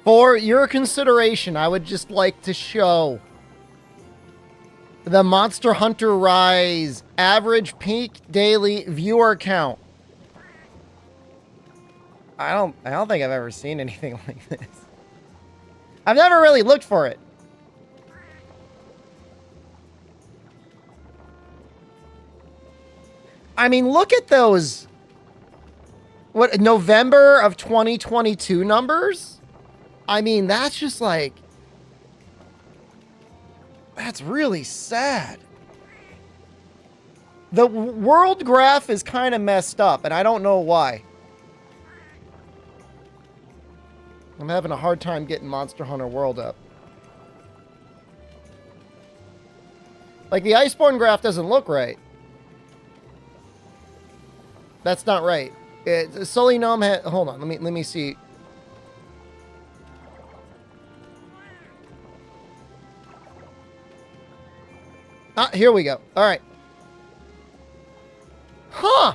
For your consideration, I would just like to show the Monster Hunter Rise average peak daily viewer count. I don't think I've ever seen anything like this. I've never really looked for it. I mean, look at those. What, November of 2022 numbers? I mean, that's just like, that's really sad. The world graph is kind of messed up, and I don't know why. I'm having a hard time getting Monster Hunter World up. Like, the Iceborne graph doesn't look right. That's not right. Sully Gnome had... Hold on, let me see. Ah, here we go. All right. Huh.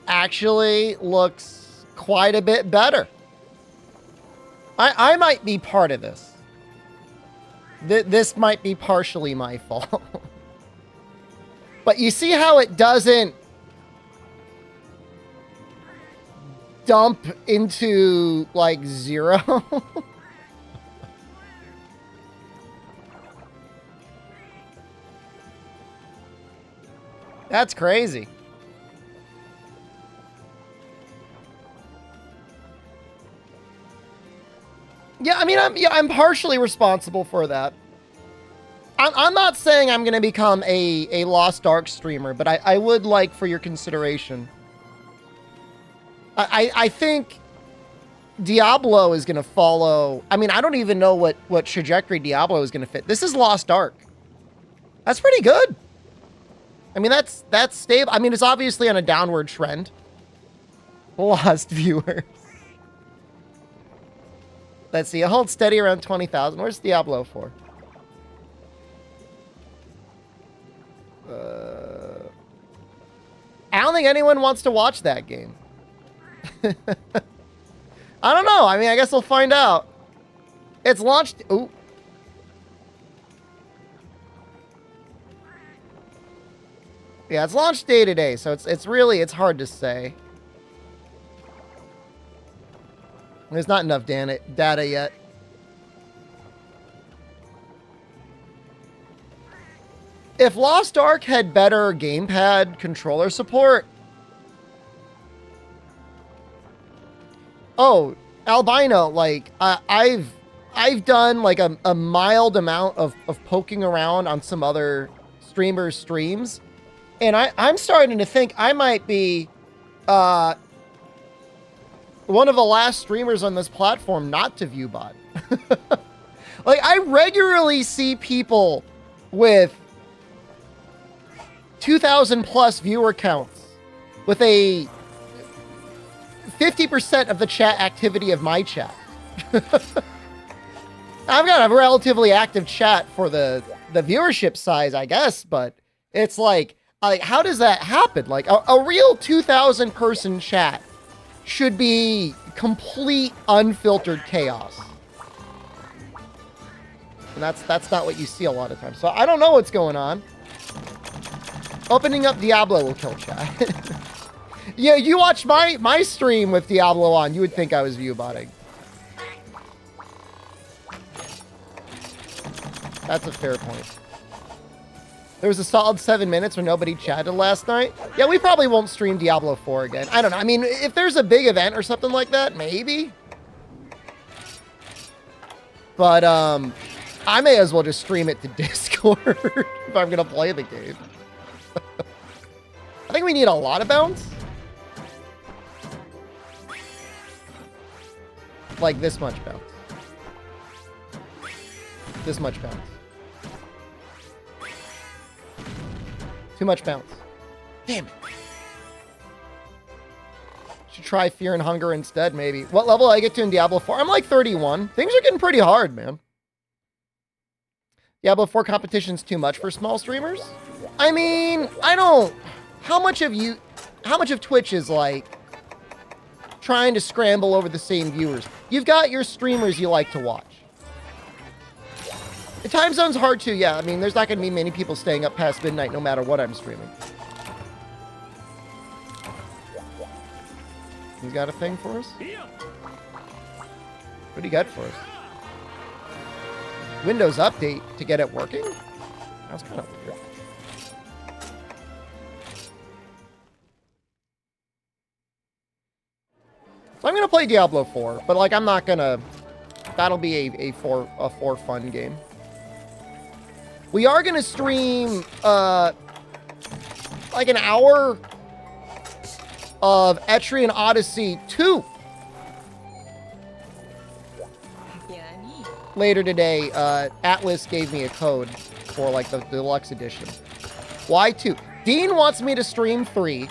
Actually looks quite a bit better. I might be part of this. This might be partially my fault. But you see how it doesn't dump into, like, 0? That's crazy. Yeah, I mean, I'm partially responsible for that. I'm not saying I'm going to become a Lost Ark streamer, but I would like for your consideration. I think Diablo is going to follow. I mean, I don't even know what trajectory Diablo is going to fit. This is Lost Ark. That's pretty good. I mean, that's stable. I mean, it's obviously on a downward trend. Lost viewers. Let's see. It holds steady around 20,000. Where's Diablo 4? I don't think anyone wants to watch that game. I don't know. I mean, I guess we'll find out. It's launched. Ooh. Yeah, it's launched day to day, so it's really hard to say. There's not enough data yet. If Lost Ark had better gamepad controller support... Oh, Albino, like, I've done, like, a mild amount of poking around on some other streamers' streams, and I'm starting to think I might be one of the last streamers on this platform not to view bot. Like, I regularly see people with 2,000 plus viewer counts with a 50% of the chat activity of my chat. I've got a relatively active chat for the viewership size, I guess, but it's like how does that happen? Like a real 2,000 person chat should be complete unfiltered chaos. And that's not what you see a lot of times. So I don't know what's going on. Opening up Diablo will kill chat. Yeah, you watch my stream with Diablo on, you would think I was viewbotting. That's a fair point. There was a solid 7 minutes where nobody chatted last night. Yeah, we probably won't stream Diablo 4 again. I don't know. I mean, if there's a big event or something like that, maybe. But, I may as well just stream it to Discord if I'm going to play the game. I think we need a lot of bounce. Like this much bounce. This much bounce. Too much bounce. Damn it. Should try Fear and Hunger instead, maybe. What level do I get to in Diablo 4? I'm like 31. Things are getting pretty hard, man. Diablo 4 competition's too much for small streamers? I mean, I don't... How much of Twitch is like trying to scramble over the same viewers. You've got your streamers you like to watch. The time zone's hard too, yeah. I mean, there's not going to be many people staying up past midnight no matter what I'm streaming. He's got a thing for us? What do you got for us? Windows update to get it working? That's kind of weird. So I'm going to play Diablo 4, but like I'm not going to... That'll be a for fun game. We are going to stream like an hour of Etrian Odyssey 2 later today. Atlas gave me a code for like the deluxe edition. Why 2? Dean wants me to stream 3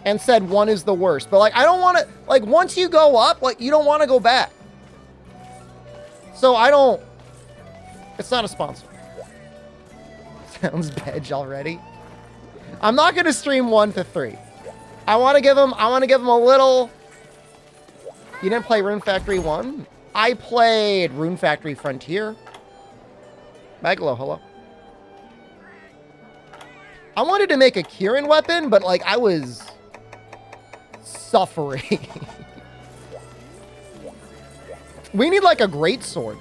and said 1 is the worst. But like I don't want to, like once you go up, like you don't want to go back. So I don't, it's not a sponsor. Sounds veg already. I'm not going to stream 1 to 3. I want to give him a little. You didn't play Rune Factory 1? I played Rune Factory Frontier. Megalo, hello. I wanted to make a Kieran weapon, but like I was suffering. We need like a great sword.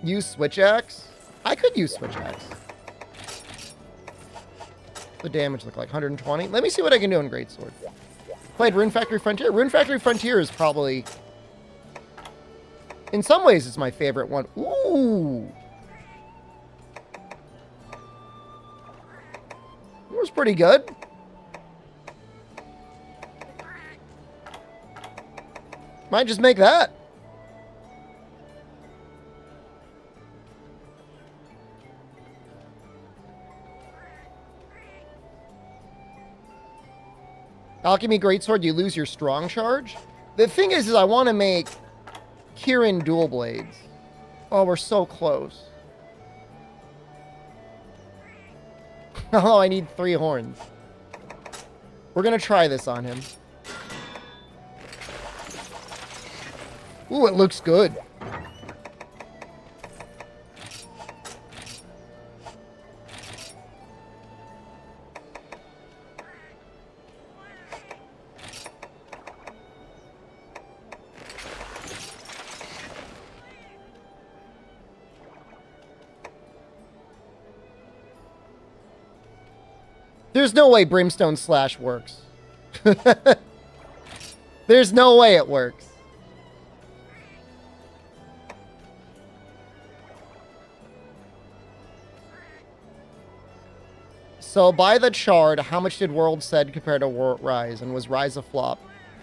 Use switch axe? I could use switch axe. The damage look like 120. Let me see what I can do in great sword. Played Rune Factory Frontier. Rune Factory Frontier is probably, in some ways, it's my favorite one. Ooh. It was pretty good. Might just make that. Alchemy Greatsword, you lose your strong charge. The thing is I want to make Kieran dual blades. Oh, we're so close. Oh, I need 3 horns. We're going to try this on him. Ooh, it looks good. There's no way Brimstone Slash works. There's no way it works. So, by the chart, how much did World said compared to Rise? And was Rise a flop?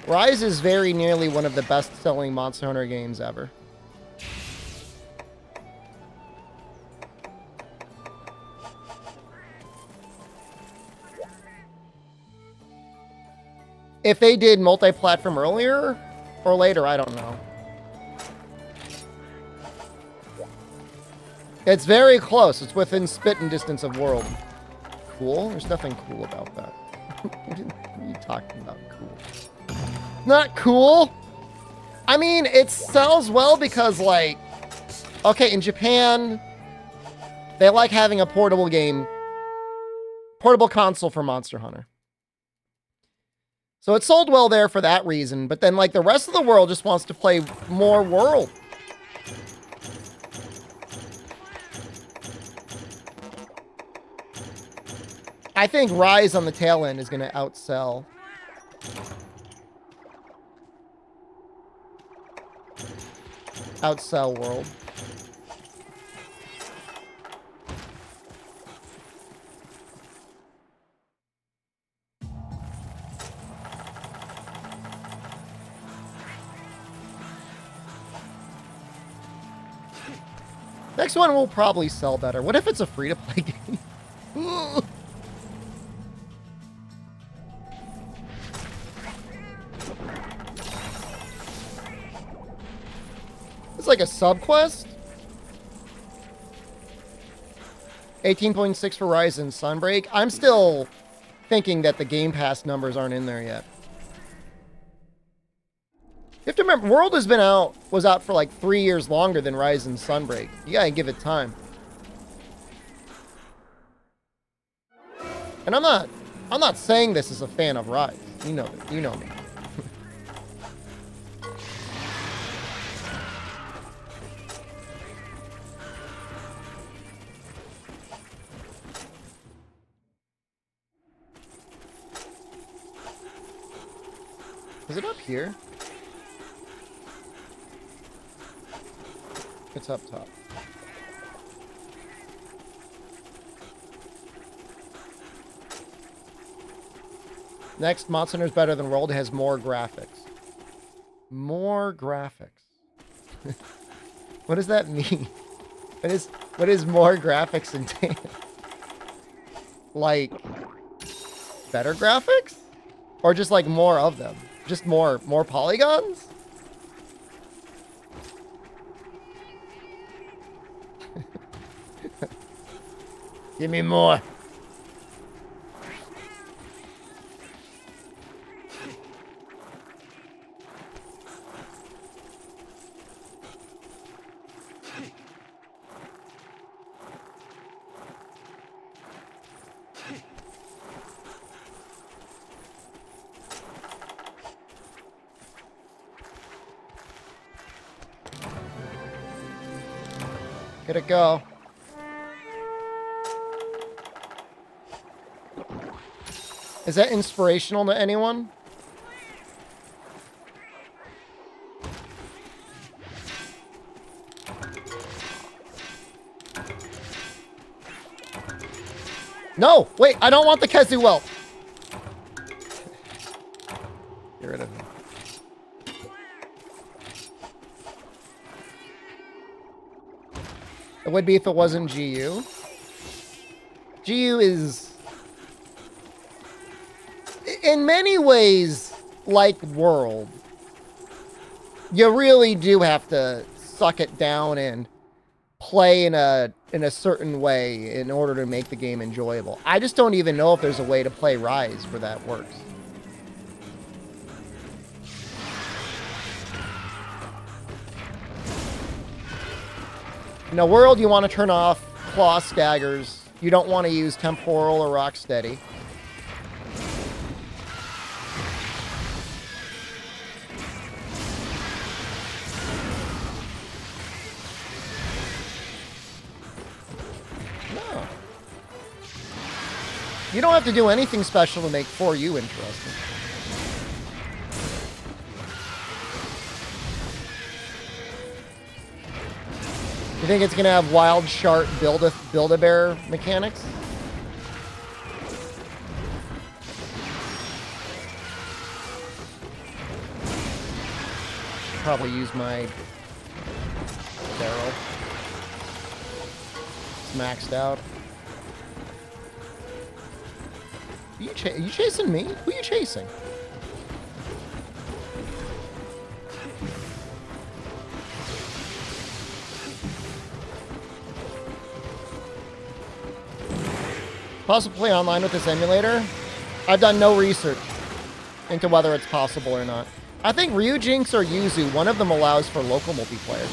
Rise is very nearly one of the best-selling Monster Hunter games ever. If they did multi-platform earlier or later, I don't know. It's very close. It's within spitting distance of World. Cool? There's nothing cool about that. What are you talking about? Cool. Not cool? I mean, it sells well because, like... Okay, in Japan, they like having a portable game. Portable console for Monster Hunter. So it sold well there for that reason. But then, like, the rest of the world just wants to play more World. I think Rise on the tail end is going to outsell. Outsell World. Next one will probably sell better. What if it's a free-to-play game? It's like a sub-quest? 18.6 for Rise and Sunbreak. I'm still thinking that the Game Pass numbers aren't in there yet. You have to remember, World was out for like 3 years longer than Rise and Sunbreak. You gotta give it time. And I'm not saying this as a fan of Rise. You know me. Is it up here? It's up top. Next, Monster Hunter's better than World. It has more graphics. More graphics. What does that mean? What is more graphics entail? Like better graphics? Or just like more of them? Just more polygons? Give me more. Get it go. Is that inspirational to anyone? No! Wait, I don't want the Kezu whelp. Get rid of him. It would be if it wasn't GU. GU is, in many ways, like World. You really do have to suck it down and play in a certain way in order to make the game enjoyable. I just don't even know if there's a way to play Rise where that works. In a World, you want to turn off claw staggers. You don't want to use temporal or rock steady. No. You don't have to do anything special to make 4U interesting. You think it's going to have wild shark Build-A-Bear mechanics? Probably use my barrel. It's maxed out. Are you chasing me? Who are you chasing? Possible play online with this emulator? I've done no research into whether it's possible or not. I think Ryujinx or Yuzu, one of them allows for local multiplayer.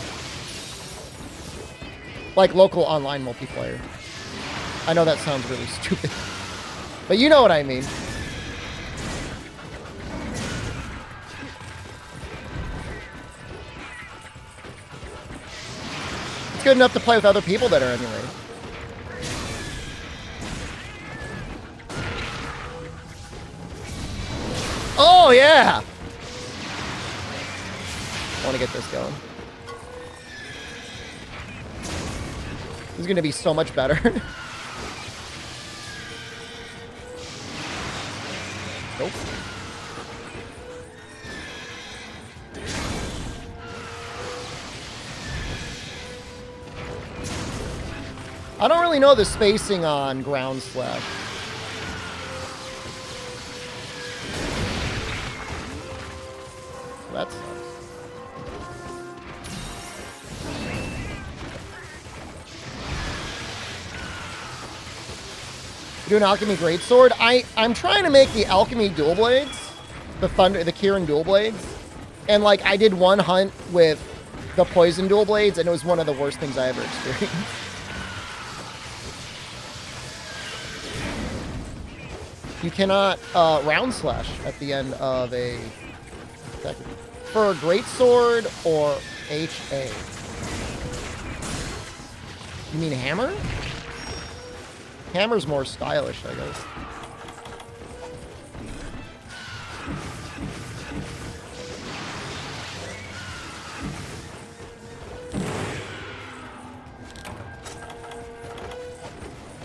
Like local online multiplayer. I know that sounds really stupid. But you know what I mean. It's good enough to play with other people that are emulated. Oh, yeah! I want to get this going. This is going to be so much better. Nope. I don't really know the spacing on ground slash. That sucks. Do an alchemy greatsword. I'm trying to make the alchemy dual blades, the Kieran dual blades, and like I did one hunt with the poison dual blades, and it was one of the worst things I ever experienced. You cannot round slash at the end of a for a greatsword or HA. You mean hammer? Hammer's more stylish, I guess.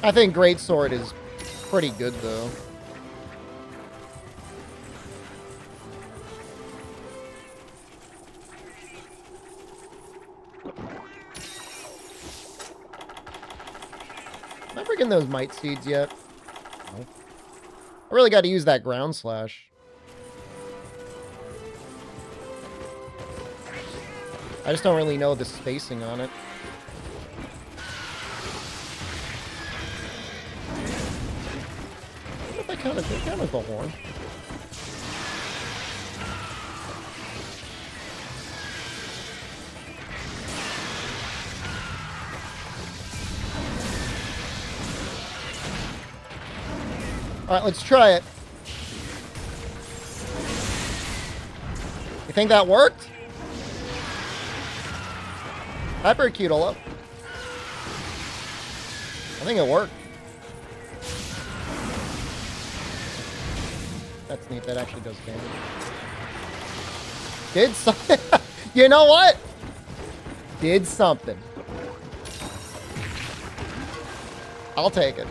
I think greatsword is pretty good, though. Am I freaking those mite seeds yet? Nope. I really got to use that ground slash. I just don't really know the spacing on it. What if I count as the horn? All right, let's try it. You think that worked? Hypercuticle up. I think it worked. That's neat. That actually does damage. Did something. You know what? Did something. I'll take it.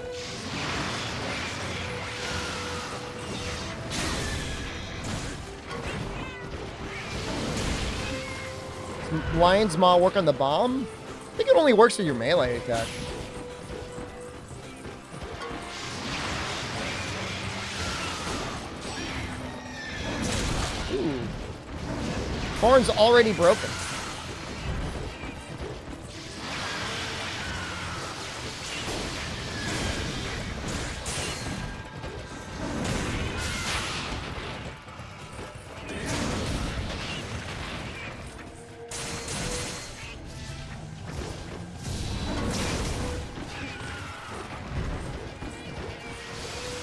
Lion's Maw work on the bomb? I think it only works with your melee attack. Ooh. Horn's already broken.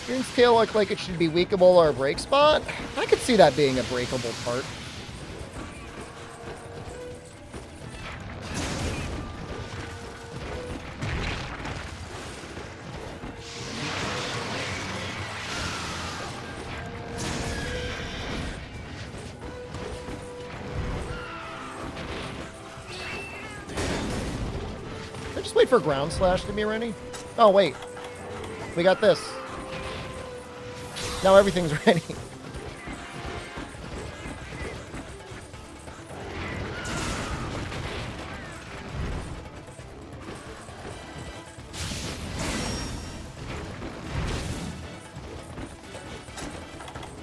Green's tail look like it should be weakable or a break spot. I could see that being a breakable part. I just wait for ground slash to be ready. Oh wait, we got this. Now everything's ready.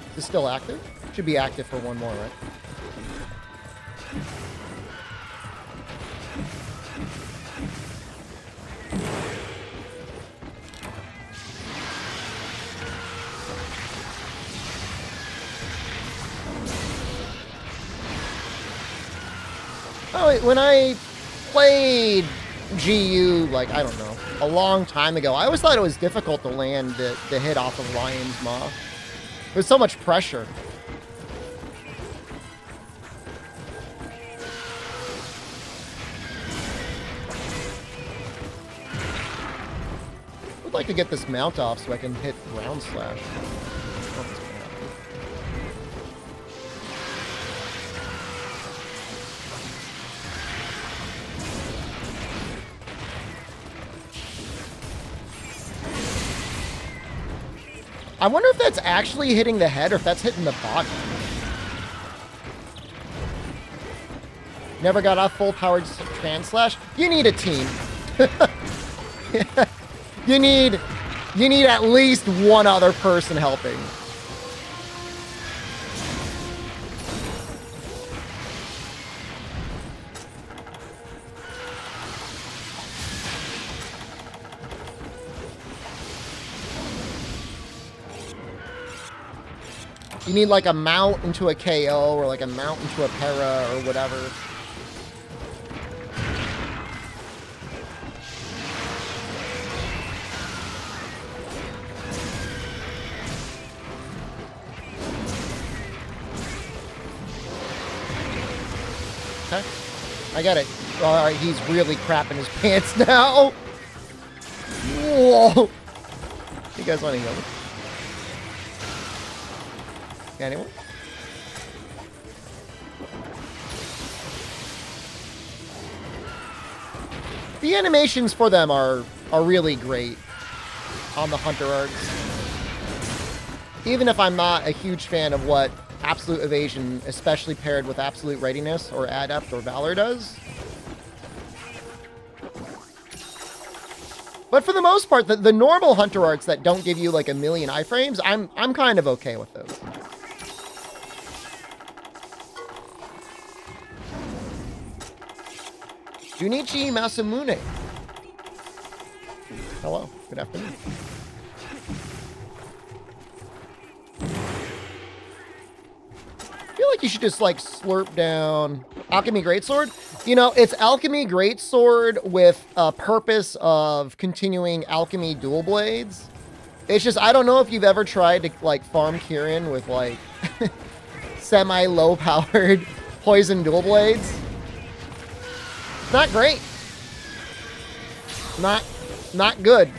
Is this still active? Should be active for one more, right? Oh, when I played GU, like, I don't know, a long time ago, I always thought it was difficult to land the hit off of Lion's Maw. There's so much pressure. I'd like to get this mount off so I can hit ground slash. I wonder if that's actually hitting the head or if that's hitting the body. Never got off full-powered trans slash? You need a team. You need at least one other person helping. You need like a mount into a KO or like a mount into a para or whatever. Okay. I got it. All right, he's really crapping his pants now. Whoa. You guys want to heal me? Anyone? The animations for them are really great on the Hunter arcs. Even if I'm not a huge fan of what Absolute Evasion, especially paired with Absolute Readiness or Adept or Valor does. But for the most part, the normal Hunter arcs that don't give you like a million iframes, I'm kind of okay with those. Junichi Masamune. Hello, good afternoon. I feel like you should just like slurp down Alchemy Greatsword. You know, it's Alchemy Greatsword with a purpose of continuing Alchemy Dual Blades. It's just, I don't know if you've ever tried to like farm Kirin with like semi-low powered poison dual blades. Not great. Not good.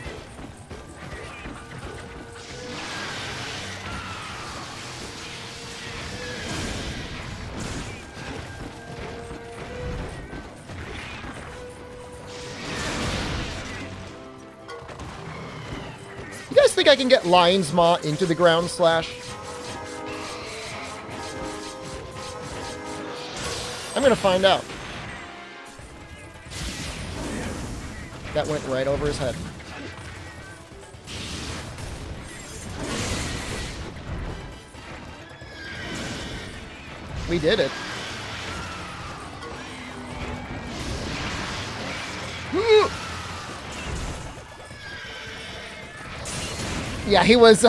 You guys think I can get Lion's Maw into the ground slash? I'm gonna find out. That went right over his head. We did it. Yeah, he was,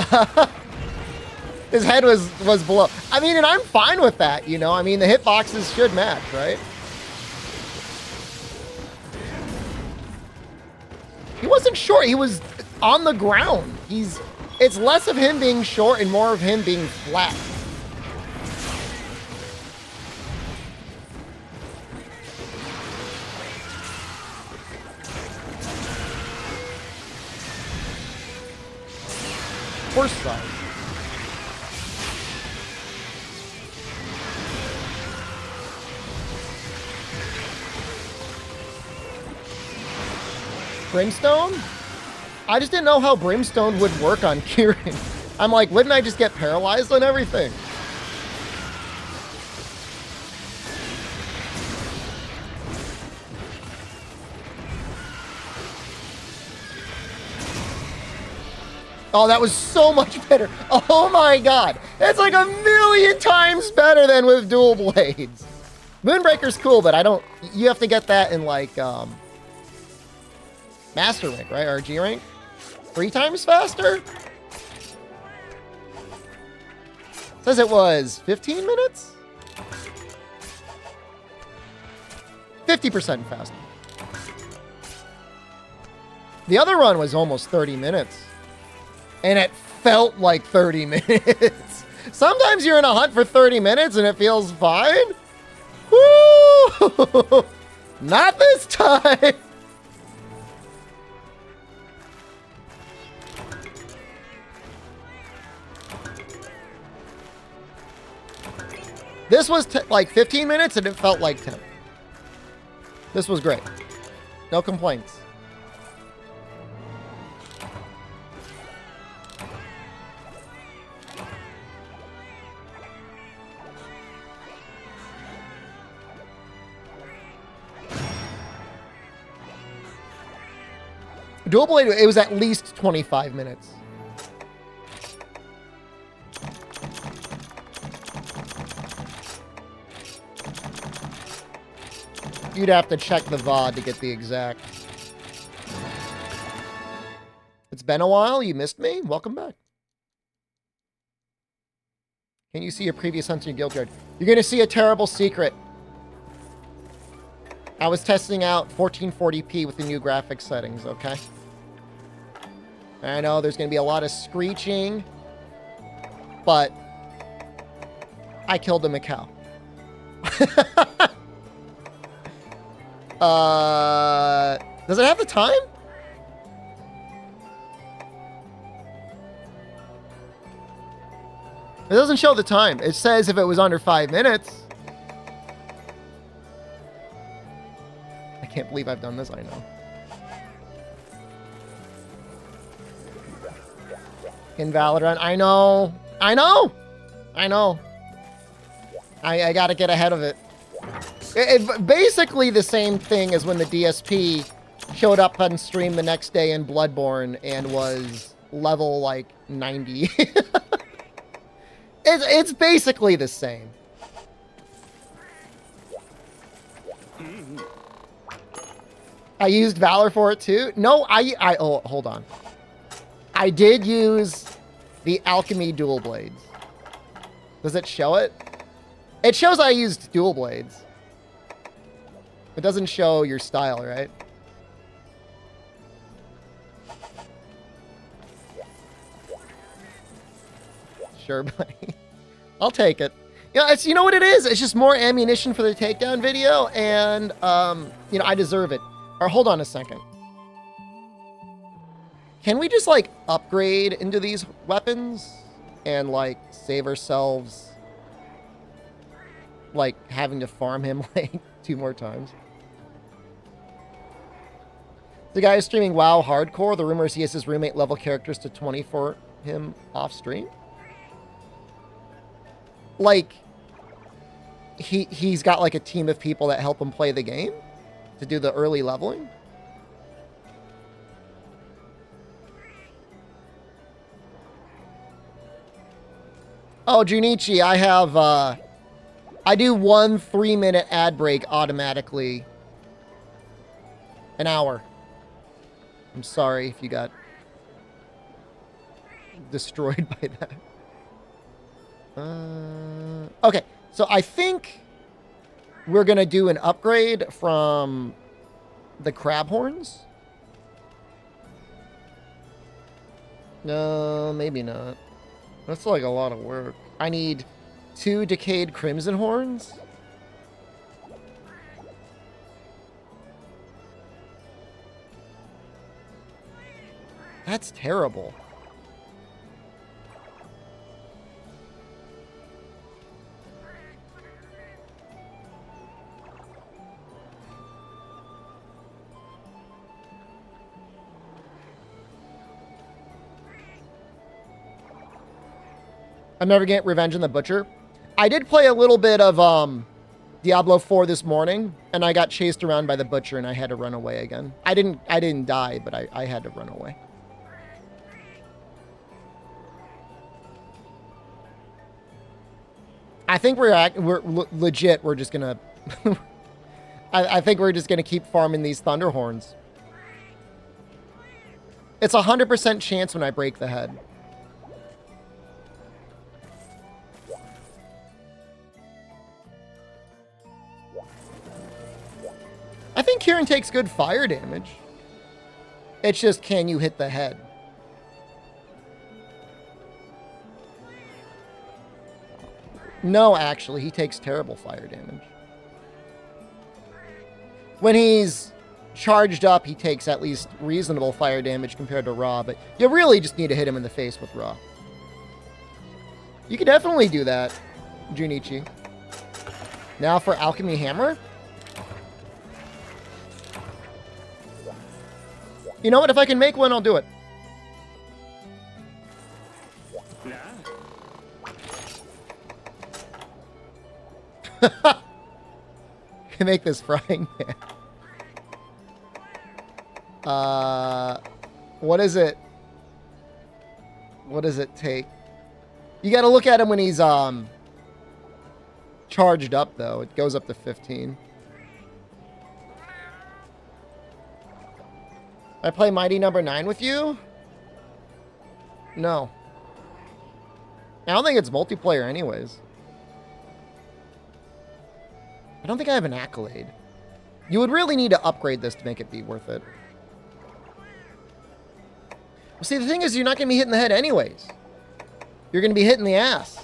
his head was below. I mean, and I'm fine with that, you know? I mean, the hitboxes should match, right? He wasn't short. He was on the ground. It's less of him being short and more of him being flat. Horse size. Brimstone? I just didn't know how Brimstone would work on Kirin. I'm like, wouldn't I just get paralyzed on everything? Oh, that was so much better. Oh my god. That's like a million times better than with dual blades. Moonbreaker's cool, but you have to get that in like, Master rank, right? Or G rank? 3 times faster? Says it was 15 minutes? 50% faster. The other run was almost 30 minutes. And it felt like 30 minutes. Sometimes you're in a hunt for 30 minutes and it feels fine. Woo! Not this time. This was like 15 minutes and it felt like 10. This was great. No complaints. Dual Blade, it was at least 25 minutes. You'd have to check the VOD to get the exact. It's been a while. You missed me. Welcome back. Can you see a previous hunter in Guild Yard? You're going to see a terrible secret. I was testing out 1440p with the new graphics settings, okay? I know there's going to be a lot of screeching, but I killed a Macau. Does it have the time? It doesn't show the time. It says if it was under 5 minutes. I can't believe I've done this, I know. In Valorant, I know. I know. I know. I gotta get ahead of it. It basically the same thing as when the DSP showed up on stream the next day in Bloodborne and was level like 90. It's basically the same. I used Valor for it too. No, oh, hold on. I did use the Alchemy dual blades. Does it show it? It shows I used dual blades. It doesn't show your style, right? Sure, buddy. I'll take it. You know, it's, you know what it is? It's just more ammunition for the takedown video, and, you know, I deserve it. Or hold on a second. Can we just, like, upgrade into these weapons and, like, save ourselves, like, having to farm him, like, 2 more times? The guy is streaming WoW Hardcore. The rumor is he has his roommate level characters to 20 for him off stream. Like, he's got, like, a team of people that help him play the game to do the early leveling. Oh, Junichi, I have, I do 1 3-minute ad break automatically. An hour. I'm sorry if you got destroyed by that. Okay, so I think we're going to do an upgrade from the crab horns. No, maybe not. That's like a lot of work. I need 2 decayed crimson horns. That's terrible. I'm never getting Revenge on the Butcher. I did play a little bit of Diablo 4 this morning, and I got chased around by the Butcher, and I had to run away again. I didn't die, but I had to run away. I think we're legit. We're just gonna. I think we're just gonna keep farming these thunder horns. It's 100% chance when I break the head. I think Kieran takes good fire damage. It's just, can you hit the head? No, actually, he takes terrible fire damage. When he's charged up, he takes at least reasonable fire damage compared to Raw, but you really just need to hit him in the face with Raw. You can definitely do that, Junichi. Now for Alchemy Hammer. You know what? If I can make one, I'll do it. Can make this frying pan. What is it? What does it take? You got to look at him when he's charged up, though. It goes up to 15. I play Mighty Number 9 with you? No. I don't think it's multiplayer anyways. I don't think I have an accolade. You would really need to upgrade this to make it be worth it. Well, see, the thing is, you're not going to be hitting the head anyways. You're going to be hitting the ass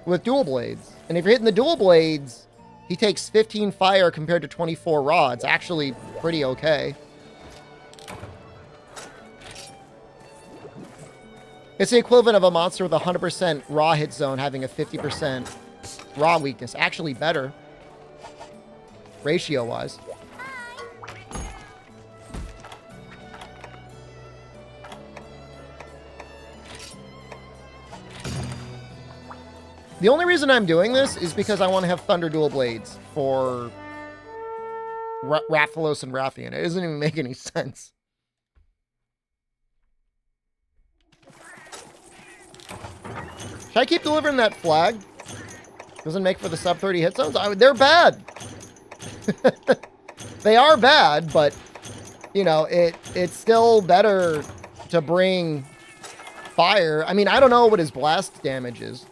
with dual blades. And if you're hitting the dual blades, he takes 15 fire compared to 24 raw. It's actually pretty okay. It's the equivalent of a monster with a 100% raw hit zone having a 50% raw weakness. Actually better, ratio-wise. The only reason I'm doing this is because I want to have Thunder Dual Blades for Rathalos and Rathian. It doesn't even make any sense. Should I keep delivering that flag? Doesn't make for the sub 30 hit zones? They're bad. They are bad, but, you know, it's still better to bring fire. I mean, I don't know what his blast damage is.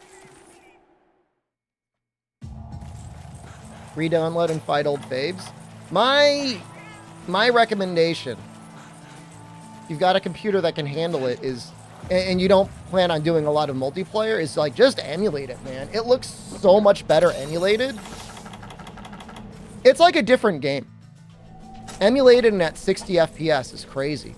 Re-download and fight old faves. My recommendation, if you've got a computer that can handle it, is, and you don't plan on doing a lot of multiplayer, is like, just emulate it, man. It looks so much better emulated. It's like a different game. Emulated and at 60 FPS is crazy.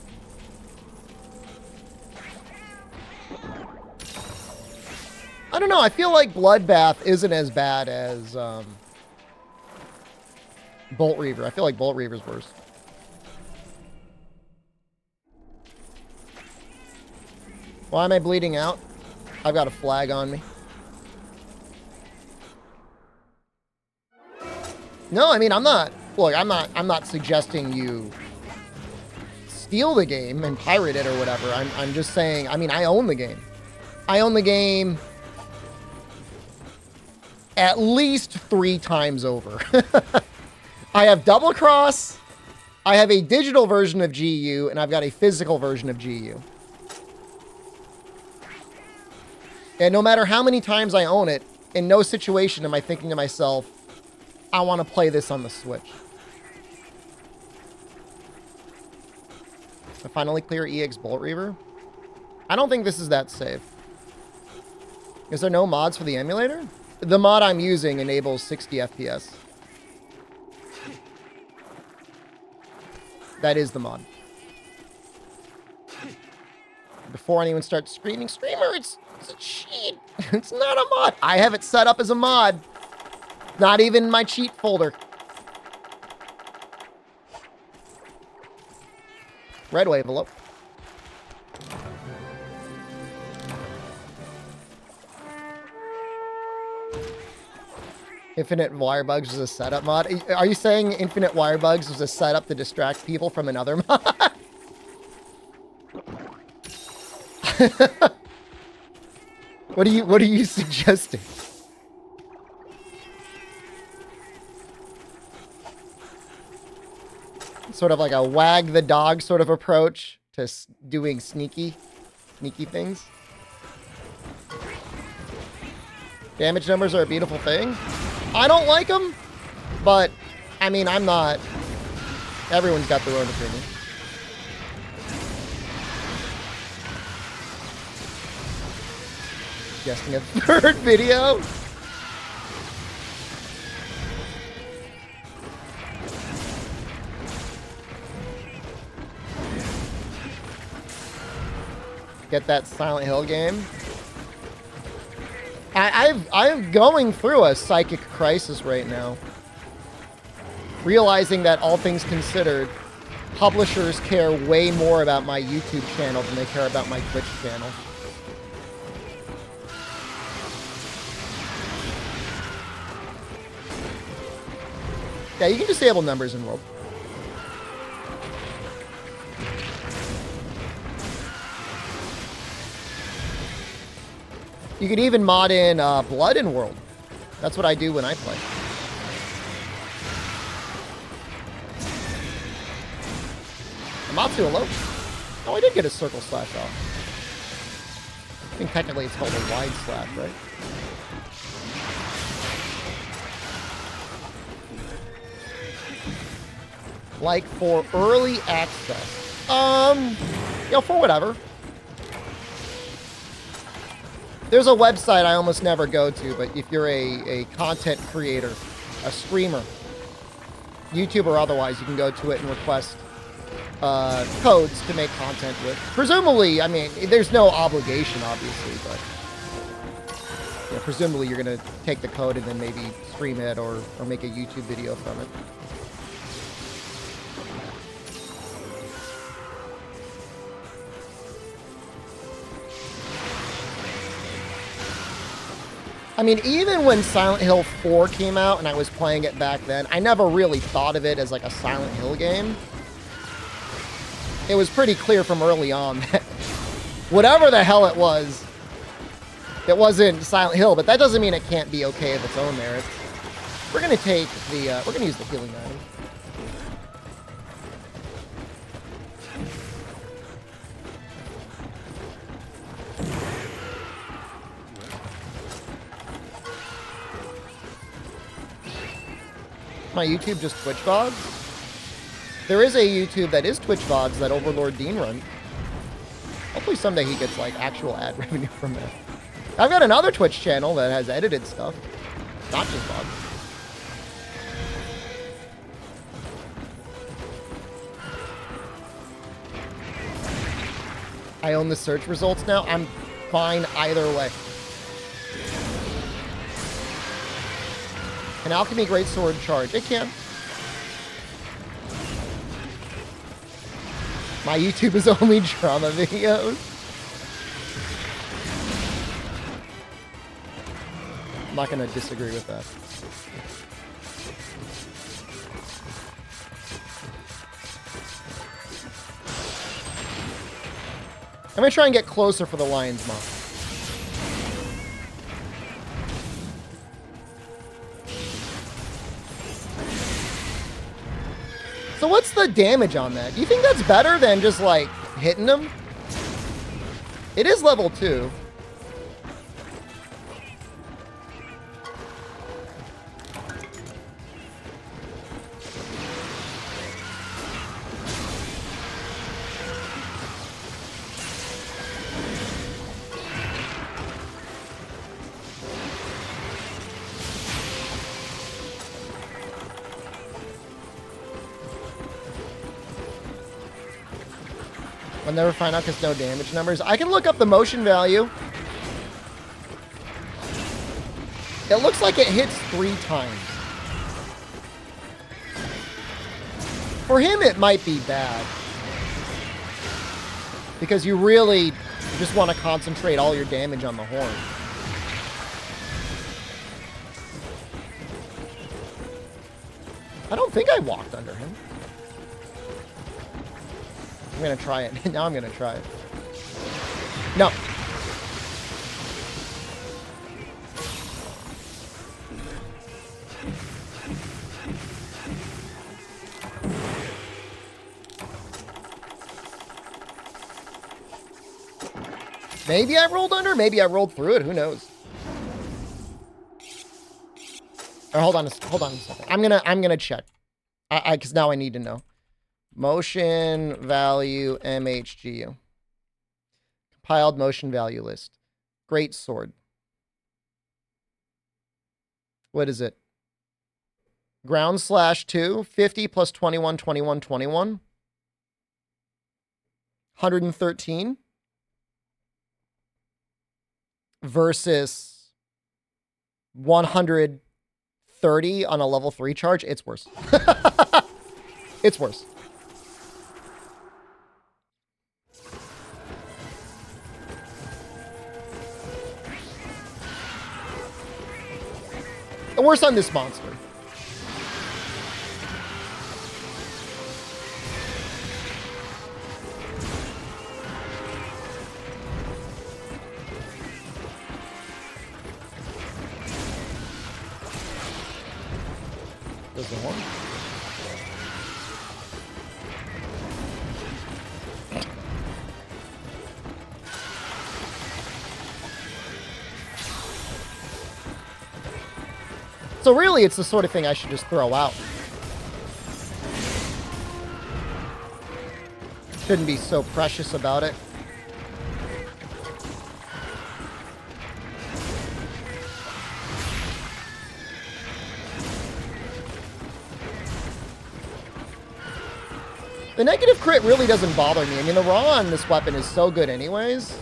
I don't know, I feel like Bloodbath isn't as bad as Bolt Reaver. I feel like Bolt Reaver's worse. Why am I bleeding out? I've got a flag on me. No, I mean, I'm not. Look, I'm not suggesting you steal the game and pirate it or whatever. I'm just saying, I mean, I own the game. I own the game at least 3 times over. I have Double Cross, I have a digital version of GU, and I've got a physical version of GU. And no matter how many times I own it, in no situation am I thinking to myself, I want to play this on the Switch. I finally clear EX Bolt Reaver. I don't think this is that safe. Is there no mods for the emulator? The mod I'm using enables 60 FPS. That is the mod. Before anyone starts screaming, "Streamer, it's a cheat." It's not a mod. I have it set up as a mod. Not even in my cheat folder. Red wave, hello. Infinite Wire Bugs was a setup mod. Are you saying Infinite Wire Bugs was a setup to distract people from another mod? What are you suggesting? Sort of like a wag the dog sort of approach to doing sneaky things. Damage numbers are a beautiful thing. I don't like them, but I mean, I'm not. Everyone's got their own opinion. Guessing a third video. Get that Silent Hill game. I'm going through a psychic crisis right now. Realizing that all things considered, publishers care way more about my YouTube channel than they care about my Twitch channel. Yeah, you can disable numbers in World. You could even mod in Blood in World. That's what I do when I play. Amatsu, hello? Oh, I did get a circle slash off. think technically it's called a wide slash, right? Like for early access. You know, for whatever. There's a website I almost never go to, but if you're a content creator, a streamer, YouTube or otherwise, you can go to it and request codes to make content with. Presumably, I mean, there's no obligation, obviously, but you know, presumably you're going to take the code and then maybe stream it or make a YouTube video from it. I mean, even when Silent Hill 4 came out and I was playing it back then, I never really thought of it as like a Silent Hill game. It was pretty clear from early on that whatever the hell it wasn't Silent Hill, but that doesn't mean it can't be okay of its own merits. We're gonna take the, we're gonna use the healing item. My YouTube just Twitch VODs? There is a YouTube that is Twitch VODs that Overlord Dean runs. Hopefully someday he gets like actual ad revenue from it. I've got another Twitch channel that has edited stuff. Not just VODs. I own the search results now. I'm fine either way. Can Alchemy Greatsword charge? It can. My YouTube is only drama videos. I'm not going to disagree with that. I'm going to try and get closer for the Lion's Maw. So what's the damage on that? Do you think that's better than just, like, hitting him? It is level 2. I'll never find out because no damage numbers. I can look up the motion value. It looks like it hits 3 times. For him, it might be bad. Because you really just want to concentrate all your damage on the horn. I don't think I walked under him. I'm going to try it. Now I'm going to try it. No. Maybe I rolled under. Maybe I rolled through it. Who knows? Hold on a second. I'm gonna check. Because now I need to know. Motion value MHGU. Compiled motion value list. Great sword. What is it? Ground /2. 50 plus 21, 21, 21. 113. Versus 130 on a level 3 charge. It's worse. It's worse. Worse on this monster. There's the horn. So really, it's the sort of thing I should just throw out. Shouldn't be so precious about it. The negative crit really doesn't bother me. I mean, the raw on this weapon is so good anyways.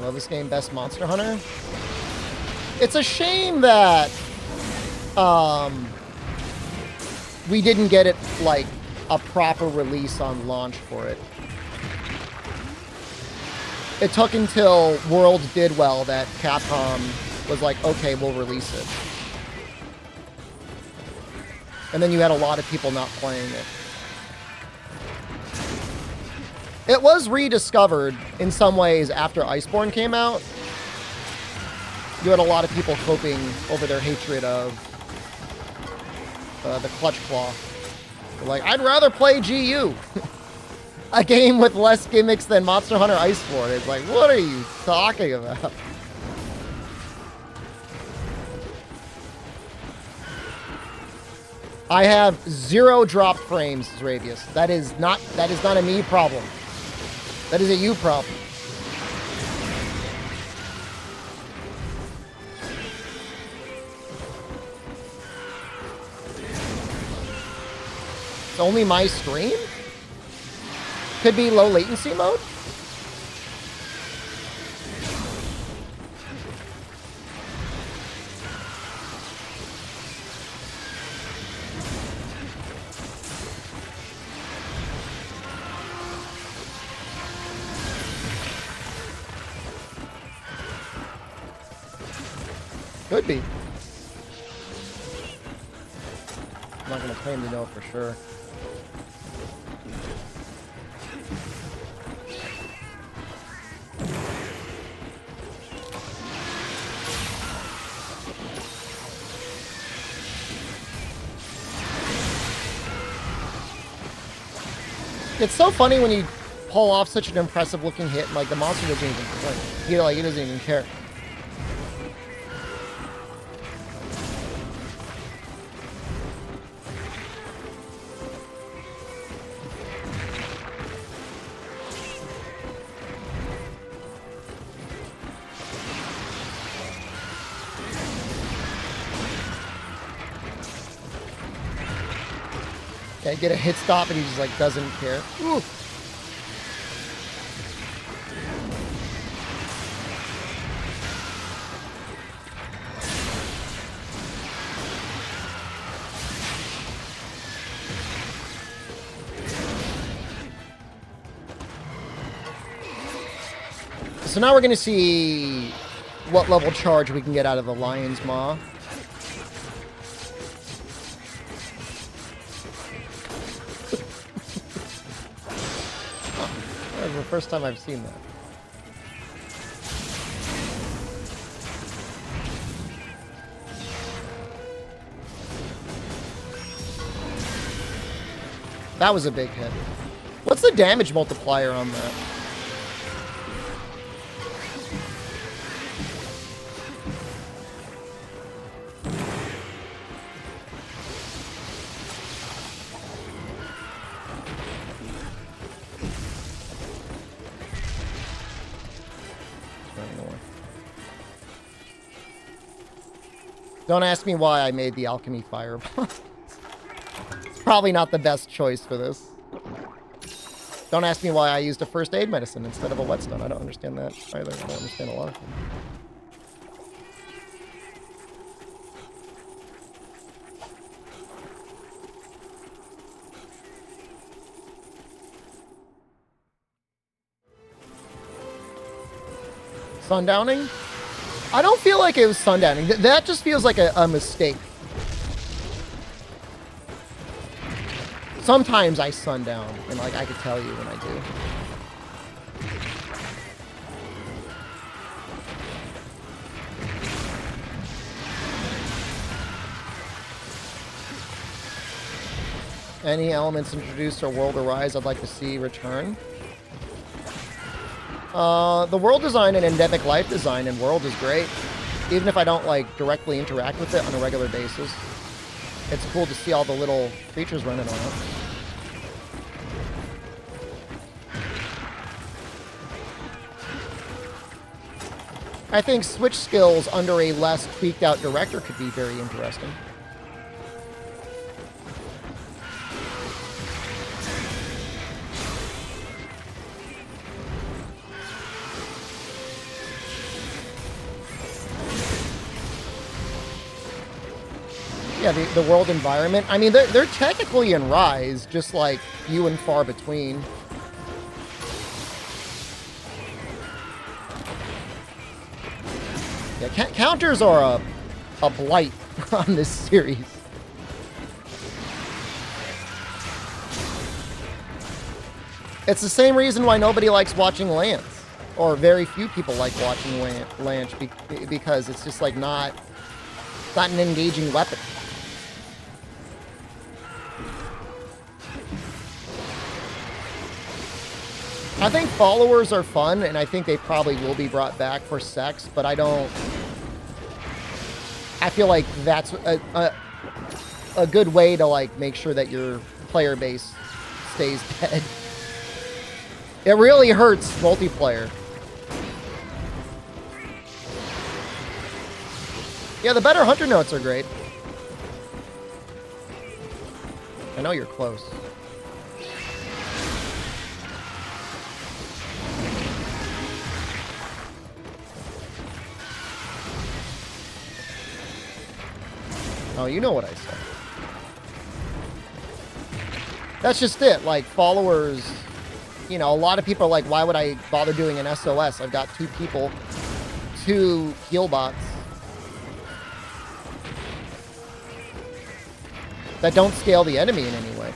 Love this game, best Monster Hunter. It's a shame that we didn't get it like a proper release on launch for it. It took until World did well that Capcom was like, okay, we'll release it. And then you had a lot of people not playing it. It was rediscovered in some ways after Iceborne came out. You had a lot of people coping over their hatred of the Clutch Claw. They're like, I'd rather play GU. A game with less gimmicks than Monster Hunter Iceborne. It's like, what are you talking about? I have 0 drop frames, Ravius. That is not a me problem. That is a you problem. It's only my stream? Could be low latency mode? Could be. I'm not going to claim to know for sure. It's so funny when you pull off such an impressive looking hit and like the monster doesn't even he doesn't even care. Yeah, get a hit stop and he just like doesn't care. Ooh. So now we're going to see what level charge we can get out of the Lion's Maw. That's the first time I've seen that. That was a big hit. What's the damage multiplier on that? Don't ask me why I made the alchemy fireball. It's probably not the best choice for this. Don't ask me why I used a first aid medicine instead of a whetstone. I don't understand that either. I don't understand a lot of things. Sundowning? I don't feel like it was sundowning. That just feels like a mistake. Sometimes I sundown, and like I could tell you when I do. Any elements introduced or World Arise I'd like to see return. The world design and endemic life design in World is great. Even if I don't, like, directly interact with it on a regular basis. It's cool to see all the little creatures running around. I think switch skills under a less tweaked out director could be very interesting. Yeah, the world environment. I mean, they're technically in Rise, just like few and far between. Yeah, counters are a blight on this series. It's the same reason why nobody likes watching Lance, or very few people like watching Lance, because it's just like not an engaging weapon. I think followers are fun, and I think they probably will be brought back for sex, but I feel like that's a good way to, like, make sure that your player base stays dead. It really hurts multiplayer. Yeah, the better hunter notes are great. I know you're close. Oh, you know what I said. That's just it. Like, followers, you know, a lot of people are like, why would I bother doing an SOS? I've got 2 people, 2 heal bots that don't scale the enemy in any way.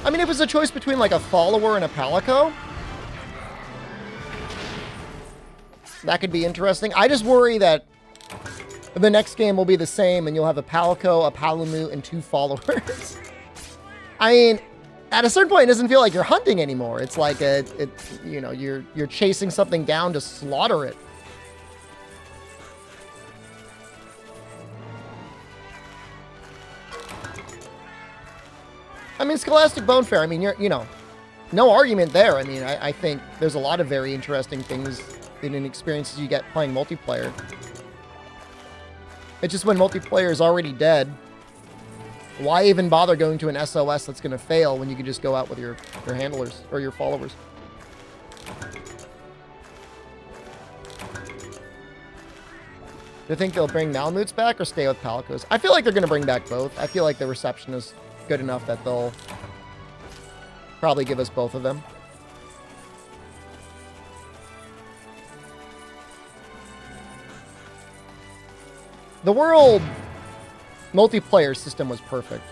I mean, if it was a choice between, like, a follower and a Palico, that could be interesting. I just worry that the next game will be the same, and you'll have a Palico, a Palamute, and 2 followers. I mean, at a certain point, it doesn't feel like you're hunting anymore. It's like you know, you're chasing something down to slaughter it. I mean, Scholastic Bonefair, I mean, you know, no argument there. I mean, I think there's a lot of very interesting things and experiences you get playing multiplayer. It's just when multiplayer is already dead, why even bother going to an SOS that's going to fail when you can just go out with your handlers or your followers? Do you think they'll bring Malamutes back or stay with Palicos? I feel like they're going to bring back both. I feel like the reception is good enough that they'll probably give us both of them. The world multiplayer system was perfect.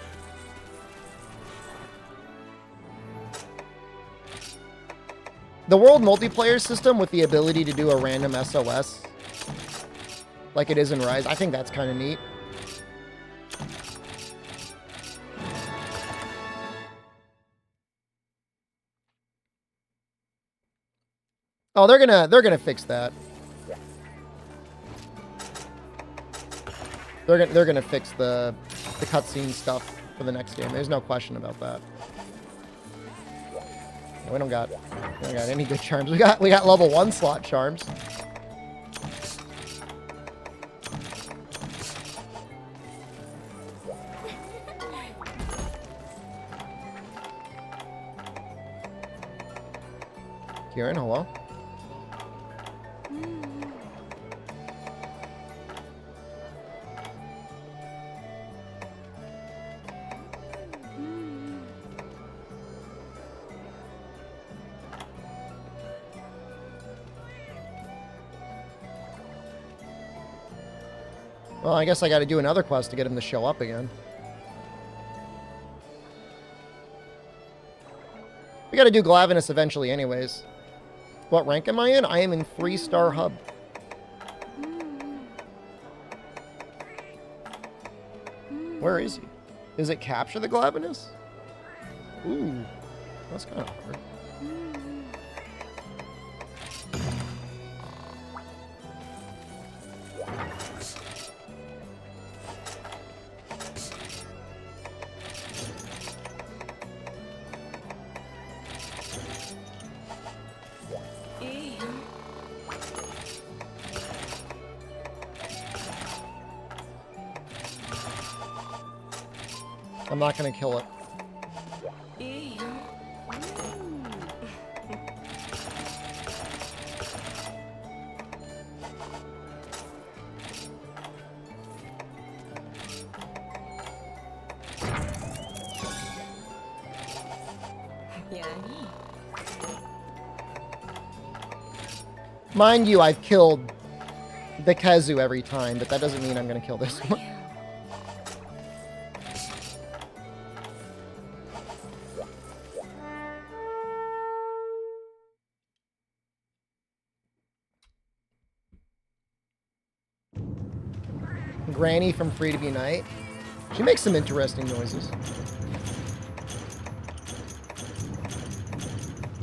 The world multiplayer system with the ability to do a random SOS like it is in Rise, I think that's kind of neat. Oh, they're gonna fix that. They're gonna fix the cutscene stuff for the next game. There's no question about that. We don't got any good charms. We got level 1 slot charms. Kieran, hello. Well, I guess I got to do another quest to get him to show up again. We got to do Glavenus eventually anyways. What rank am I in? I am in 3-star hub. Where is he? Is it capture the Glavenus? Ooh, that's kind of hard. I'm not gonna kill it. Mind you, I've killed the Kazu every time, but that doesn't mean I'm gonna kill this one. Granny from Free to Be Night. She makes some interesting noises.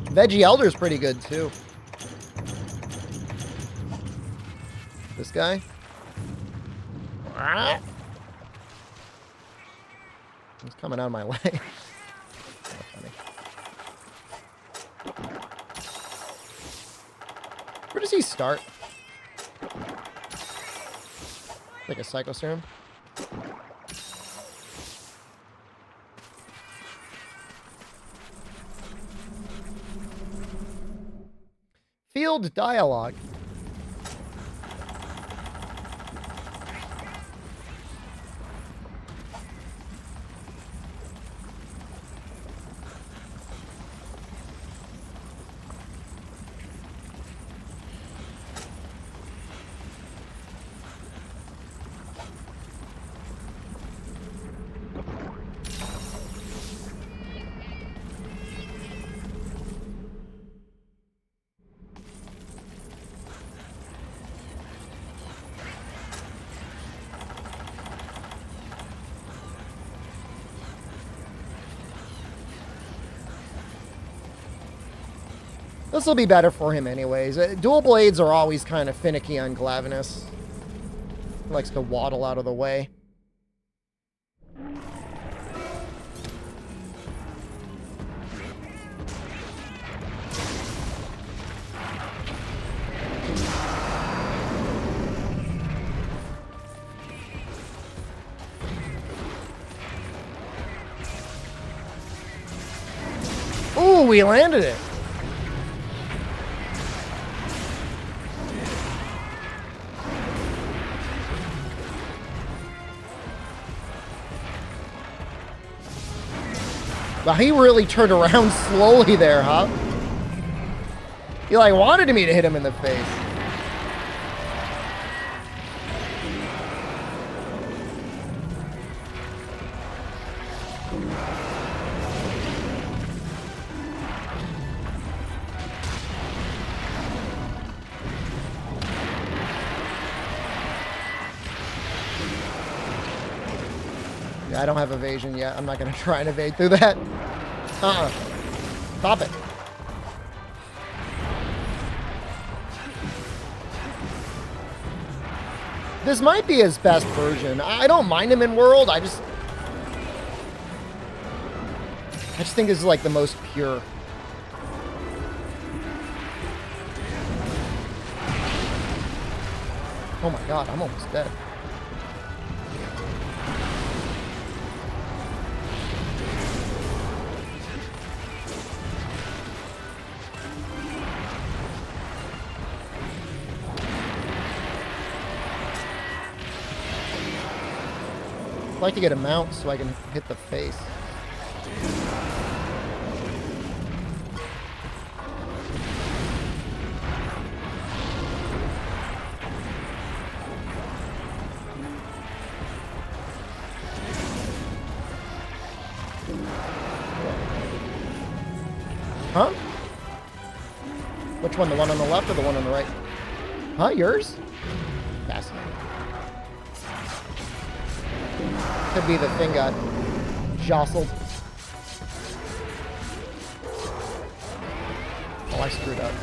Veggie Elder's pretty good too. This guy. He's coming out of my way. Not funny. Where does he start? Like a Psycho Serum? Field Dialogue. This will be better for him anyways. Dual blades are always kind of finicky on Glavenus. He likes to waddle out of the way. Ooh, we landed it. Wow, he really turned around slowly there, huh? He like wanted me to hit him in the face. Yeah, I don't have evasion yet. I'm not going to try and evade through that. Stop it. This might be his best version. I don't mind him in World. I just think this is like the most pure. Oh my god, I'm almost dead. I'd like to get a mount so I can hit the face. Huh? Which one? The one on the left or the one on the right? Huh? Yours? Fascinating. Could be the thing got jostled. Oh, I screwed up.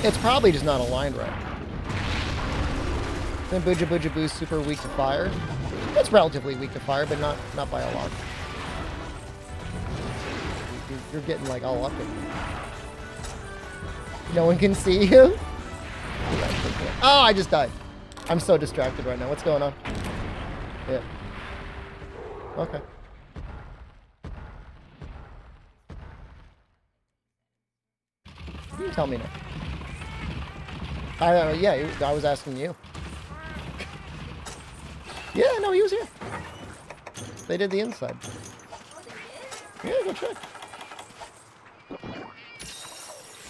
It's probably just not aligned right. Then Booja Booja Boo's super weak to fire. It's relatively weak to fire, but not by a lot. You're getting like all up in. No one can see you? Oh, I just died. I'm so distracted right now. What's going on? Yeah. Okay. You tell me now. Yeah, I was asking you. Yeah, no, he was here. They did the inside. Yeah, go check.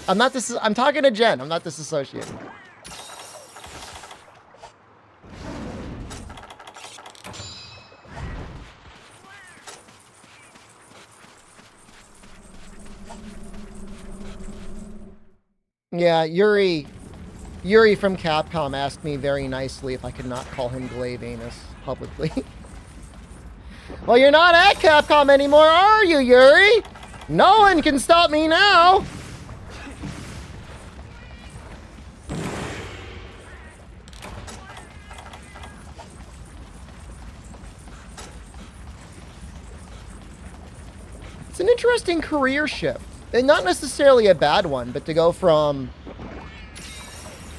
I'm talking to Jen. I'm not disassociated. Yeah, Yuri from Capcom asked me very nicely if I could not call him Glaive Anus publicly. Well, you're not at Capcom anymore, are you, Yuri? No one can stop me now. It's an interesting career shift. And not necessarily a bad one, but to go from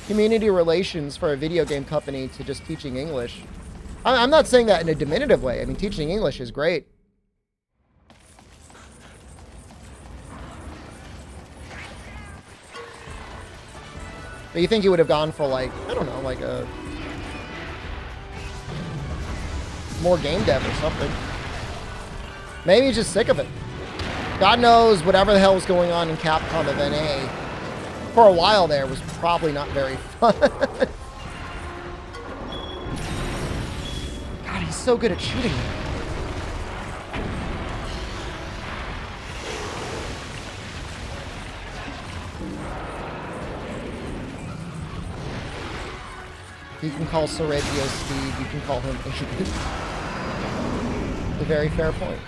community relations for a video game company to just teaching English. I'm not saying that in a diminutive way. I mean, teaching English is great. But you think you would have gone for, like, I don't know, like a more game dev or something. Maybe he's just sick of it. God knows whatever the hell was going on in Capcom of NA for a while there was probably not very fun. God, he's so good at shooting. You can call Sergio Steve, you can call him Aiden. A very fair point.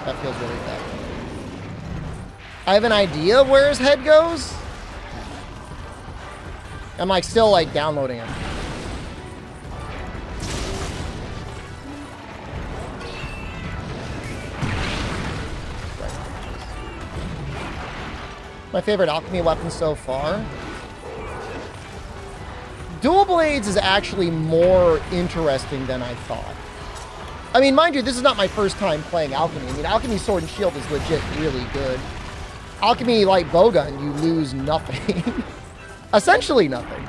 That feels really bad. I have an idea where his head goes. I'm like still like downloading it. My favorite alchemy weapon so far. Dual Blades is actually more interesting than I thought. I mean, mind you, this is not my first time playing Alchemy. I mean, Alchemy Sword and Shield is legit really good. Alchemy Light Bowgun, you lose nothing. Essentially nothing.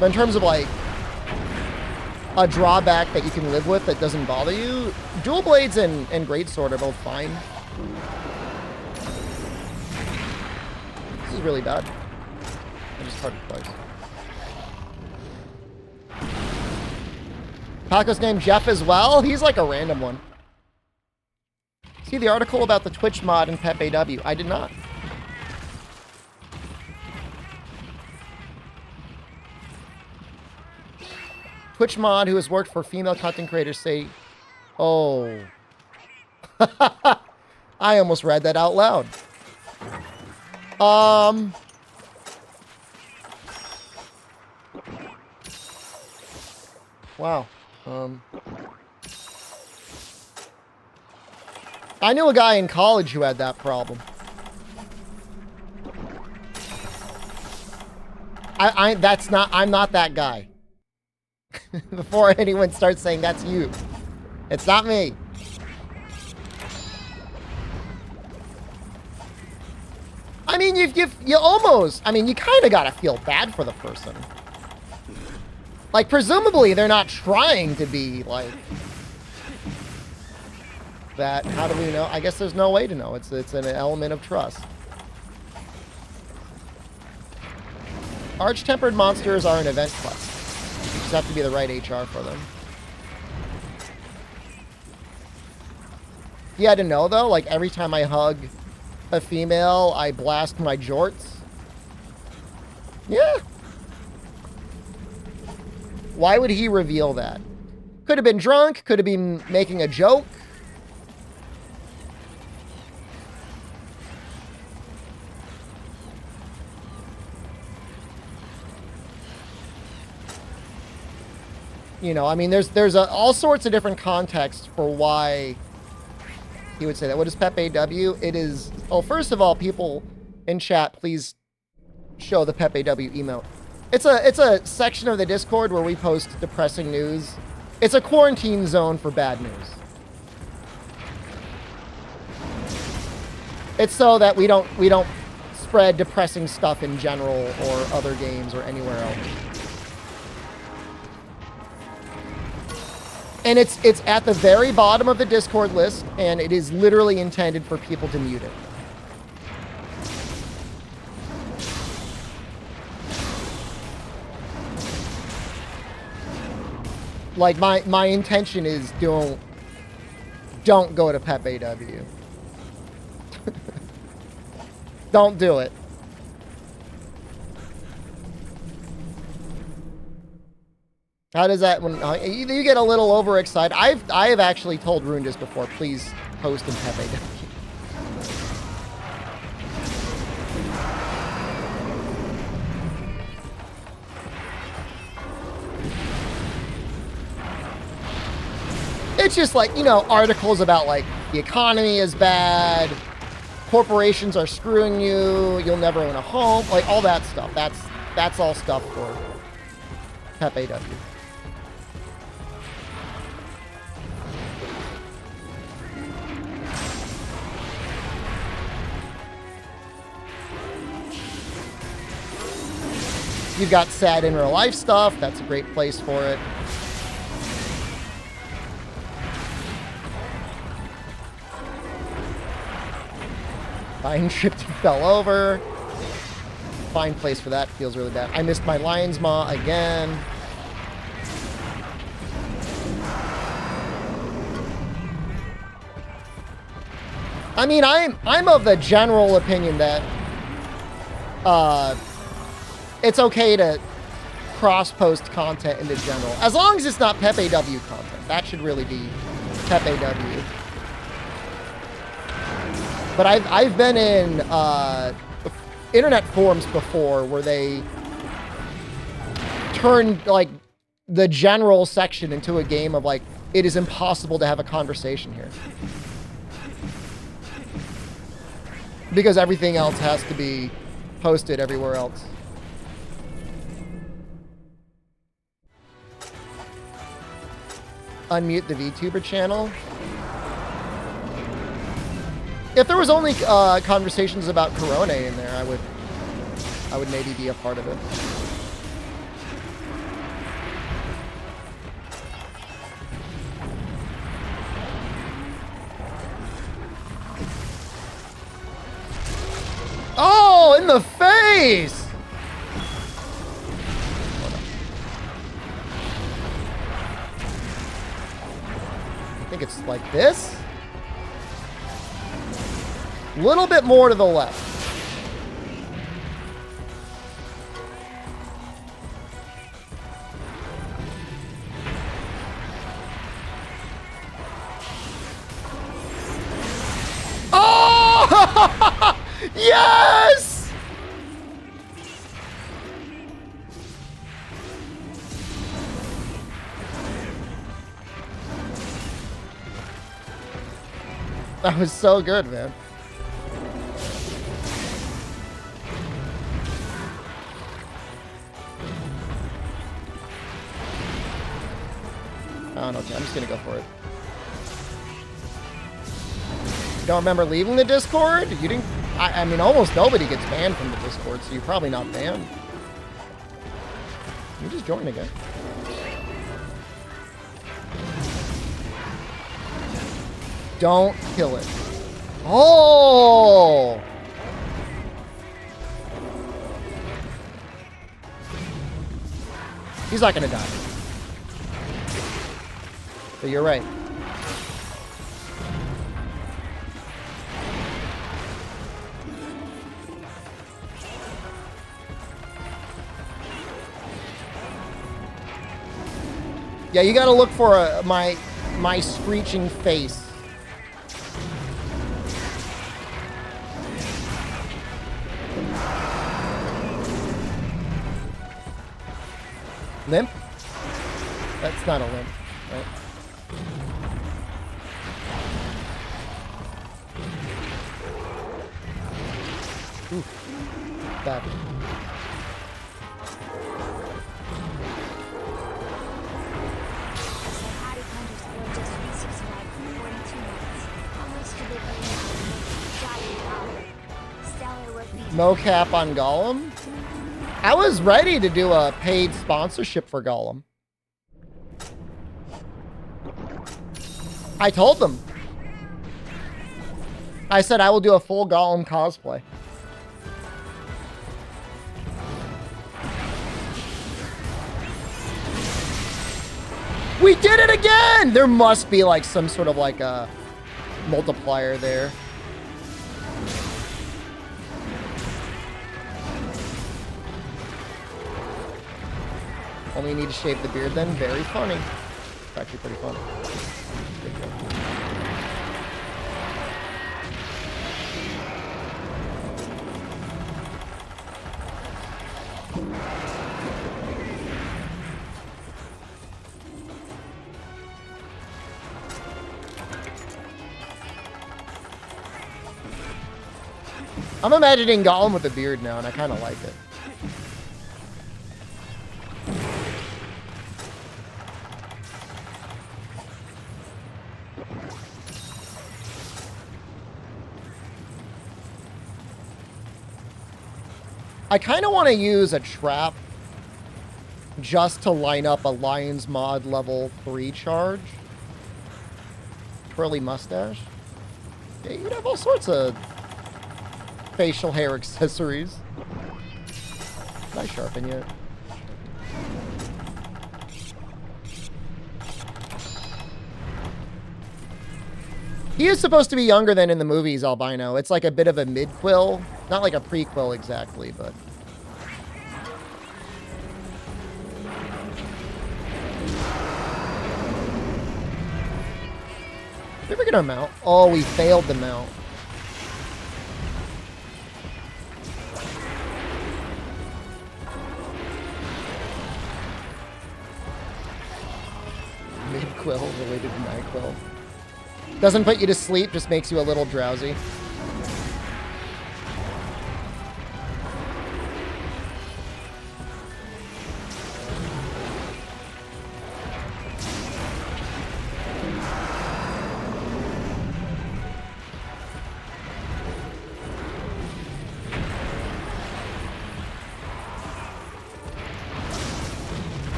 But in terms of, like, a drawback that you can live with that doesn't bother you, Dual Blades and Greatsword are both fine. This is really bad. I just started twice. Paco's named Jeff as well? He's like a random one. See the article about the Twitch mod in Pep AW? I did not. Twitch mod who has worked for female content creators say, oh. I almost read that out loud. Wow. I knew a guy in college who had that problem. I'm not that guy. Before anyone starts saying that's you. It's not me. I mean, you almost, I mean, you kind of got to feel bad for the person. Like, presumably, they're not trying to be, like, that. How do we know? I guess there's no way to know. It's an element of trust. Arch-tempered monsters are an event quest. You just have to be the right HR for them. You had to know, though, like, every time I hug a female, I blast my jorts. Yeah. Why would he reveal that? Could have been drunk, could have been making a joke. You know, I mean, there's all sorts of different contexts for why he would say that. What is Pep AW? It is, oh, first of all, people in chat, please show the Pep AW emote. It's a section of the Discord where we post depressing news. It's a quarantine zone for bad news. It's so that we don't spread depressing stuff in general or other games or anywhere else. And it's at the very bottom of the Discord list, and it is literally intended for people to mute it. Like, my intention is don't go to Pep AW. Don't do it. How does that, when you get a little overexcited? I have actually told Rundus before, please post in Pep AW. It's just like, you know, articles about like the economy is bad, corporations are screwing you, you'll never own a home, like all that stuff. That's all stuff for Pep AW. You've got sad in real life stuff. That's a great place for it. Lion tripped and fell over. Fine place for that. Feels really bad. I missed my lion's maw again. I mean, I'm of the general opinion that it's okay to cross-post content into general. As long as it's not Pep AW content. That should really be Pep AW. But I've been in internet forums before where they turned like the general section into a game of like, it is impossible to have a conversation here. Because everything else has to be posted everywhere else. Unmute the VTuber channel. If there was only conversations about Corona in there, I would maybe be a part of it. Oh, in the face! I think it's like this. A little bit more to the left. Oh! Yes! That was so good, man. Oh, no, okay, I'm just gonna go for it. You don't remember leaving the Discord? You didn't I mean, almost nobody gets banned from the Discord, so you're probably not banned. You just join again. Don't kill it. Oh! He's not gonna die. But you're right. Yeah, you gotta look for my screeching face. Limp? That's not a limp, right? Oof. Bad. Mocap on Gollum? I was ready to do a paid sponsorship for Gollum. I told them. I said I will do a full Gollum cosplay. We did it again! There must be like some sort of like a multiplier there. Only need to shave the beard then. Very funny. It's actually pretty funny. I'm imagining Gollum with a beard now, and I kind of like it. I kind of want to use a trap just to line up a Lion's Mod level 3 charge. Twirly mustache. Yeah, you'd have all sorts of facial hair accessories. Can I sharpen yet? He is supposed to be younger than in the movies, Albino. It's like a bit of a mid-quill. Not like a prequel exactly, but... Did we ever get our mount? Oh, we failed the mount. Mid-quill related to NyQuil. Doesn't put you to sleep, just makes you a little drowsy.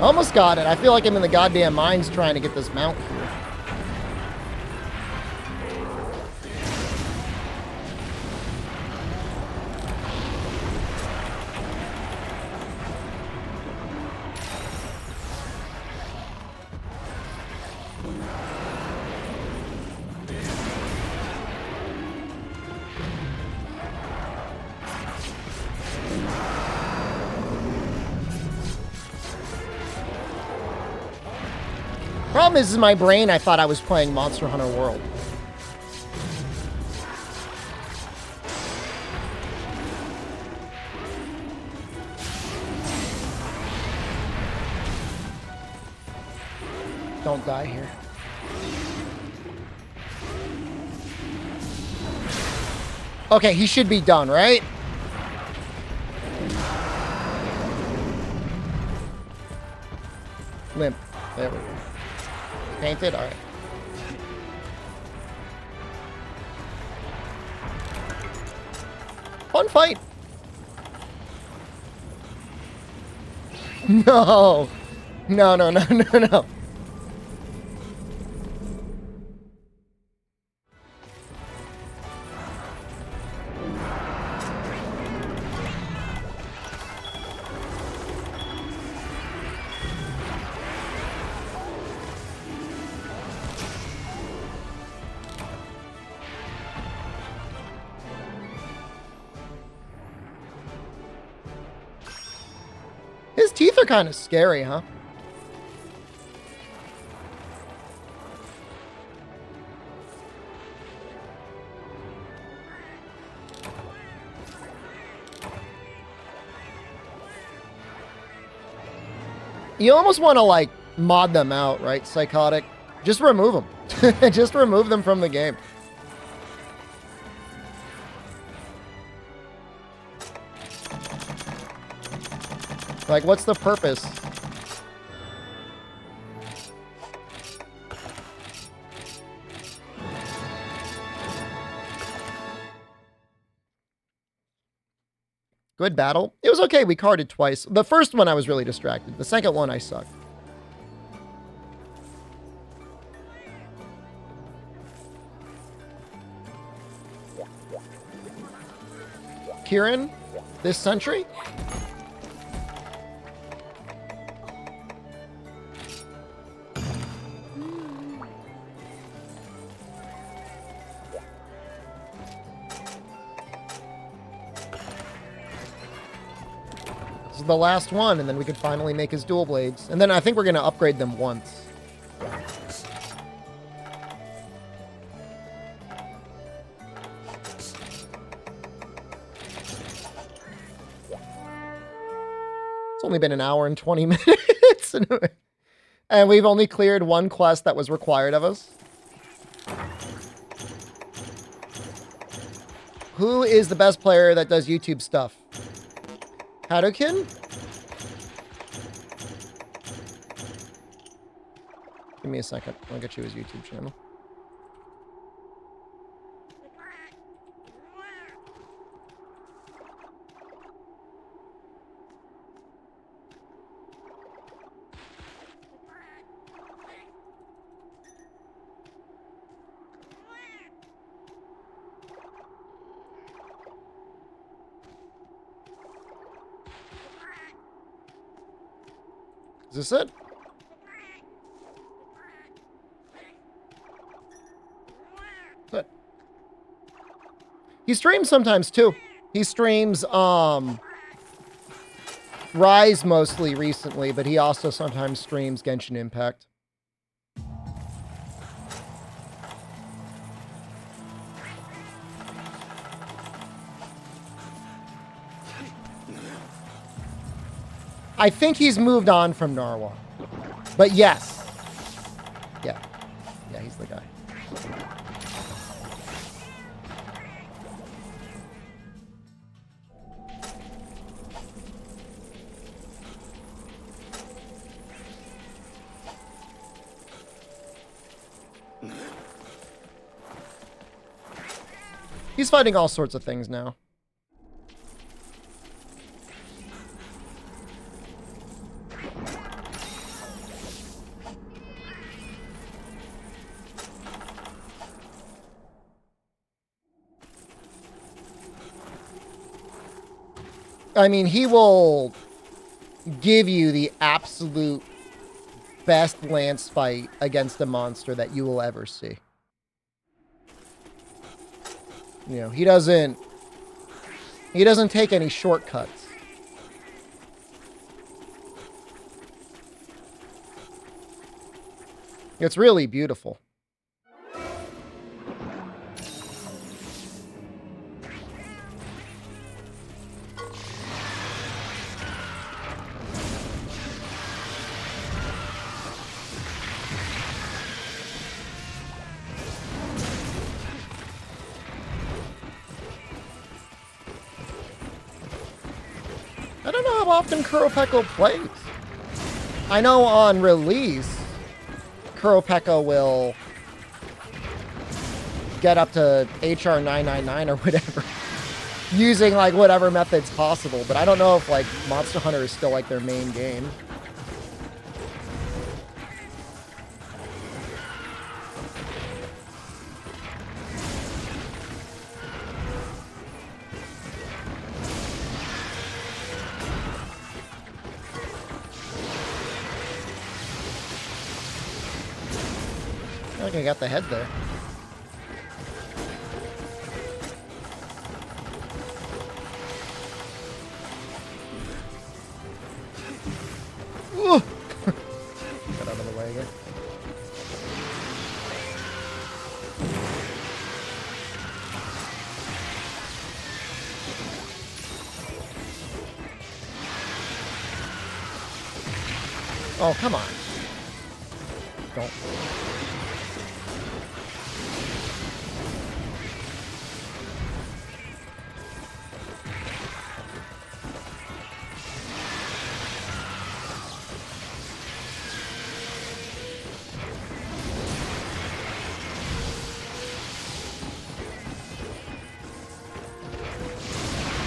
Almost got it. I feel like I'm in the goddamn mines trying to get this mount here. Problem is, in my brain, I thought I was playing Monster Hunter World. don't die here. Okay, he should be done, right? Limp. There we go. Painted? Alright. Fun fight. No. No, no, no, no, no. His teeth are kind of scary, huh? You almost want to, like, mod them out, right, Psychotic? Just remove them. Just remove them from the game. Like, what's the purpose? Good battle. It was okay. We carded twice. The first one I was really distracted. The second one I sucked. Kieran, this century? This is the last one, and then we could finally make his dual blades. And then I think we're going to upgrade them once. It's only been an hour and 20 minutes. And we've only cleared one quest that was required of us. Who is the best player that does YouTube stuff? Hadouken? Give me a second. I'll get you his YouTube channel. Is this it? Good. He streams sometimes too. He streams Rise mostly recently, but he also sometimes streams Genshin Impact. I think he's moved on from Narwa. But yes. Yeah. Yeah, he's the guy. He's fighting all sorts of things now. I mean, he will give you the absolute best lance fight against a monster that you will ever see. You know, he doesn't take any shortcuts. It's really beautiful. know how often Kuropeko plays. I know on release, Kuropeko will get up to HR 999 or whatever, using like whatever methods possible. But I don't know if like Monster Hunter is still like their main game. I think I got the head there. Ooh. Get out of the way again. Oh, come on. Don't.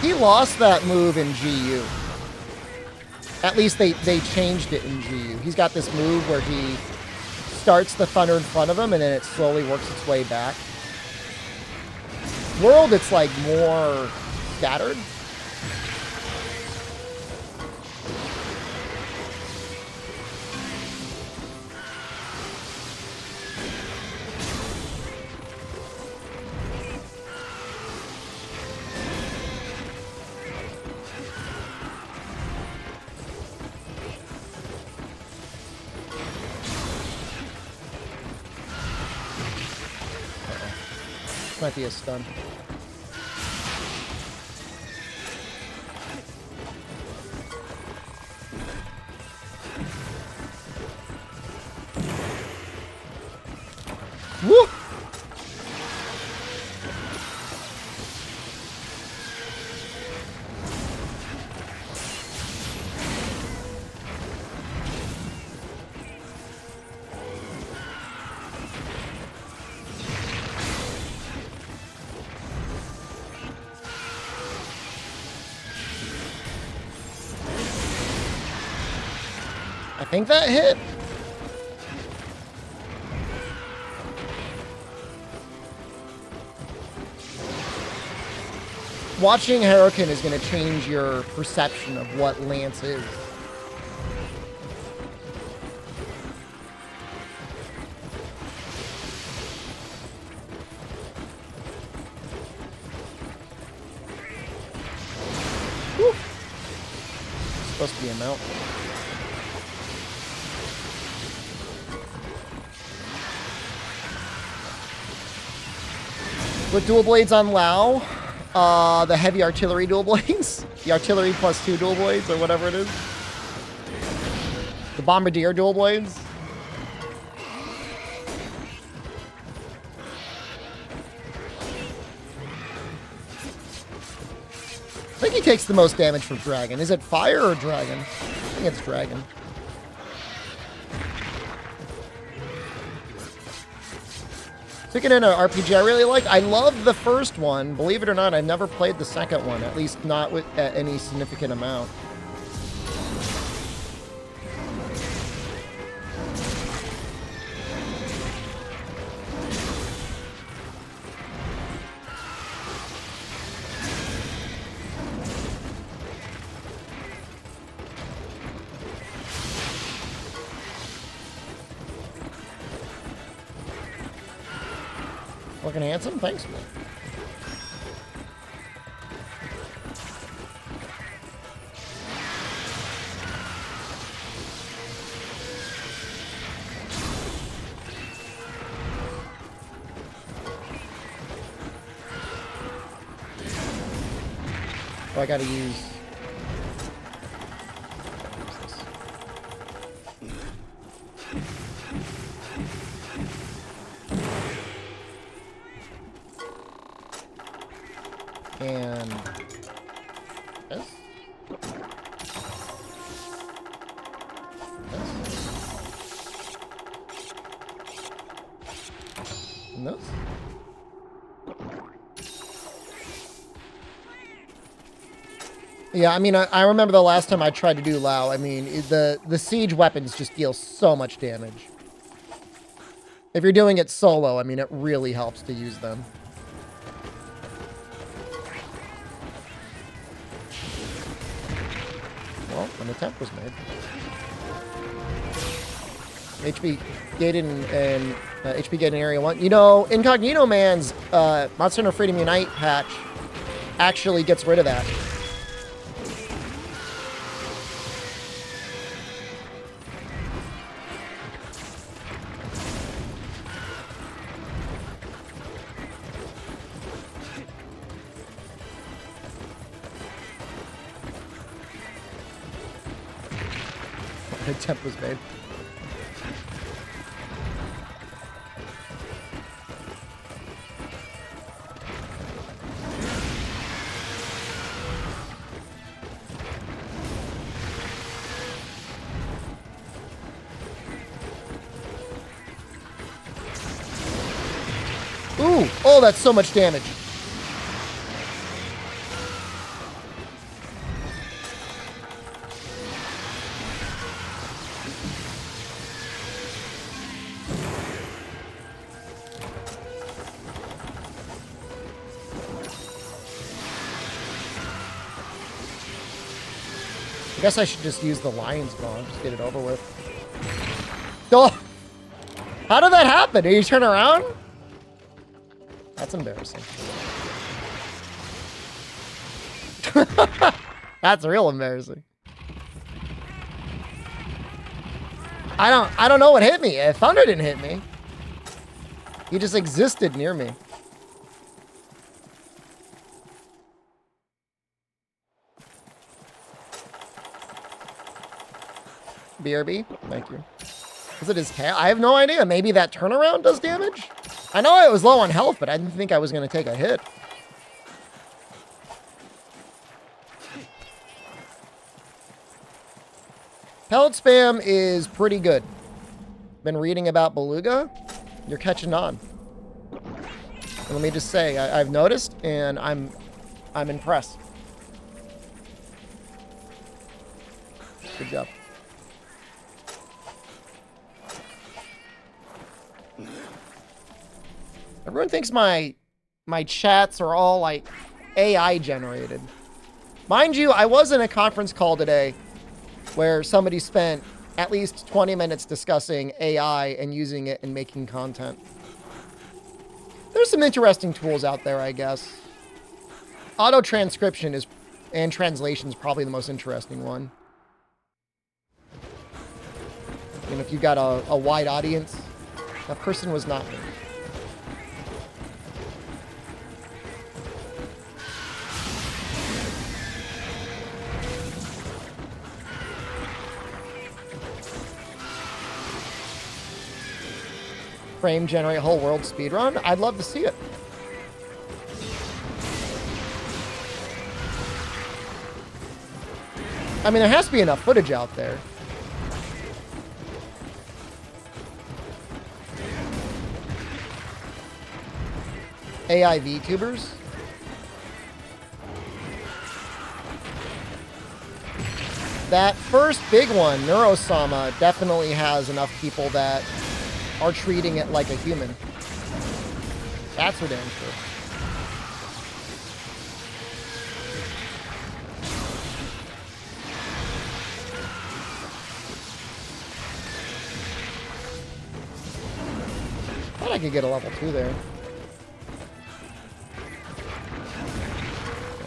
He lost that move in GU. At least they changed it in GU. He's got this move where he starts the thunder in front of him and then it slowly works its way back. World, it's like more scattered. Might be a stun. Woo! I think that hit. Watching Hurricane is going to change your perception of what Lance is. Whew. It's supposed to be a mount. With dual blades on Lao, the heavy artillery dual blades, the artillery +2 dual blades, or whatever it is, the bombardier dual blades. I think he takes the most damage from Dragon. Is it fire or Dragon? I think it's Dragon. Picking in an RPG I really like. I love the first one. Believe it or not, I've never played the second one, at least not with at any significant amount. Looking handsome? Thanks, man. Oh, I gotta use... and this. And those? Yeah, I mean, I remember the last time I tried to do Lao. I mean, the siege weapons just deal so much damage. If you're doing it solo, I mean, it really helps to use them. Well, an attempt was made. HP gated and HP gated in Area 1. You know, Incognito Man's Monster Hunter Freedom Unite patch actually gets rid of that. An attempt was made. Ooh! Oh, that's so much damage. I guess I should just use the lion's bomb. Just get it over with. Oh! How did that happen? Did you turn around? That's embarrassing. That's real embarrassing. I don't know what hit me. Thunder didn't hit me. He just existed near me. BRB, thank you. Was it his tail? I have no idea. Maybe that turnaround does damage? I know I was low on health, but I didn't think I was going to take a hit. Pellet spam is pretty good. Been reading about Beluga. You're catching on. And let me just say, I've noticed, and I'm impressed. Good job. Everyone thinks my chats are all like AI generated. Mind you, I was in a conference call today where somebody spent at least 20 minutes discussing AI and using it and making content. There's some interesting tools out there, I guess. Auto transcription and translation is probably the most interesting one. And if you've got a wide audience, that person was not me. Frame generate whole world speedrun? I'd love to see it. I mean, there has to be enough footage out there. AI VTubers? That first big one, Neurosama, definitely has enough people that are treating it like a human. That's for damn sure. Thought I could get a level 2 there.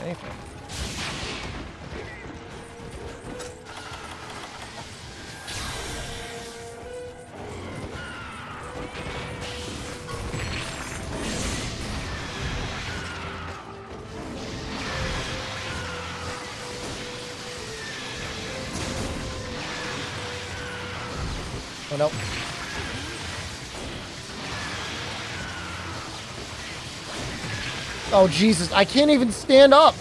Anything. Oh, nope. Oh, Jesus. I can't even stand up.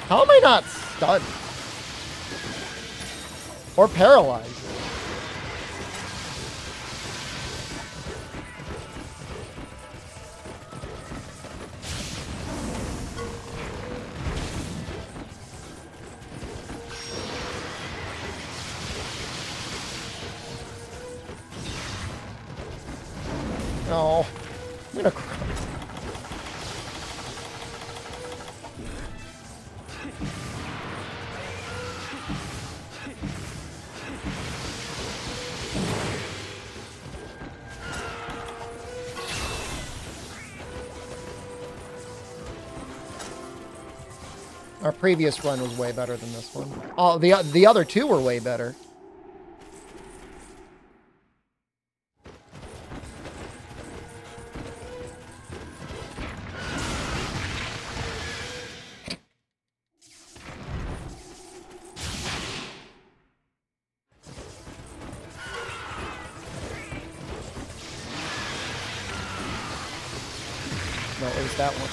How am I not stunned? Or paralyzed? Oh, I'm gonna cry. Our previous run was way better than this one. Oh, the other two were way better. No, it was that one.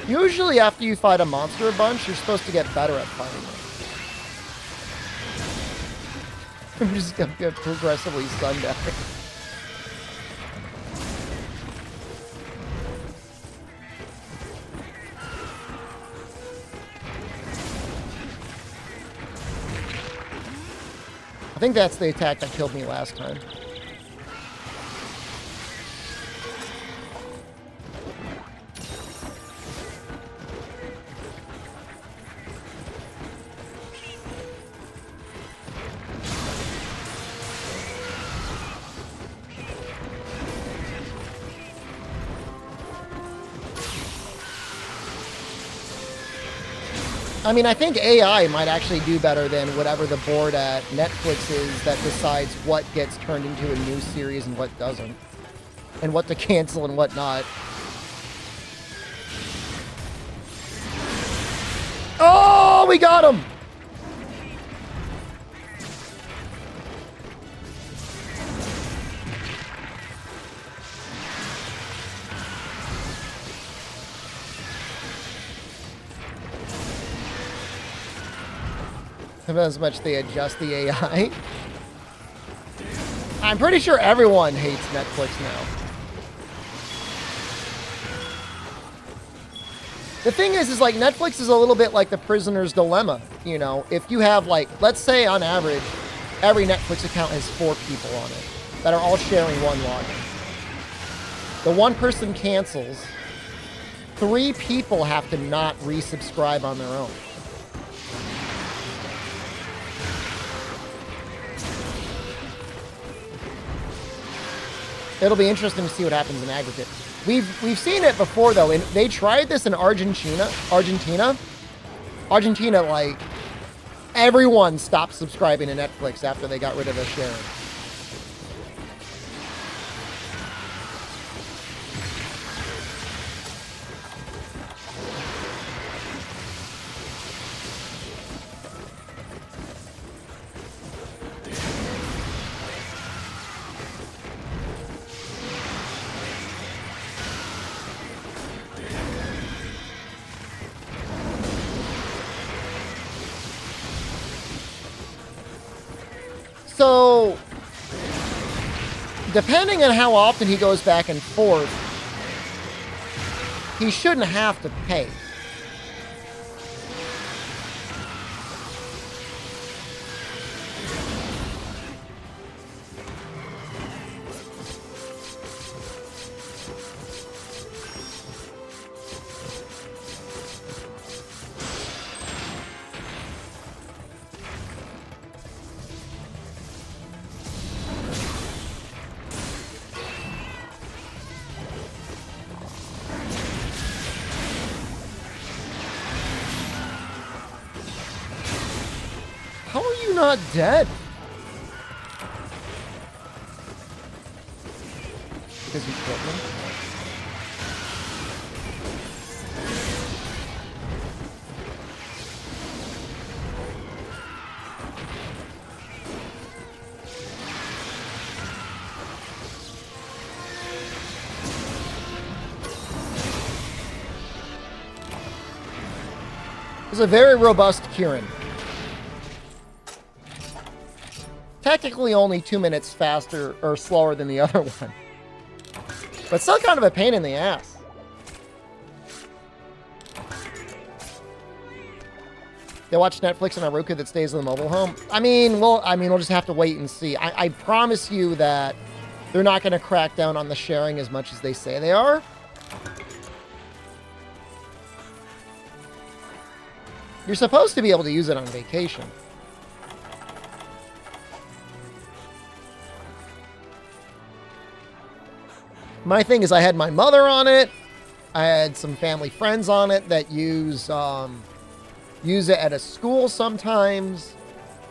Usually after you fight a monster a bunch, you're supposed to get better at fighting it. I'm just gonna get progressively sundown. I think that's the attack that killed me last time. I mean, I think AI might actually do better than whatever the board at Netflix is that decides what gets turned into a new series and what doesn't. And what to cancel and what not. Oh, we got him! As much they adjust the AI. I'm pretty sure everyone hates Netflix now. The thing is like Netflix is a little bit like the prisoner's dilemma. You know, if you have like, let's say on average, every Netflix account has 4 people on it that are all sharing one login. The one person cancels, 3 people have to not resubscribe on their own. It'll be interesting to see what happens in aggregate. We've seen it before though, and they tried this in Argentina, like everyone stopped subscribing to Netflix after they got rid of the sharing. So, depending on how often he goes back and forth, he shouldn't have to pay. How are you not dead? Because you killed me? It's a very robust Kieran. Technically only 2 minutes faster or slower than the other one. But still kind of a pain in the ass. They watch Netflix on a Roku that stays in the mobile home. I mean, we'll just have to wait and see. I promise you that they're not going to crack down on the sharing as much as they say they are. You're supposed to be able to use it on vacation. My thing is I had my mother on it. I had some family friends on it that use it at a school sometimes.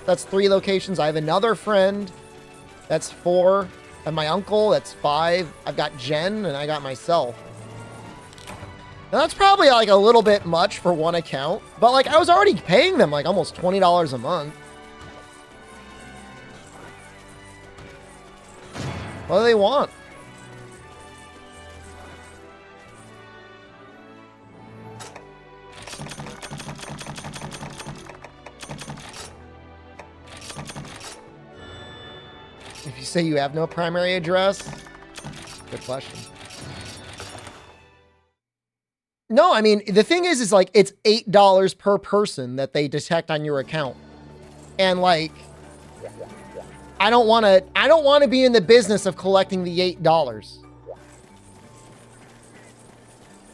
That's 3 locations. I have another friend. That's 4. And my uncle, that's 5. I've got Jen and I got myself. Now that's probably like a little bit much for one account, but like I was already paying them like almost $20 a month. What do they want? If you say you have no primary address, good question. No, I mean, the thing is like, it's $8 per person that they detect on your account. And like, I don't want to be in the business of collecting the $8.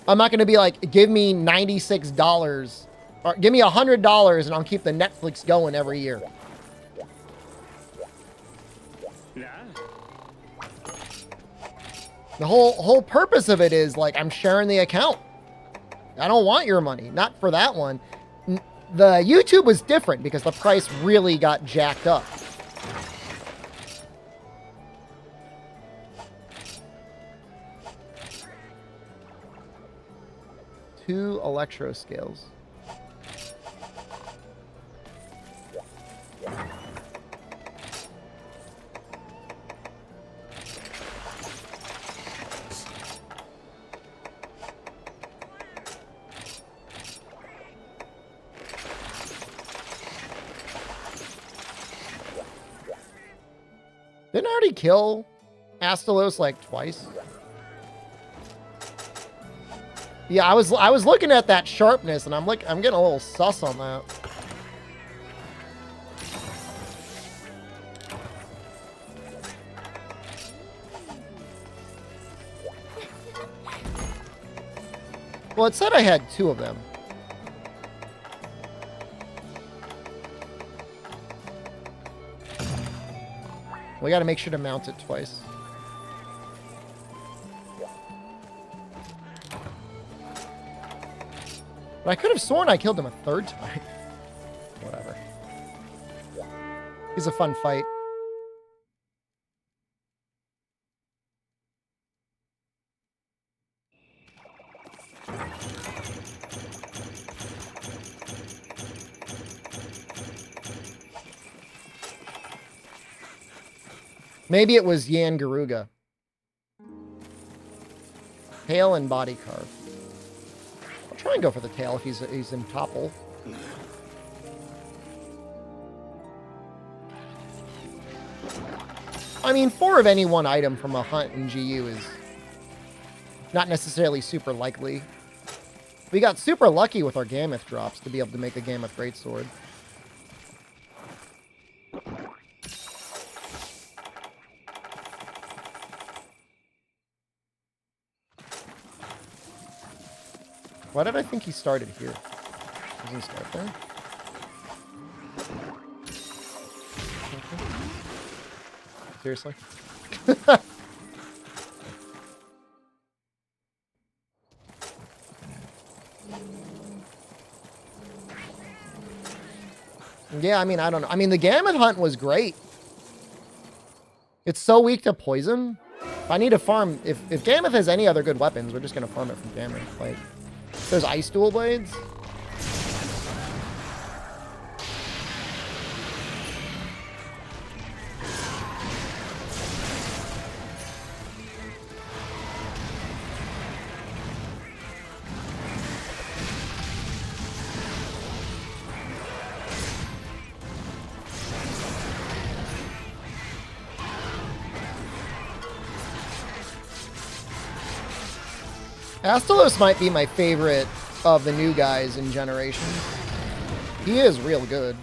I'm not going to be like, give me $96 or give me $100 and I'll keep the Netflix going every year. The whole purpose of it is like, I'm sharing the account. I don't want your money. Not for that one. The YouTube was different because the price really got jacked up. Two electro scales. Didn't I already kill Astalos like twice? Yeah, I was looking at that sharpness and I'm getting a little sus on that. Well, it said I had 2 of them. We got to make sure to mount it twice. But I could have sworn I killed him a 3rd time. Whatever. He's a fun fight. Maybe it was Yan Garuga. Tail and body carve. I'll try and go for the tail if he's in topple. I mean, 4 of any one item from a hunt in GU is not necessarily super likely. We got super lucky with our Gammoth drops to be able to make a Gammoth Greatsword. Why did I think he started here? Doesn't he start there? Seriously? Yeah, I mean, I don't know. I mean, the Gammoth hunt was great. It's so weak to poison. If I need to farm... If Gammoth has any other good weapons, we're just going to farm it from Gammoth. Like, there's Ice Dual Blades. Astalos might be my favorite of the new guys in Generation. He is real good.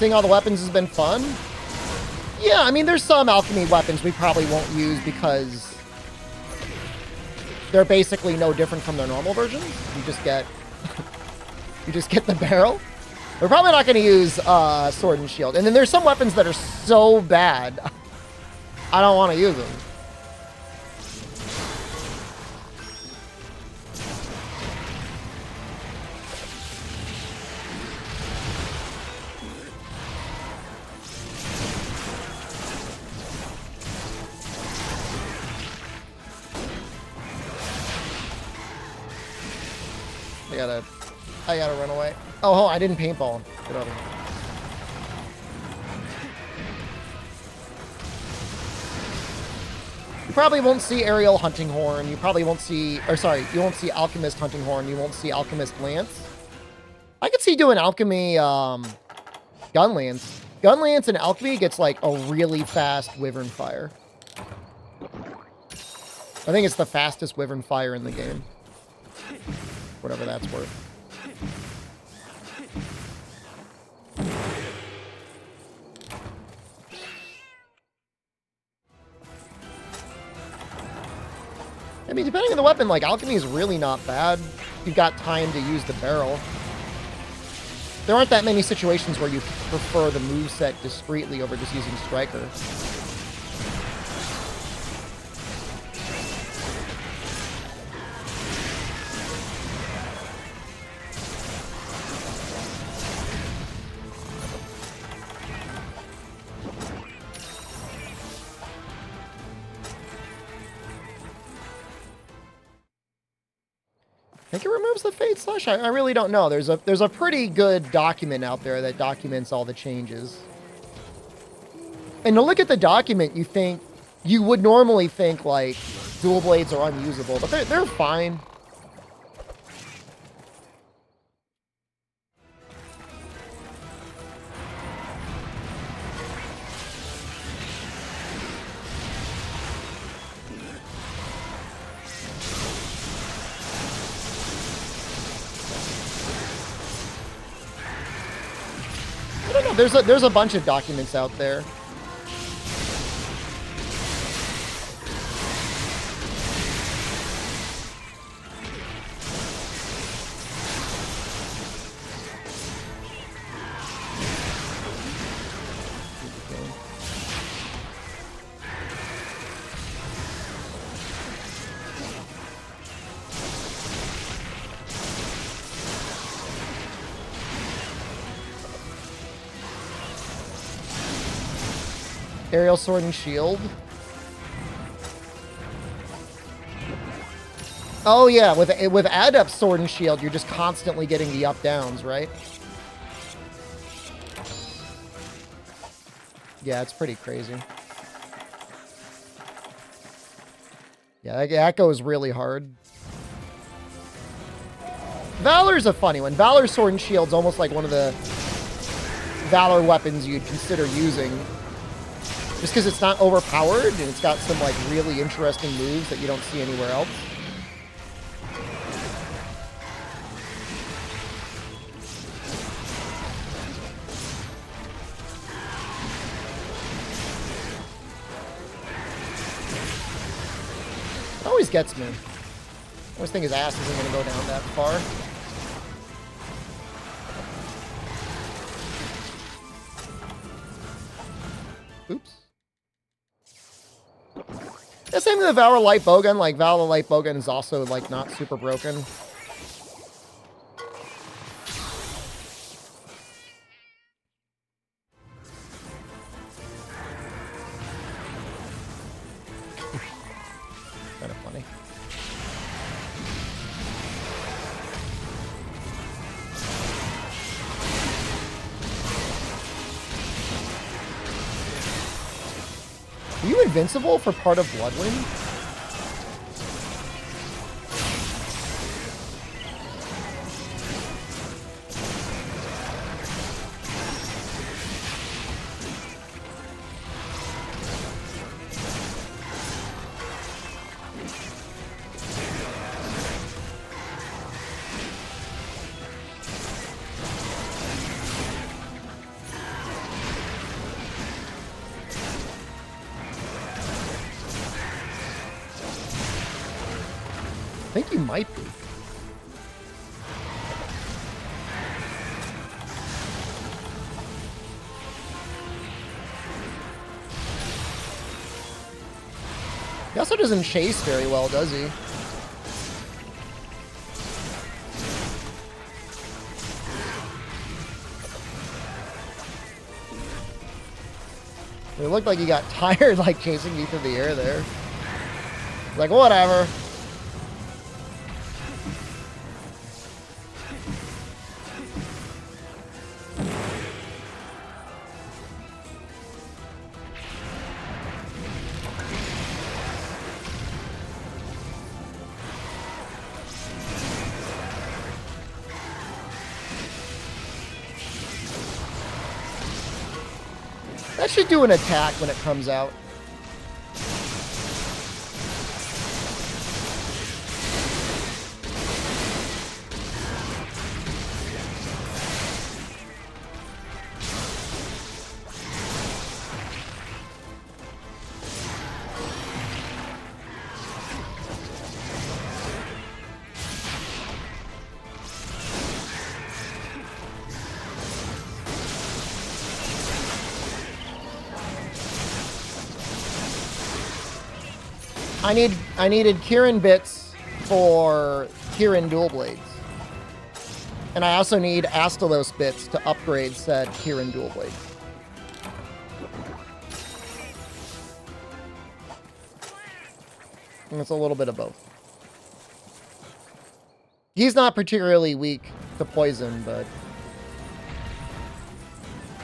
Seeing all the weapons has been fun. Yeah, I mean, there's some alchemy weapons we probably won't use because they're basically no different from their normal versions. You just get you just get the barrel. We're probably not going to use sword and shield. And then there's some weapons that are so bad, I don't want to use them. I gotta run away. Oh, I didn't paintball. Get over here. You probably won't see aerial hunting horn. You probably won't see, or sorry, you won't see alchemist hunting horn. You won't see alchemist lance. I could see doing alchemy gun lance. Gun lance and alchemy gets like a really fast wyvern fire. I think it's the fastest wyvern fire in the game. Whatever that's worth. I mean, depending on the weapon, like, alchemy is really not bad. You've got time to use the barrel. There aren't that many situations where you prefer the moveset discreetly over just using striker. I think it removes the Fade Slush. I really don't know. There's a pretty good document out there that documents all the changes. And to look at the document, you would normally think like dual blades are unusable, but they're fine. I don't know. There's a bunch of documents out there. Aerial sword and shield. Oh yeah, with adept sword and shield, you're just constantly getting the up downs, right? Yeah, it's pretty crazy. Yeah, that goes really hard. Valor's a funny one. Valor's sword and shield's almost like one of the Valor weapons you'd consider using. Just because it's not overpowered, and it's got some, like, really interesting moves that you don't see anywhere else. It always gets me. I always think his ass isn't going to go down that far. Oops. The same with the Valor Light Bowgun. Like, Valor Light Bowgun is also, like, not super broken. Kind of funny. Are you invincible for part of Bloodwind? think you might be. He also doesn't chase very well, does he? It looked like he got tired, like, chasing me through the air there. Like, whatever. That should do an attack when it comes out. I needed Kieran bits for Kieran dual blades. And I also need Astalos bits to upgrade said Kieran dual blades. And it's a little bit of both. He's not particularly weak to poison, but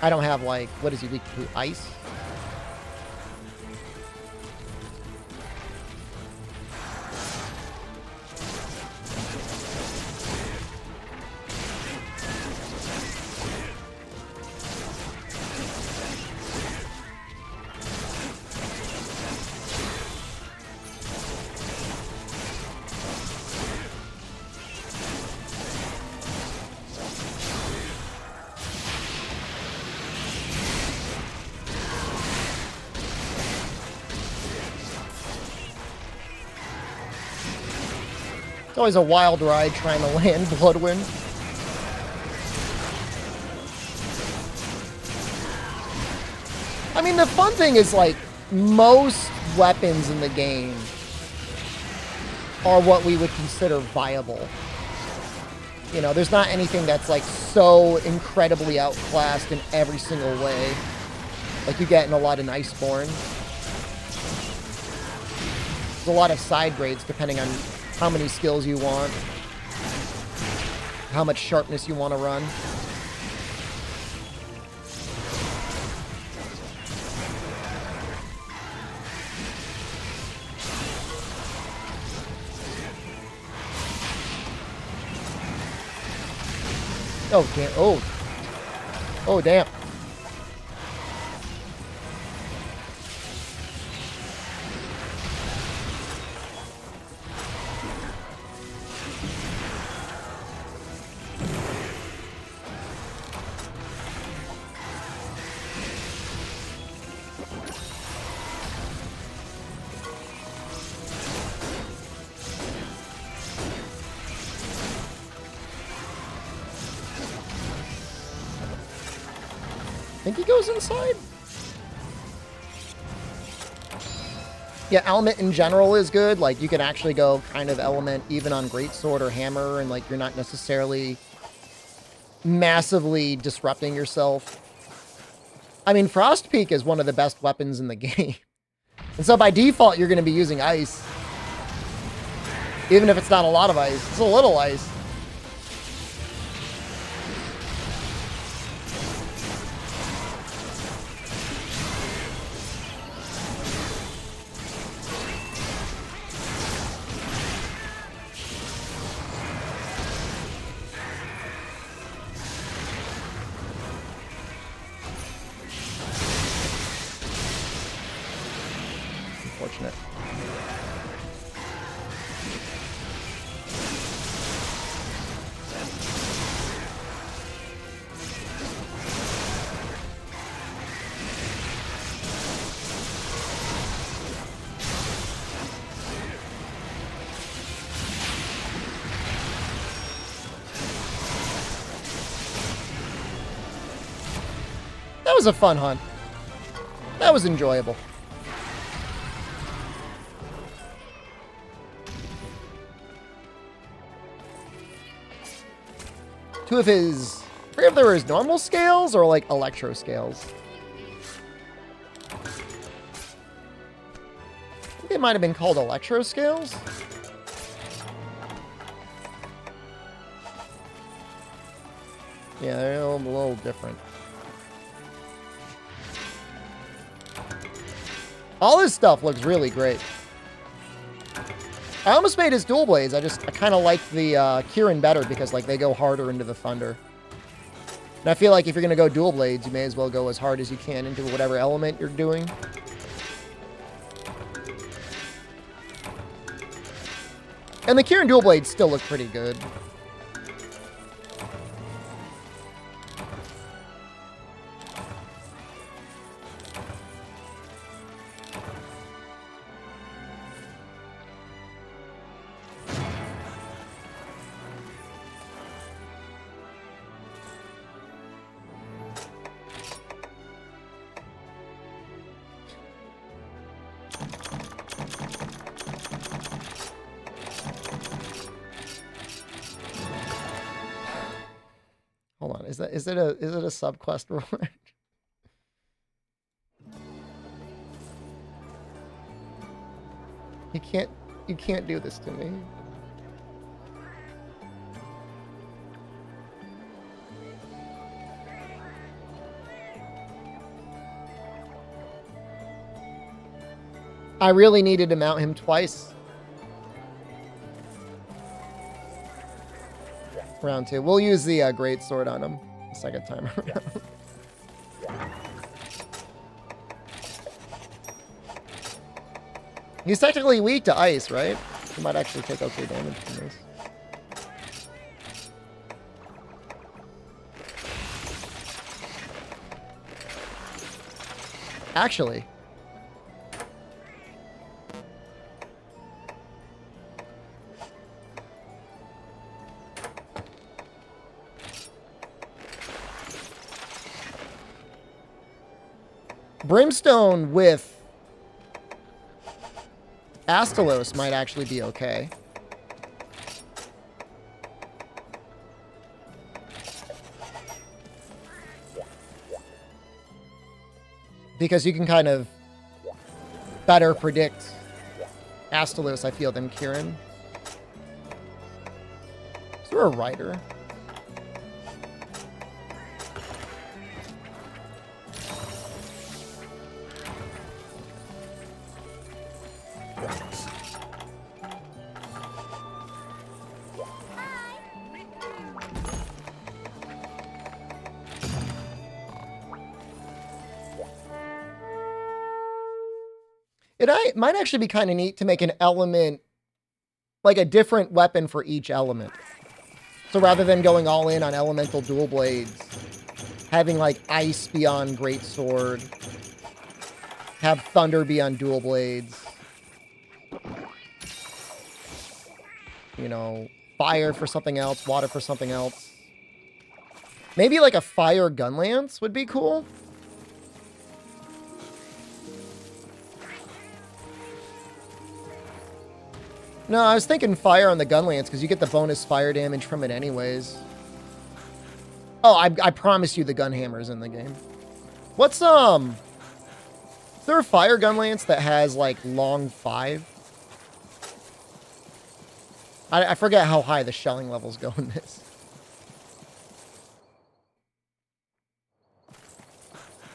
I don't have, like, what is he weak to? Ice? It's always a wild ride trying to land Bloodwind. I mean, the fun thing is, like, most weapons in the game are what we would consider viable. You know, there's not anything that's, like, so incredibly outclassed in every single way, like you get in a lot of Iceborne. There's a lot of side grades depending on how many skills you want, how much sharpness you want to run. Oh, damn. Oh. Oh, damn. I think he goes inside. Yeah, element in general is good. Like, you can actually go kind of element even on greatsword or hammer, and, like, you're not necessarily massively disrupting yourself. I mean, Frostpeak is one of the best weapons in the game. And so by default, you're going to be using ice. Even if it's not a lot of ice. It's a little ice. Unfortunate. was a fun hunt. That was enjoyable. Two of his... I forget if they were his normal scales or like electro scales. I think they might have been called electro scales. Yeah, they're a little different. All his stuff looks really great. I almost made his dual blades. I kind of like the Kieran better because like they go harder into the thunder. And I feel like if you're going to go dual blades, you may as well go as hard as you can into whatever element you're doing. And the Kieran dual blades still look pretty good. Hold on, is it a sub-quest reward? You can't do this to me. I really needed to mount him twice. Round 2. We'll use the great sword on him the second time around. He's technically weak to ice, right? He might actually take okay damage from this. Actually. Brimstone with Astalos might actually be okay. Because you can kind of better predict Astalos, I feel, than Kieran. Is there a rider? It might actually be kind of neat to make an element, like a different weapon for each element. So rather than going all in on elemental dual blades, having like ice be on greatsword, have thunder be on dual blades, you know, fire for something else, water for something else. Maybe like a fire gun lance would be cool. No, I was thinking fire on the gun lance because you get the bonus fire damage from it anyways. Oh, I promise you the gun hammer's in the game. What's, is there a fire gun lance that has, like, long 5? I forget how high the shelling levels go in this.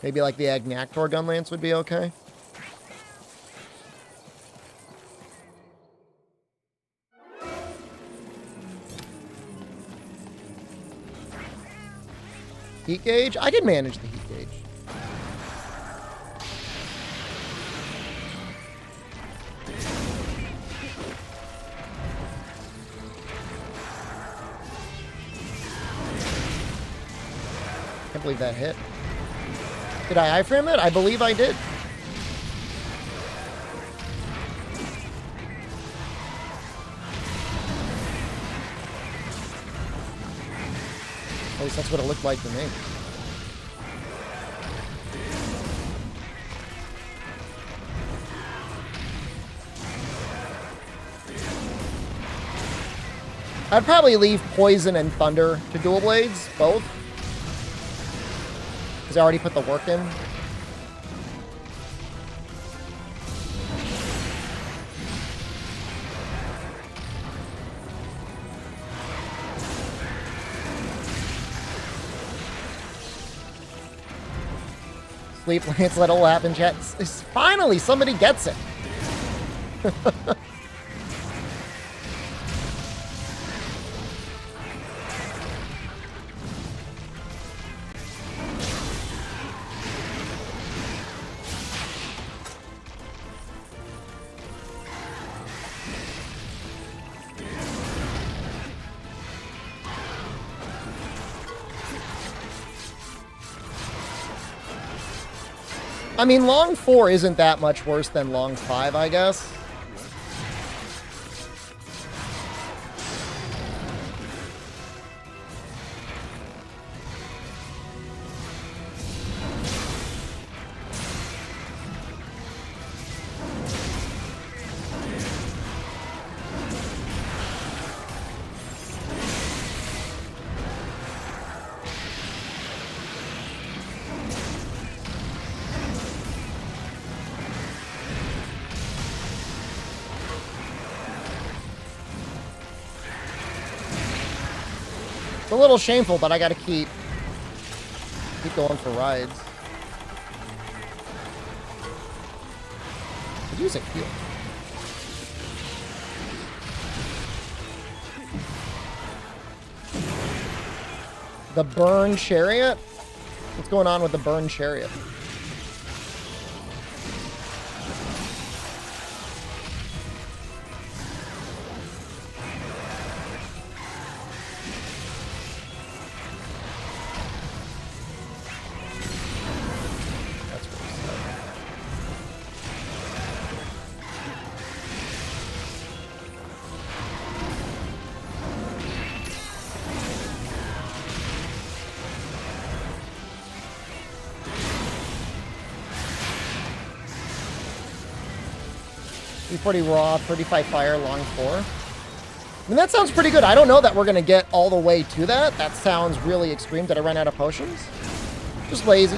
Maybe, like, the Agnactor gun lance would be okay. Heat gauge? I can manage the heat gauge. Can't believe that hit. Did I iframe it? I believe I did. At least that's what it looked like to me. I'd probably leave Poison and Thunder to Dual Blades, both. Because I already put the work in. Sleep Lance, let it all happen, chat. Finally, somebody gets it. I mean, long 4 isn't that much worse than long 5, I guess. A little shameful, but I gotta keep going for rides. Could use a heal. The Burn Chariot? What's going on with the Burn Chariot? Pretty raw, 35 fire, long 4. I mean, that sounds pretty good. I don't know that we're going to get all the way to that. That sounds really extreme. Did I run out of potions? Just lazy.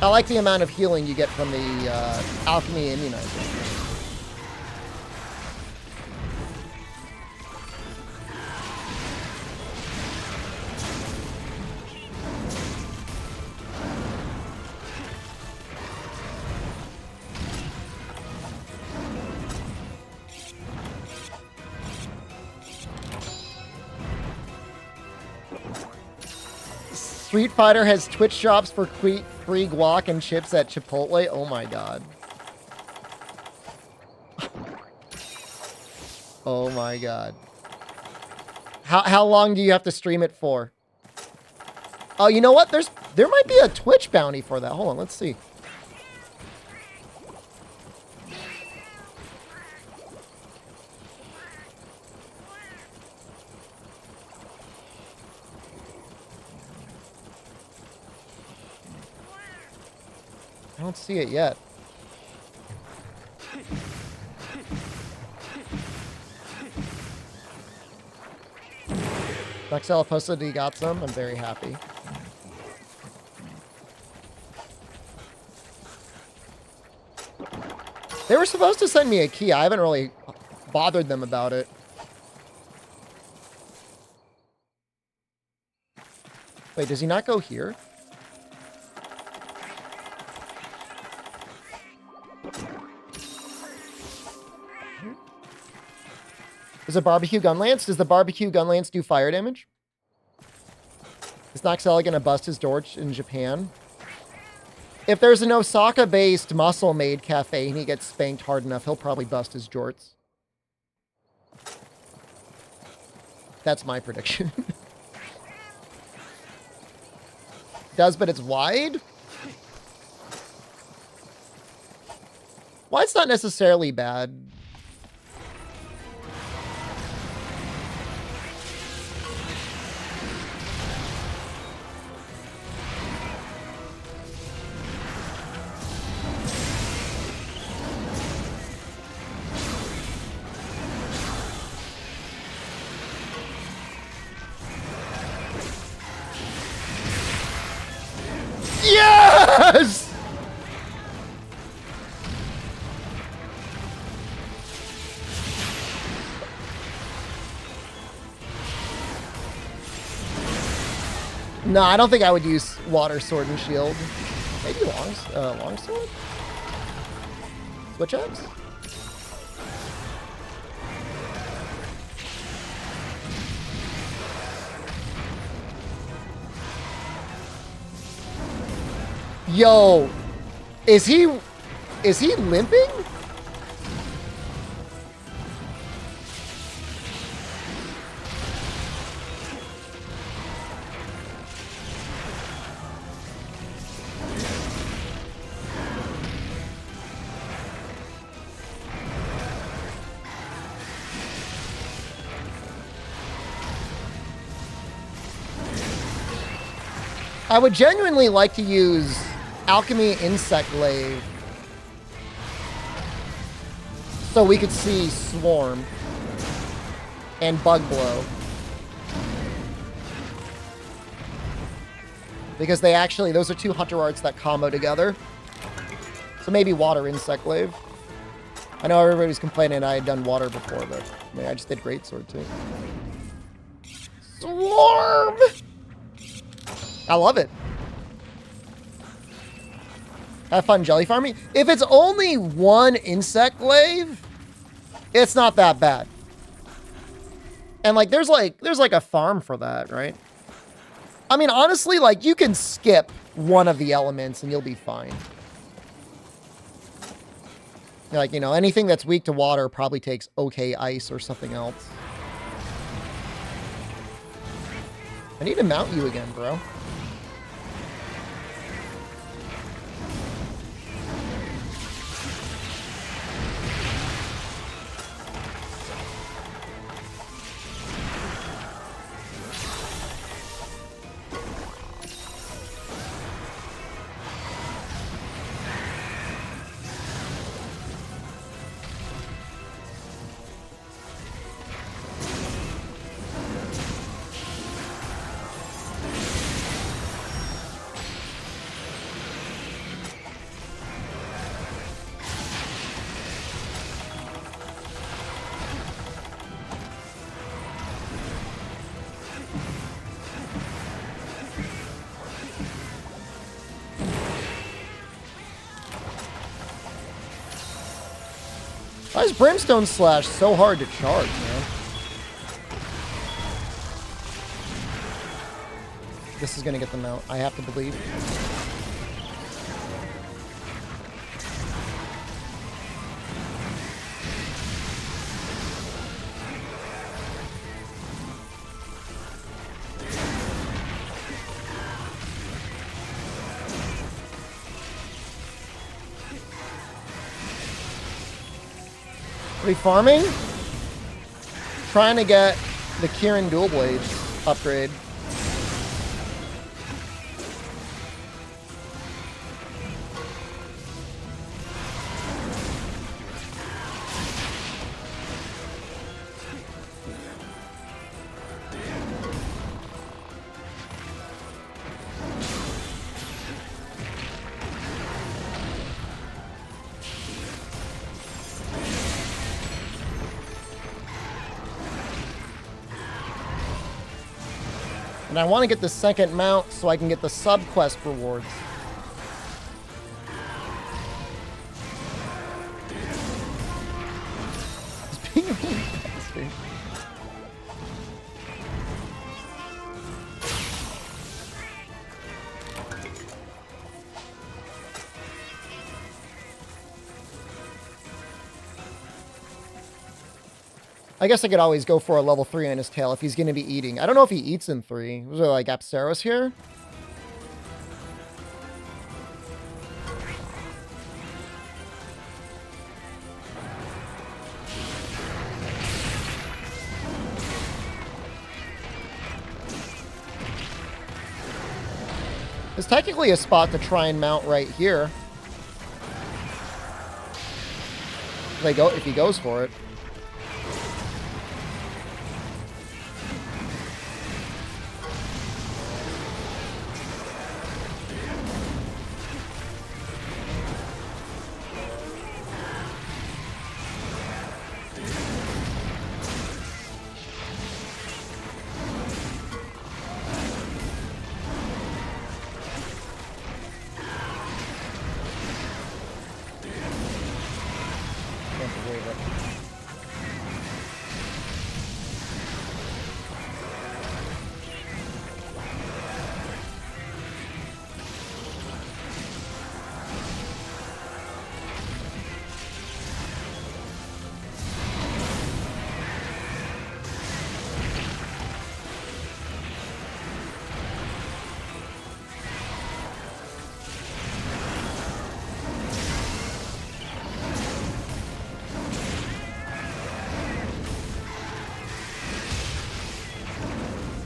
I like the amount of healing you get from the Alchemy Immunizer. Street Fighter has Twitch drops for free guac and chips at Chipotle. Oh my god. Oh my god. How long do you have to stream it for? Oh, you know what? There might be a Twitch bounty for that. Hold on, let's see. I don't see it yet. Nexella posted he got some. I'm very happy. They were supposed to send me a key. I haven't really bothered them about it. Wait, does he not go here? Is it barbecue gun lance? Does the barbecue gun lance do fire damage? Is Noxella gonna bust his door in Japan? If there's an Osaka-based muscle-made cafe and he gets spanked hard enough, he'll probably bust his jorts. That's my prediction. Does, but it's wide? Wide's not necessarily bad. No, I don't think I would use water sword and shield. Maybe long sword? Switch axe? Yo, is he limping? I would genuinely like to use Alchemy Insect Glaive so we could see Swarm and Bug Blow. Because they actually, those are two Hunter Arts that combo together. So maybe Water Insect Glaive. I know everybody's complaining I had done water before, but I mean, I just did Greatsword too. Swarm! I love it. Have fun jelly farming. If it's only one insect glaive, it's not that bad. And like there's like a farm for that, right? I mean, honestly, like you can skip one of the elements and you'll be fine. Like, you know, anything that's weak to water probably takes okay ice or something else. I need to mount you again, bro. Why is Brimstone Slash so hard to charge, man? This is gonna get them out, I have to believe. Are we farming? Trying to get the Kirin Dual Blades upgrade. And I want to get the second mount so I can get the sub-quest rewards. He's being a really bastard. I guess I could always go for a level 3 on his tail if he's going to be eating. I don't know if he eats in 3. Was there like Apsaros here? There's technically a spot to try and mount right here. If he goes for it. believe it.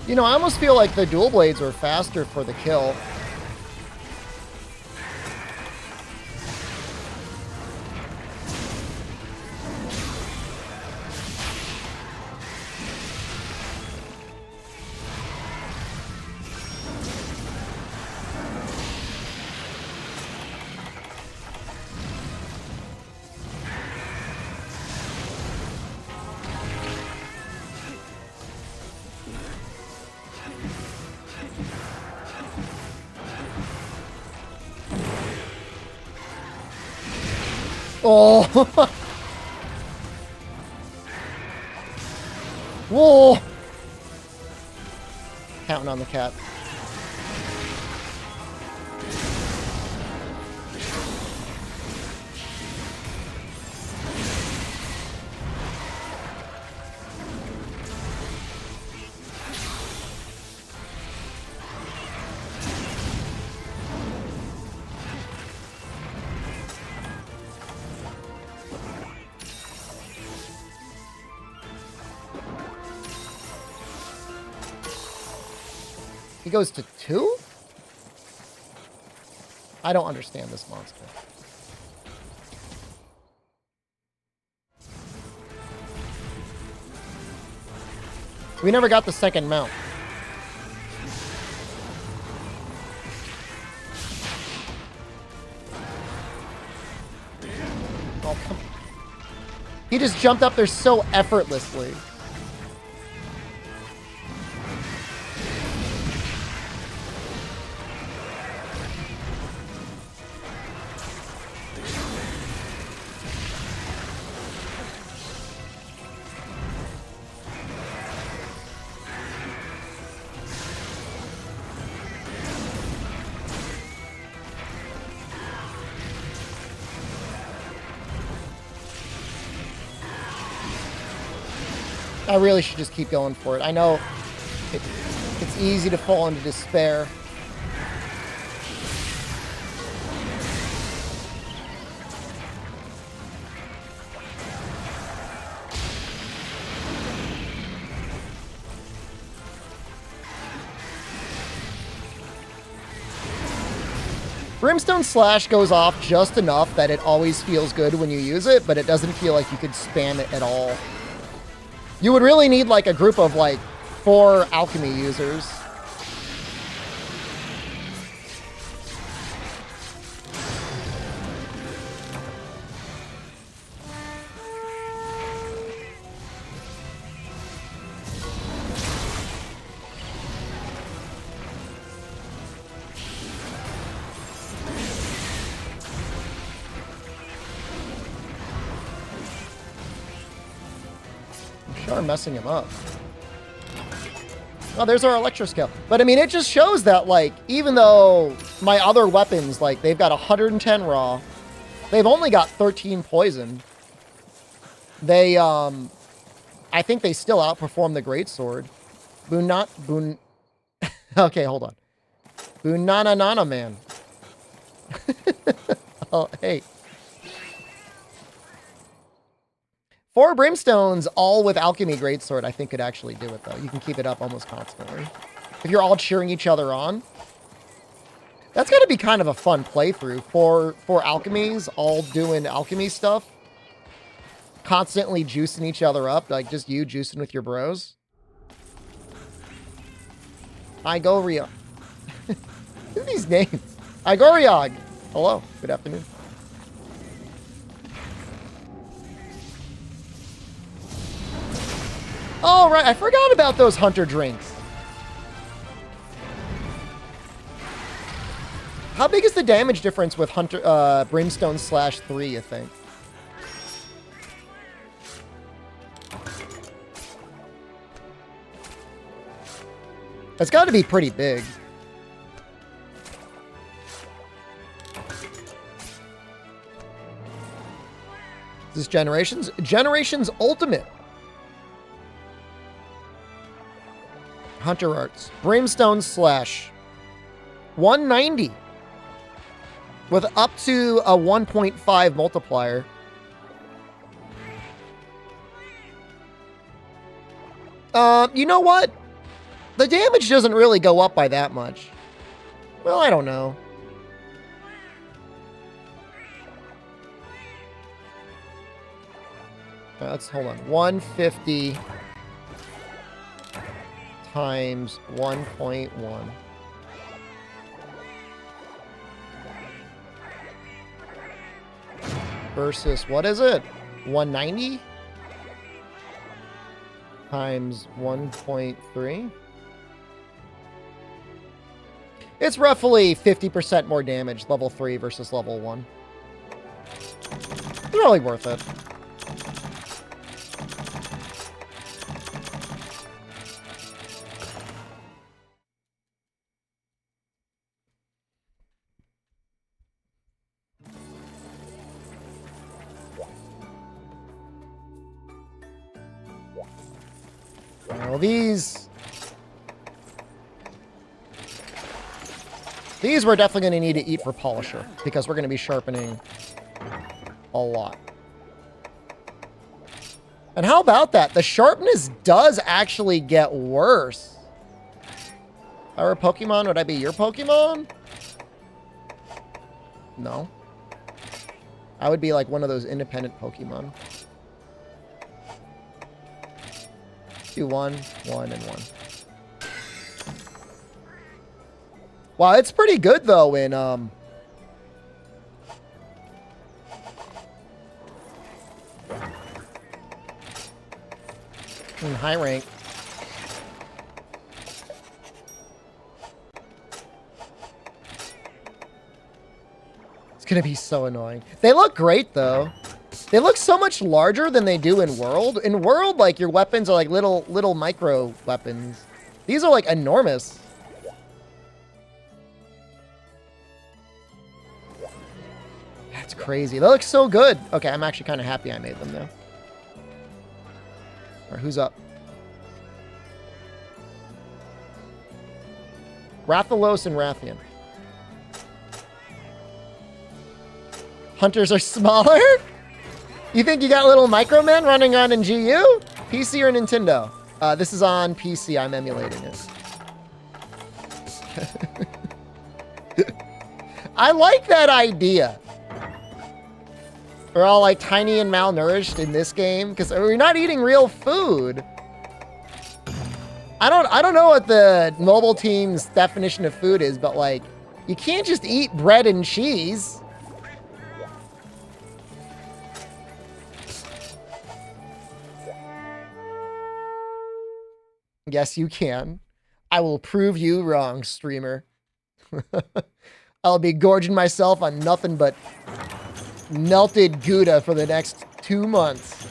You know, I almost feel like the dual blades were faster for the kill. Oh! Whoa! Counting on the cat. He goes to 2? I don't understand this monster. We never got the second mount. Oh, come on. He just jumped up there so effortlessly. I really should just keep going for it. I know it's easy to fall into despair. Brimstone Slash goes off just enough that it always feels good when you use it, but it doesn't feel like you could spam it at all. You would really need like a group of like 4 alchemy users. Sure, messing him up. Oh, there's our electro scale. But I mean, it just shows that, like, even though my other weapons, like, they've got 110 raw, they've only got 13 poison. They, I think they still outperform the greatsword. Okay, hold on. Boonana man. Oh, hey. 4 brimstones, all with alchemy greatsword, I think could actually do it, though. You can keep it up almost constantly. If you're all cheering each other on. That's got to be kind of a fun playthrough. For alchemies, all doing alchemy stuff. Constantly juicing each other up, like just you juicing with your bros. Igoria. What are these names? Igoriog. Hello, good afternoon. Oh, right. I forgot about those hunter drinks. How big is the damage difference with Hunter Brimstone /3, you think? It's got to be pretty big. Is this Generations? Generations Ultimate. Hunter Arts. Brimstone Slash. 190. With up to a 1.5 multiplier. You know what? The damage doesn't really go up by that much. Well, I don't know. Let's hold on. 150 times 1.1. Versus, what is it? 190 times 1.3. It's roughly 50% more damage, level 3 versus level 1. It's really worth it. Well, these we're definitely going to need to eat for Polisher, because we're going to be sharpening a lot. And how about that? The sharpness does actually get worse. If I were a Pokemon, would I be your Pokemon? No. I would be like one of those independent Pokemon. Do 1, 1, and 1. Wow, it's pretty good though in high rank. It's gonna be so annoying. They look great though. They look so much larger than they do in World. In World, like, your weapons are like little micro weapons. These are like enormous. That's crazy. They look so good. Okay, I'm actually kind of happy I made them now. All right, who's up? Rathalos and Rathian. Hunters are smaller? You think you got little micromen running around in GU? PC or Nintendo? This is on PC. I'm emulating it. I like that idea. We're all like tiny and malnourished in this game because we're not eating real food. I don't know what the mobile team's definition of food is, but like, you can't just eat bread and cheese. Yes, you can. I will prove you wrong, streamer. I'll be gorging myself on nothing but melted Gouda for the next 2 months.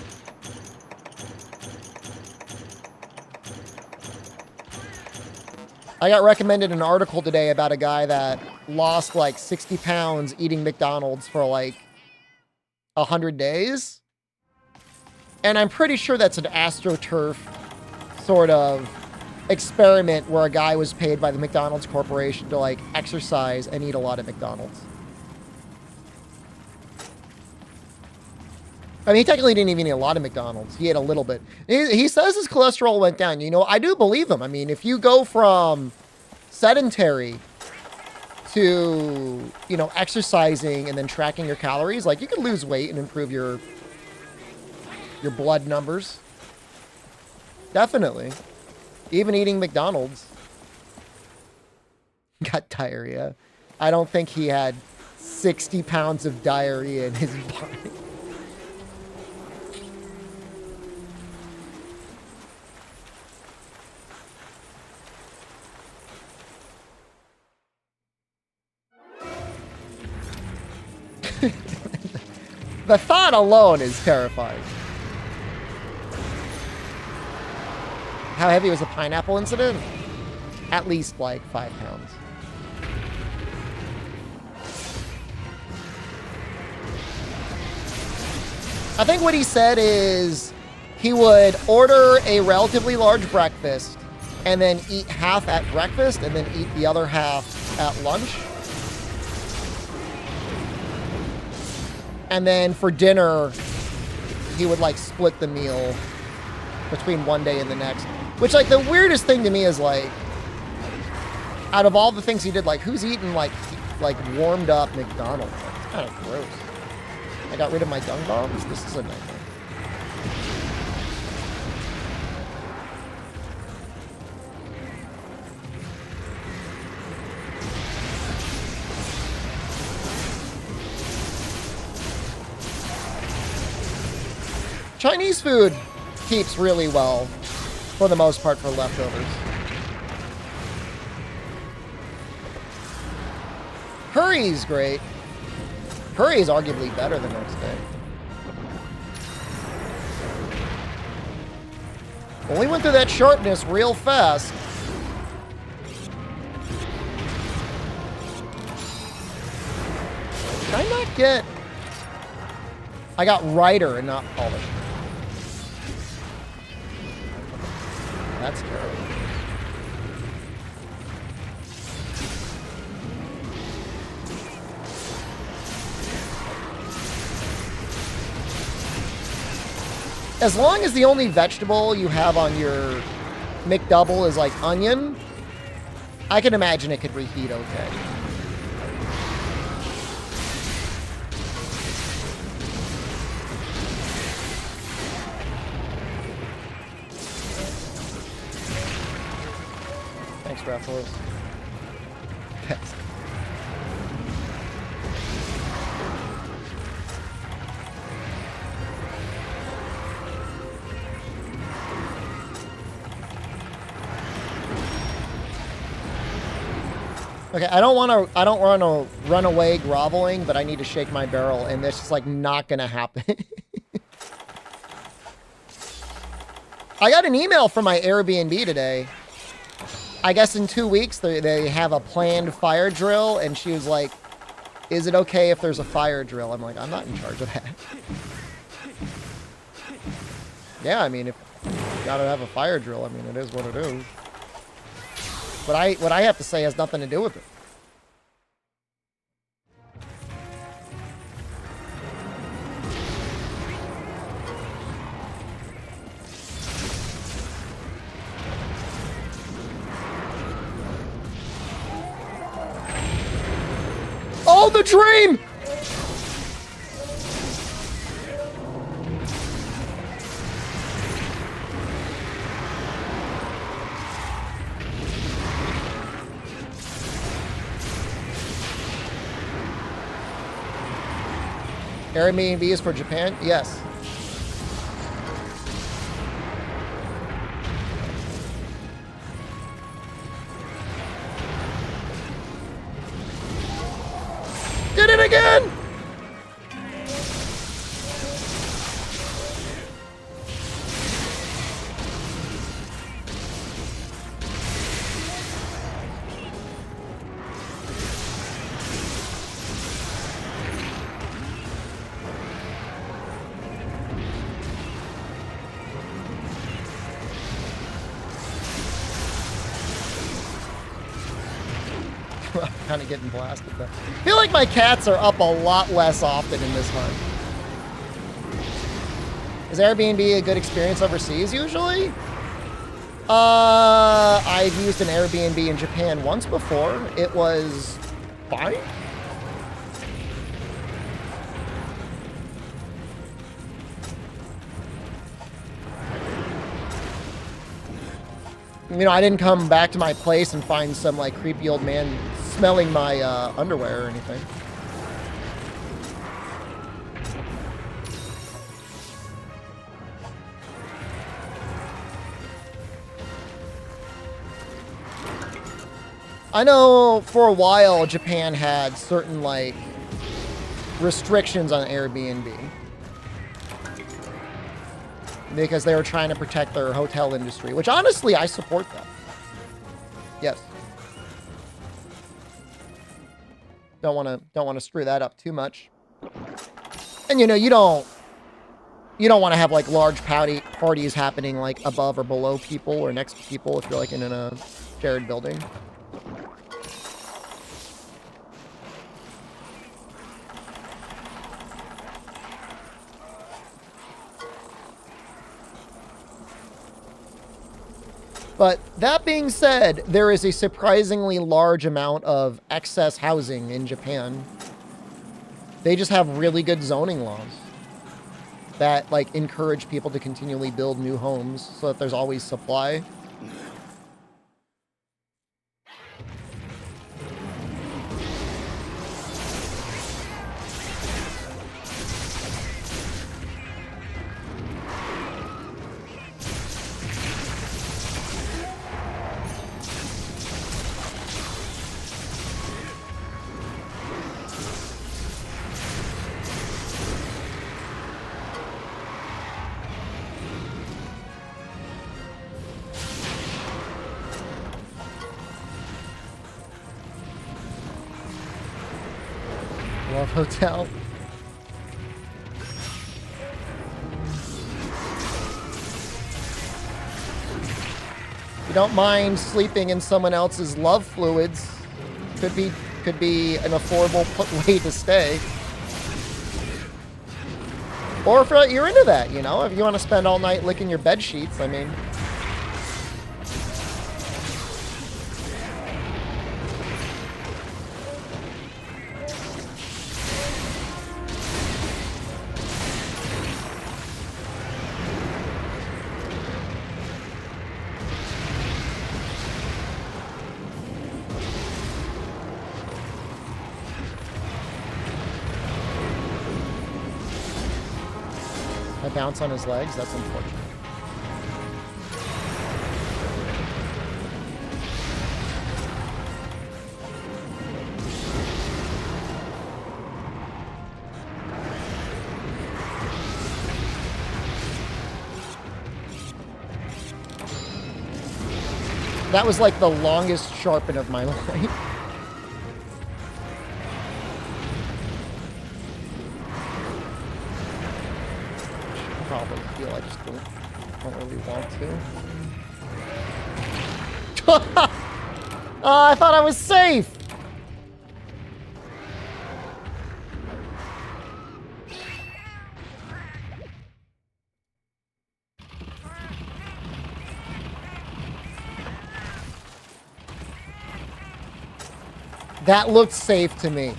I got recommended an article today about a guy that lost like 60 pounds eating McDonald's for like 100 days. And I'm pretty sure that's an AstroTurf sort of experiment where a guy was paid by the McDonald's Corporation to like exercise and eat a lot of McDonald's. I mean, he technically didn't even eat a lot of McDonald's. He ate a little bit. He says his cholesterol went down. You know, I do believe him. I mean, if you go from sedentary to, you know, exercising and then tracking your calories, like, you could lose weight and improve your blood numbers. Definitely. Even eating McDonald's. Got diarrhea. I don't think he had 60 pounds of diarrhea in his body. The thought alone is terrifying. How heavy was the pineapple incident? at least like 5 pounds. I think what he said is he would order a relatively large breakfast and then eat half at breakfast and then eat the other half at lunch. And then for dinner, he would like split the meal between one day and the next. Which, like, the weirdest thing to me is, like, out of all the things he did, like, who's eating like warmed up McDonald's? Like, it's kind of gross. I got rid of my dung bombs? This is a nightmare. Chinese food keeps really well, for the most part, for leftovers. Curry's great. Curry is arguably better the next day. Well, we went through that sharpness real fast. Did I not get... I got Rider and not Polish. That's terrible. As long as the only vegetable you have on your McDouble is like onion, I can imagine it could reheat okay. Thanks, Raffles. Thanks. Okay, I don't want to run away groveling, but I need to shake my barrel, and this is like not gonna happen. I got an email from my Airbnb today. I guess in 2 weeks they have a planned fire drill, and she was like, "Is it okay if there's a fire drill?" I'm like, "I'm not in charge of that." Yeah, I mean, if you gotta have a fire drill, I mean, it is what it is. But what I have to say has nothing to do with it. Oh, the dream! Airbnb is for Japan? Yes. Did it again! Kind of getting blasted though. I feel like my cats are up a lot less often in this hunt. Is Airbnb a good experience overseas usually? I've used an Airbnb in Japan once before. It was fine. You know, I didn't come back to my place and find some like creepy old man smelling my underwear or anything. I know for a while Japan had certain like restrictions on Airbnb because they were trying to protect their hotel industry, which honestly I support that. Yes. Don't want to screw that up too much. And you know, you don't want to have like large parties happening like above or below people or next to people if you're like in a shared building. But that being said, there is a surprisingly large amount of excess housing in Japan. They just have really good zoning laws that like encourage people to continually build new homes so that there's always supply. Love Hotel. You don't mind sleeping in someone else's love fluids. Could be an affordable way to stay. Or if you're into that, you know, if you want to spend all night licking your bed sheets, I mean. Bounce on his legs, that's unfortunate. That was like the longest sharpen of my life. Probably feel I just don't really want to. I thought I was safe. That looked safe to me.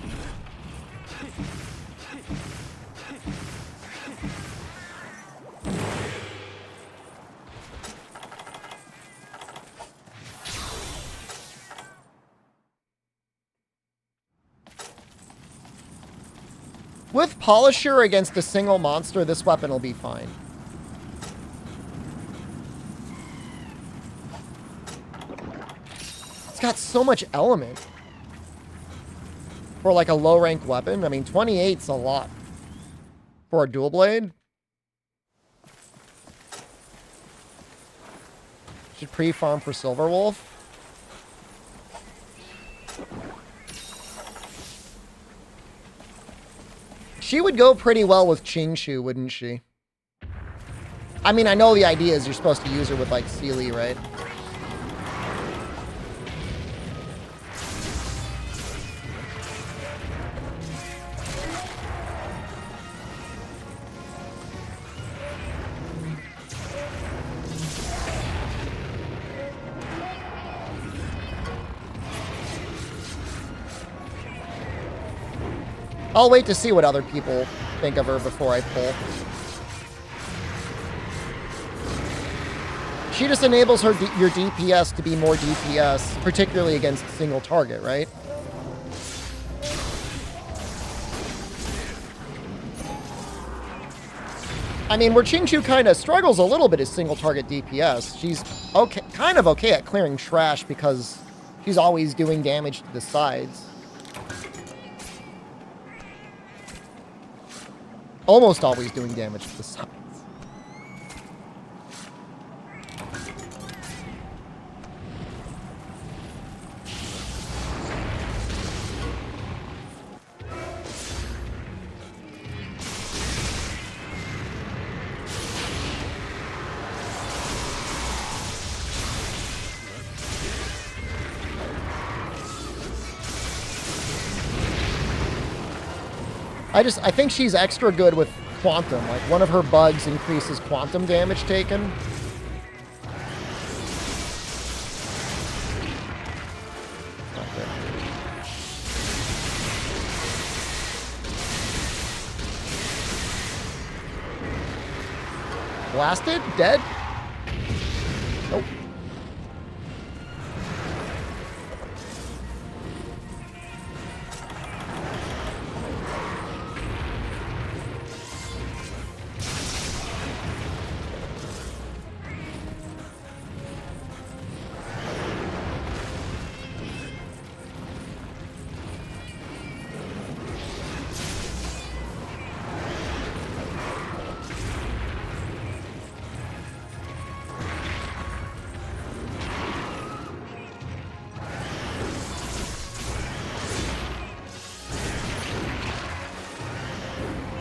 With Polisher against a single monster, this weapon will be fine. It's got so much element. For like a low rank weapon. I mean, 28's a lot. For a dual blade. Should pre-farm for Silverwolf. She would go pretty well with Chingshu, wouldn't she? I mean, I know the idea is you're supposed to use her with, like, Sealy, right? I'll wait to see what other people think of her before I pull. She just enables your DPS to be more DPS, particularly against single target, right? I mean, where Chingshu kind of struggles a little bit is single target DPS. She's okay, kind of okay at clearing trash because she's always doing damage to the sides. Almost always doing damage to the sides. I think she's extra good with quantum. Like, one of her bugs increases quantum damage taken. Blasted? Dead? Nope.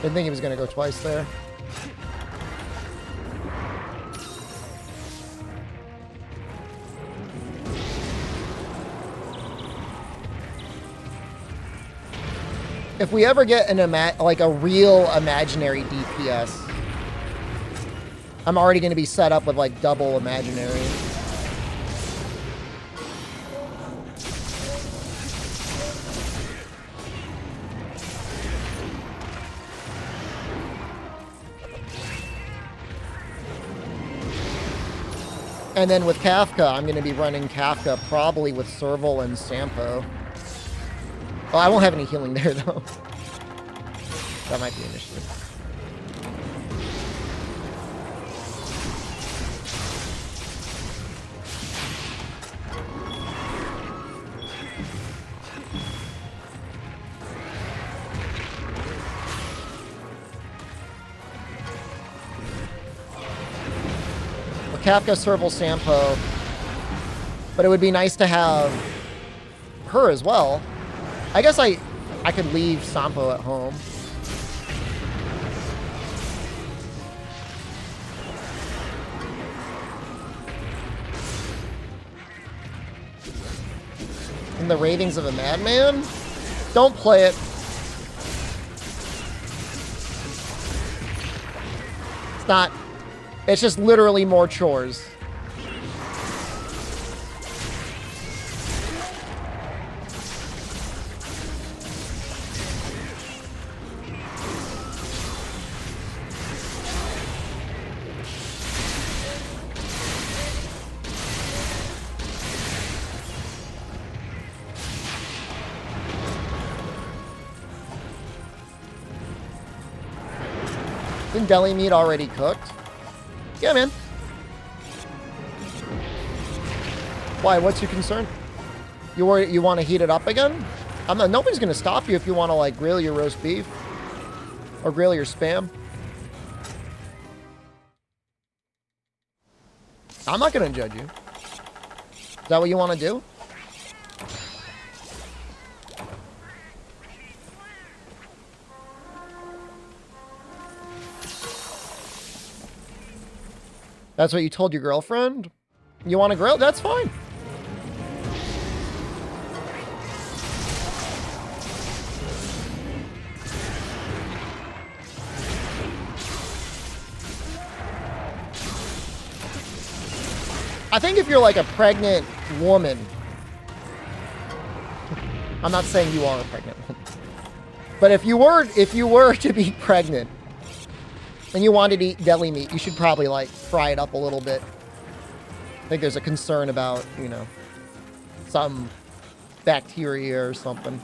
Didn't think he was going to go twice there. If we ever get an like a real imaginary DPS, I'm already going to be set up with like double imaginary. And then with Kafka, I'm going to be running Kafka probably with Serval and Sampo. Oh, I won't have any healing there, though. That might be an issue. Kafka, Serval, Sampo, but it would be nice to have her as well. I guess I could leave Sampo at home. In the Ravings of a Madman? Don't play it. It's not... It's just literally more chores. Isn't deli meat already cooked? Yeah, man. Why? What's your concern? You want to heat it up again? Nobody's gonna stop you if you want to like grill your roast beef or grill your Spam. I'm not gonna judge you. Is that what you want to do? That's what you told your girlfriend? You want to grill? That's fine. I think if you're like a pregnant woman, I'm not saying you are a pregnant woman, but if you were to be pregnant and you wanted to eat deli meat, you should probably like fry it up a little bit. I think there's a concern about, you know, some bacteria or something.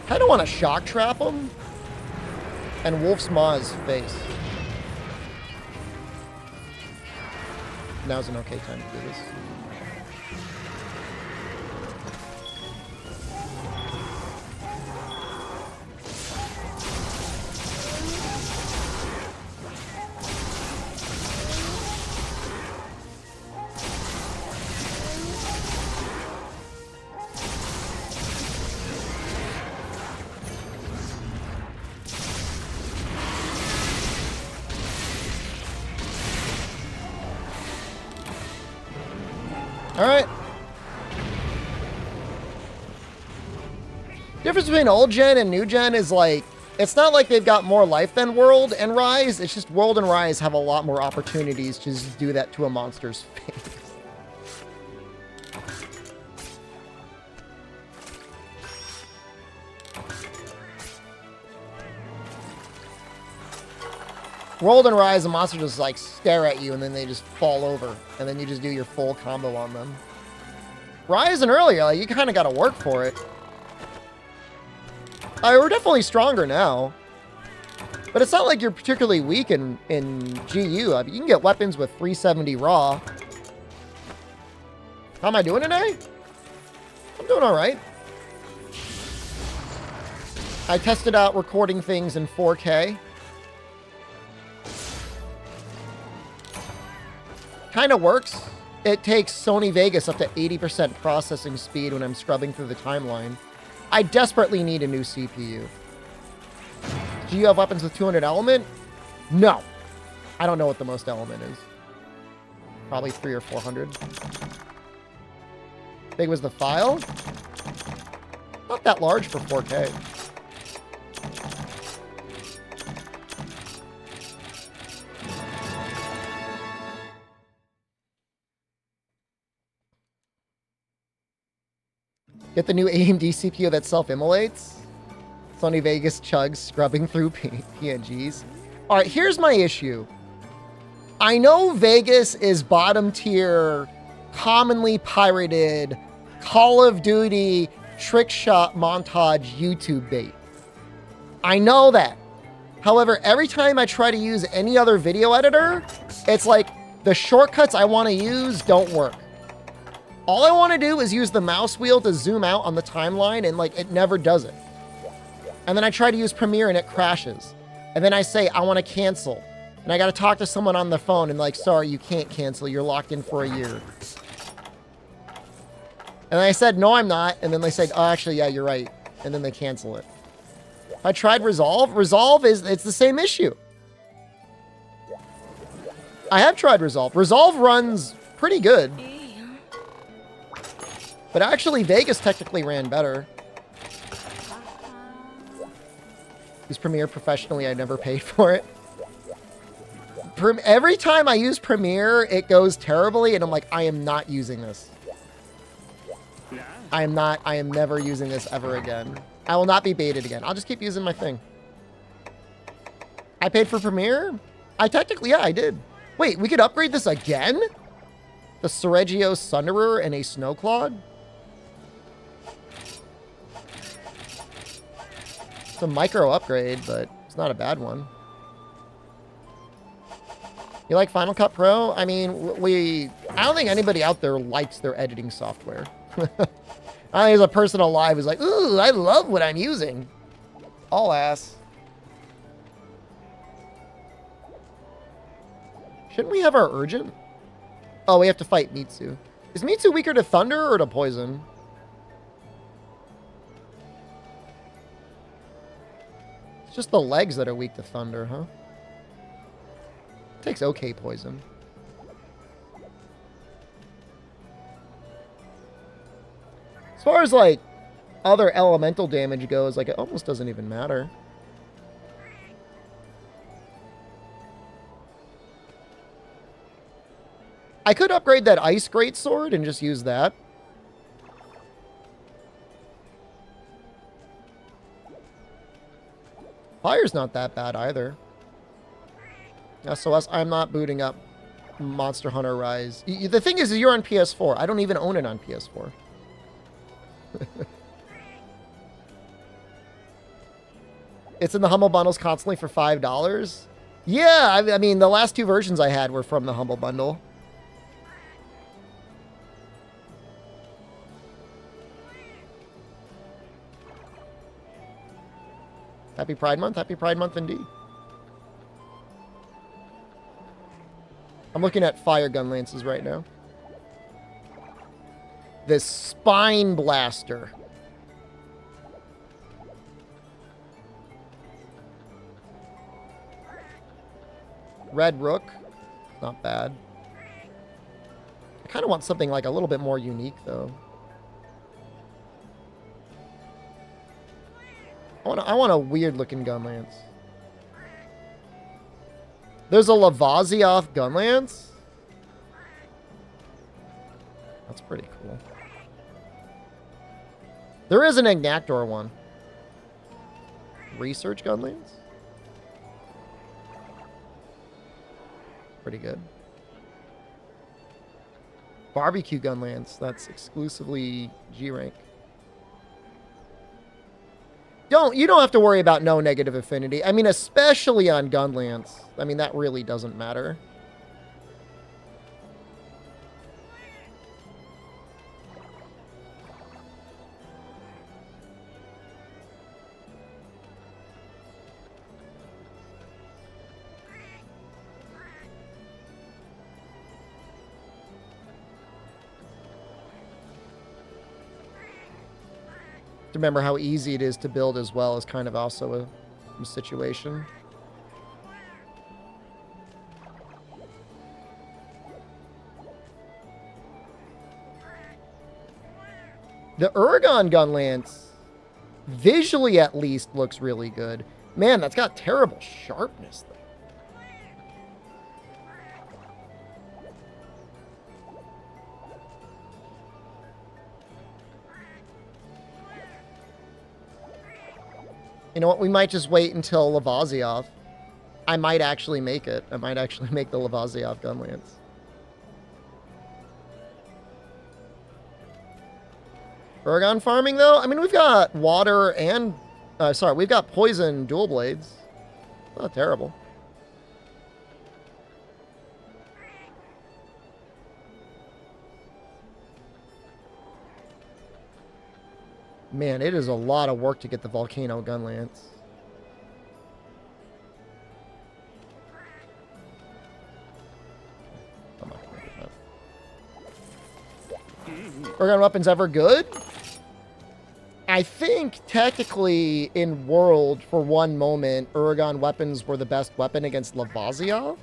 I don't want to shock trap him. And Wolf's Maw's face. Now's an okay time to do this. All right. Difference between old gen and new gen is like, it's not like they've got more life than World and Rise. It's just World and Rise have a lot more opportunities to just do that to a monster's face. World and Rise, the monster just like stare at you and then they just fall over. And then you just do your full combo on them. Rise and earlier, like, you kind of got to work for it. We're definitely stronger now. But it's not like you're particularly weak in GU. I mean, you can get weapons with 370 raw. How am I doing today? I'm doing all right. I tested out recording things in 4K. Kind of works. It takes Sony Vegas up to 80% processing speed when I'm scrubbing through the timeline. I desperately need a new CPU. Do you have weapons with 200 element? No. I don't know what the most element is. Probably 300 or 400. Big was the file? Not that large for 4K. Get the new AMD CPU that self-immolates. Sony Vegas chugs scrubbing through PNGs. All right, here's my issue. I know Vegas is bottom tier, commonly pirated, Call of Duty trick shot montage YouTube bait. I know that. However, every time I try to use any other video editor, it's like the shortcuts I want to use don't work. All I want to do is use the mouse wheel to zoom out on the timeline, and like it never does it. And then I try to use Premiere and it crashes. And then I say, I want to cancel. And I got to talk to someone on the phone and like, sorry, you can't cancel. You're locked in for a year. And I said, no, I'm not. And then they said, oh, actually, yeah, you're right. And then they cancel it. I tried Resolve. Resolve it's the same issue. I have tried Resolve. Resolve runs pretty good. But actually, Vegas technically ran better. Use Premiere professionally. I never paid for it. Every time I use Premiere, it goes terribly, and I'm like, I am not using this. I am never using this ever again. I will not be baited again. I'll just keep using my thing. I paid for Premiere? Yeah, I did. Wait, we could upgrade this again? The Sergio Sunderer and a Snowclog? It's a micro upgrade, but it's not a bad one. You like Final Cut Pro? I mean, I don't think anybody out there likes their editing software. I think there's a person alive who's like, ooh, I love what I'm using. All ass. Shouldn't we have our urgent? Oh, we have to fight Mitsu. Is Mitsu weaker to thunder or to poison? It's just the legs that are weak to thunder, huh? Takes okay poison. As far as like other elemental damage goes, like it almost doesn't even matter. I could upgrade that ice greatsword and just use that. Fire's not that bad either. SOS, I'm not booting up Monster Hunter Rise. The thing is, you're on PS4. I don't even own it on PS4. It's in the Humble Bundles constantly for $5. Yeah, I mean, the last two versions I had were from the Humble Bundle. Happy Pride Month. Happy Pride Month indeed. I'm looking at fire gun lances right now. The Spine Blaster. Red Rook. Not bad. I kind of want something like a little bit more unique, though. I want a weird-looking gun lance. There's a Lavasioth gun lance? That's pretty cool. There is an Ignactor one. Research gun lance? Pretty good. Barbecue gun lance. That's exclusively G rank. You don't have to worry about no negative affinity. I mean, especially on gun lance. I mean, that really doesn't matter. Remember how easy it is to build as well is kind of also a situation. The Uragon gun lance, visually at least, looks really good. Man, that's got terrible sharpness, though. You know what? We might just wait until Lavasioth. I might actually make it. I might actually make the Lavasioth gun lance. Uragon farming, though? I mean, we've got water and... sorry, we've got poison dual blades. Not terrible. Man, it is a lot of work to get the Volcano gun lance. Uragon weapons ever good? I think technically in World, for one moment, Uragon weapons were the best weapon against Lavasioth.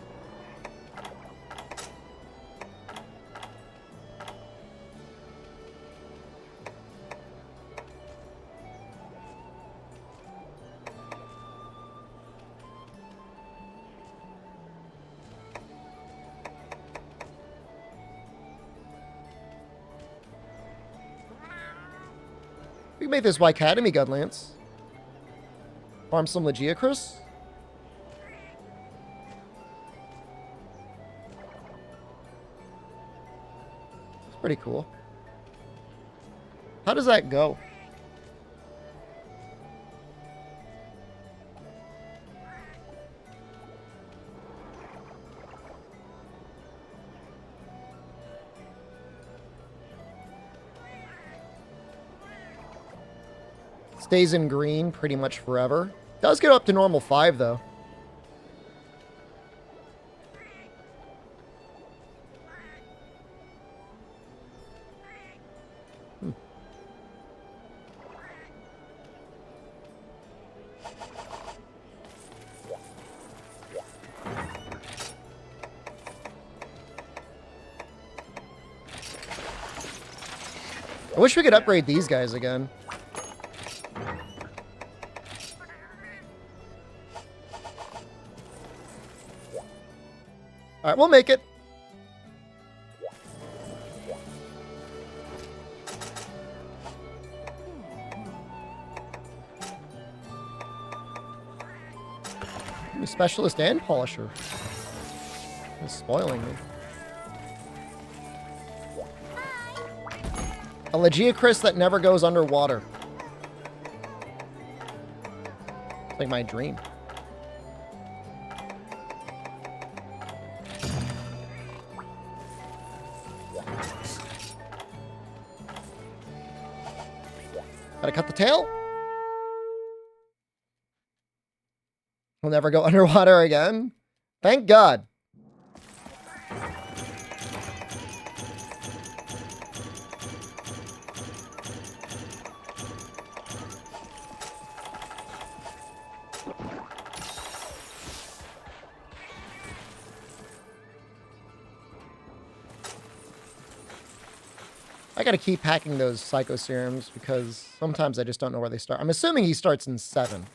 We can make this Academy gun lance. Farm some Legiacris. It's pretty cool. How does that go? Stays in green pretty much forever. Does get up to normal 5, though. I wish we could upgrade these guys again. All right, we'll make it. Specialist and Polisher. It's spoiling me. A Legiacris that never goes underwater. It's like my dream. Gotta cut the tail. We'll never go underwater again. Thank God. I gotta keep hacking those psycho serums because sometimes I just don't know where they start. I'm assuming he starts in 7.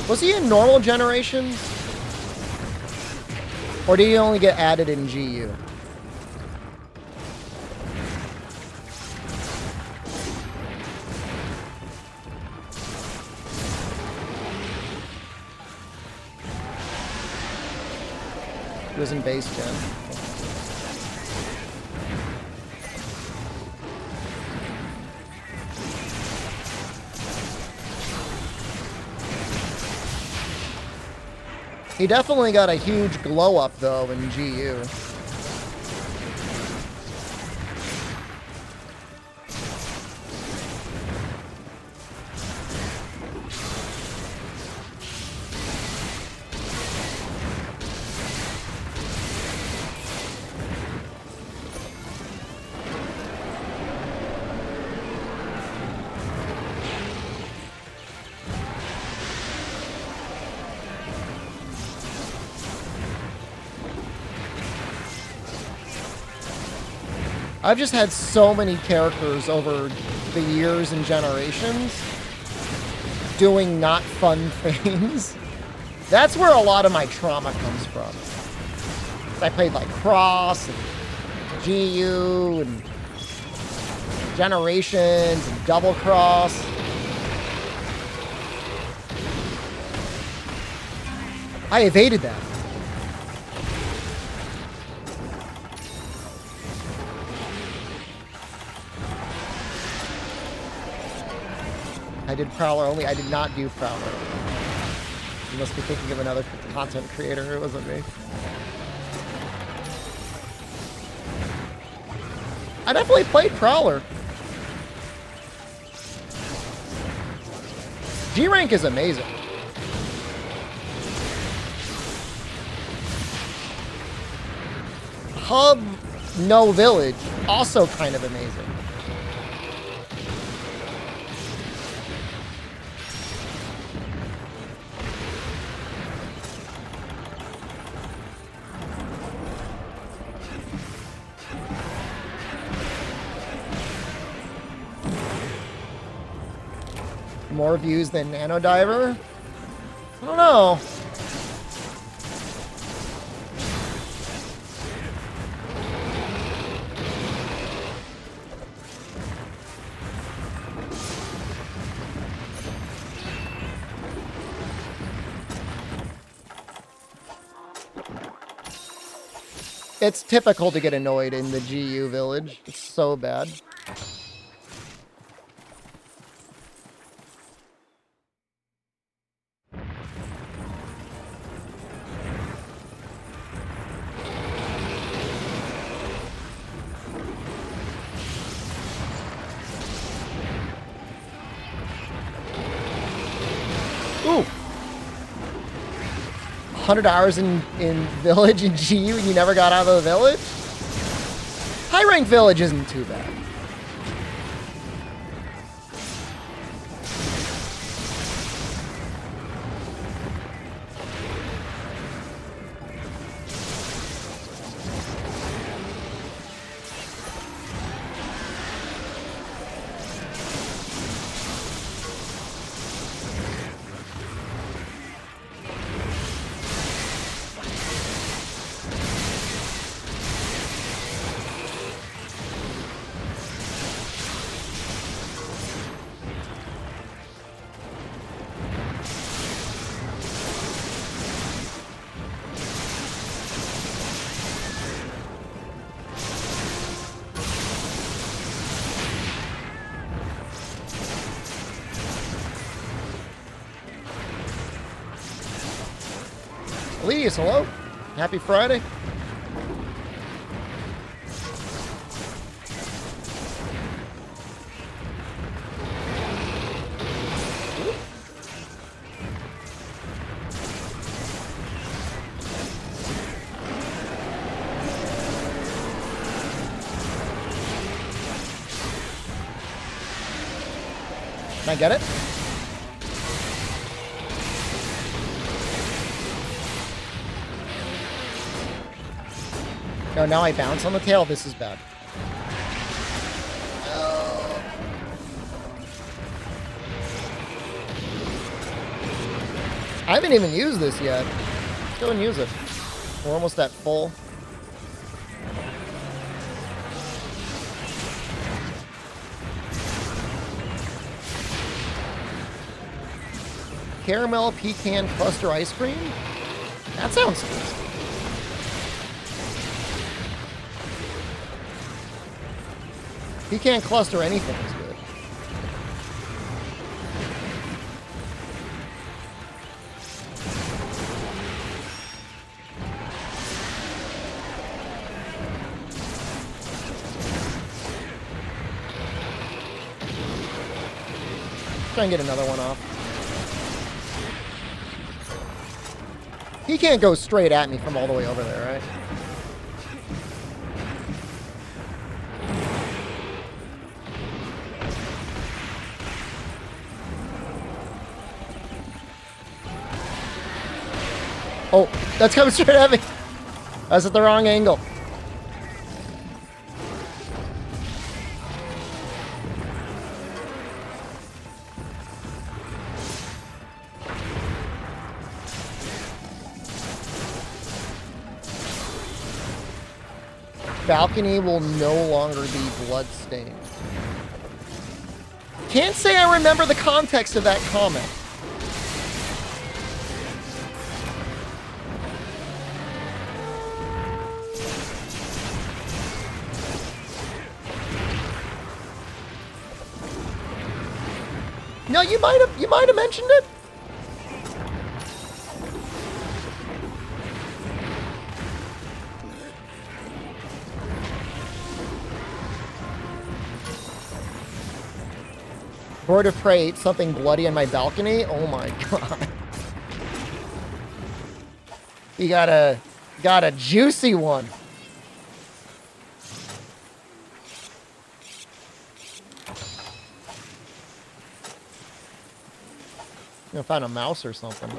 Was he in normal generations? Or did he only get added in GU? He was in base gen. He definitely got a huge glow up though in GU. I've just had so many characters over the years and generations doing not fun things. That's where a lot of my trauma comes from. I played like Cross and GU and Generations and Double Cross. I evaded that. I did Prowler only. I did not do Prowler. You must be thinking of another content creator. It wasn't me. I definitely played Prowler. G rank is amazing. Hub, no village, also kind of amazing. More views than Nano Diver? I don't know. It's typical to get annoyed in the GU village. It's so bad. Ooh. 100 hours in village in GU and you never got out of the village? High rank village isn't too bad. Elias, hello. Happy Friday. Can I get it? No, now I bounce on the tail. This is bad. I haven't even used this yet. Let's go and use it. We're almost at full. Caramel pecan cluster ice cream? That sounds tasty. Pecan cluster anything is good. Try and get another one off. He can't go straight at me from all the way over there, right? Oh, that's coming straight at me. That's at the wrong angle. Balcony will no longer be bloodstained. Can't say I remember the context of that comment. No, you might have mentioned it. Bird of prey ate something bloody on my balcony. Oh my god. You got a juicy one. I'm gonna find a mouse or something.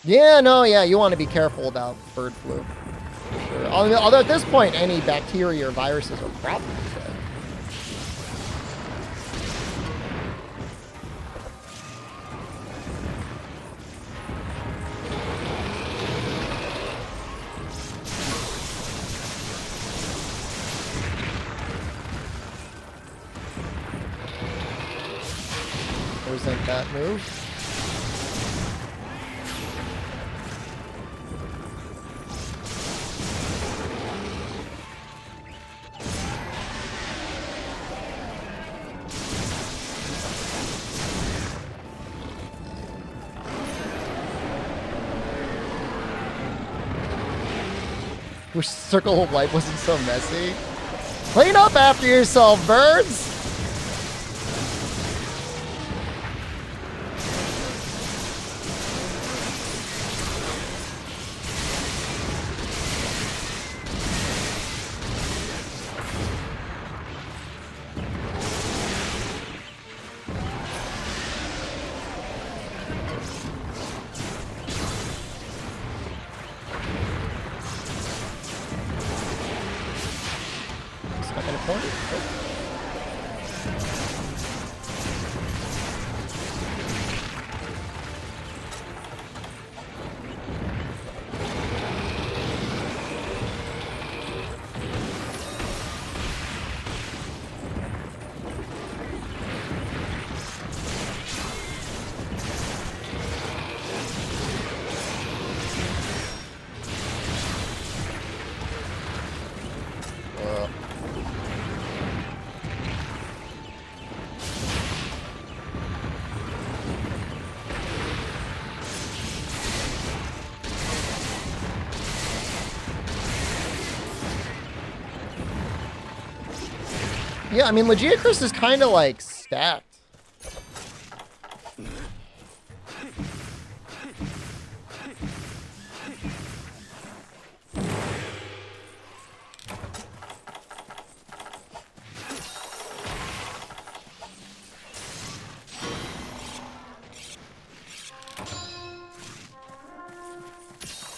Yeah, no, yeah, you want to be careful about bird flu. Sure. Although at this point, any bacteria or viruses are probably dead. Resent that move. Wish Circle of Life wasn't so messy. Clean up after yourself, birds! Stuck in a corner? Oh. Yeah, I mean, Legiacris is kind of like stacked.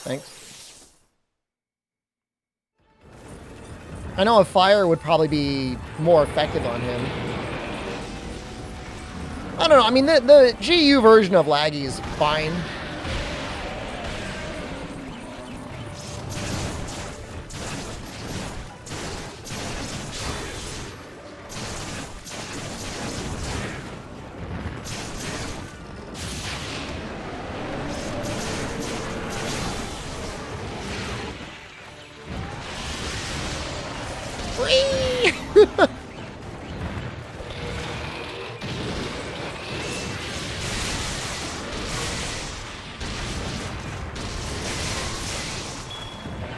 Thanks. I know a fire would probably be more effective on him. I don't know. I mean, the GU version of Laggy is fine.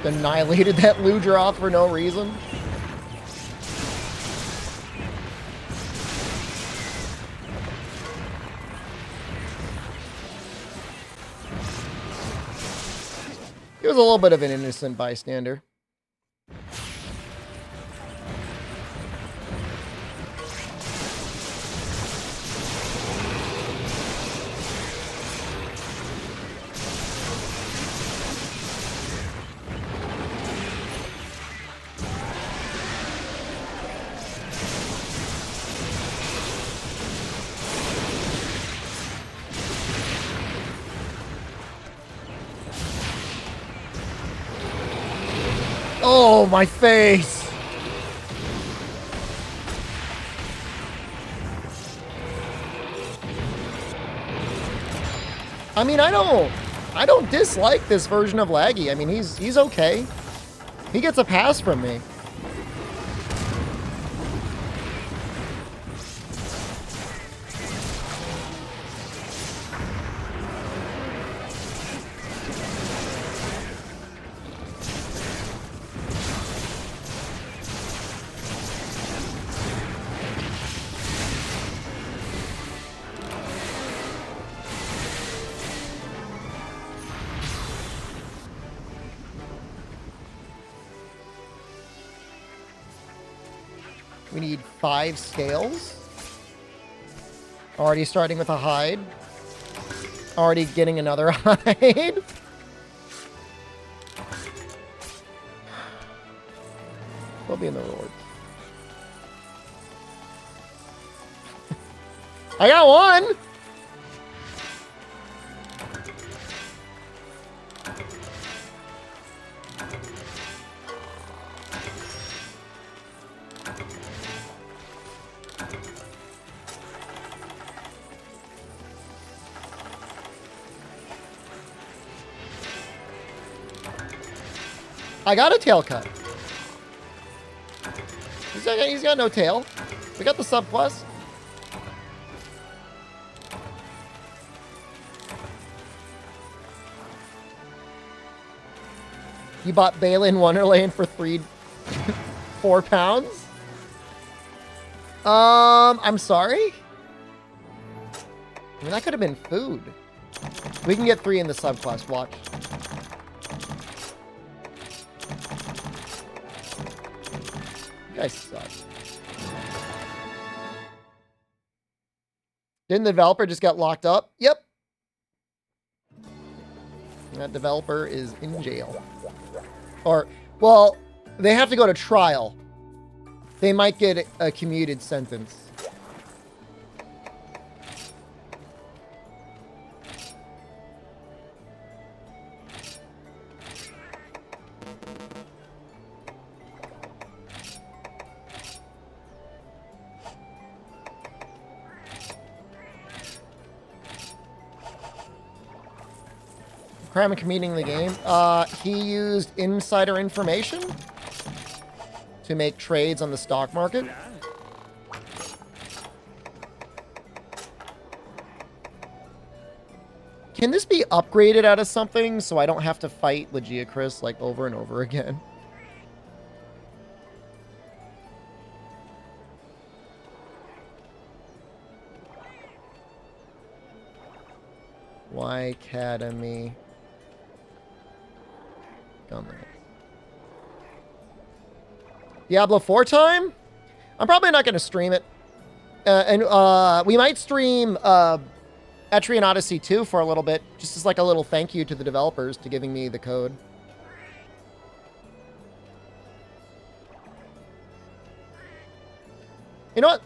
Annihilated that Ludroth for no reason. He was a little bit of an innocent bystander. Oh, my face! I mean, I don't dislike this version of Laggy. I mean, he's okay. He gets a pass from me. We need 5 scales. Already starting with a hide. Already getting another hide. We'll be in the reward. I got one! I got a tail cut. He's got no tail. We got the sub quest. You bought Balin Wonderland for 4 pounds? I'm sorry? I mean, that could have been food. We can get 3 in the sub quest, watch. You guys suck. Didn't the developer just get locked up? Yep. That developer is in jail. Or, well, they have to go to trial. They might get a commuted sentence. Crime of commuting the game. He used insider information to make trades on the stock market. Can this be upgraded out of something so I don't have to fight Legiacris like over and over again? Y Academy. Come on. Diablo 4 time? I'm probably not going to stream it. And we might stream Etrian Odyssey 2 for a little bit, just as like a little thank you to the developers to giving me the code. You know what?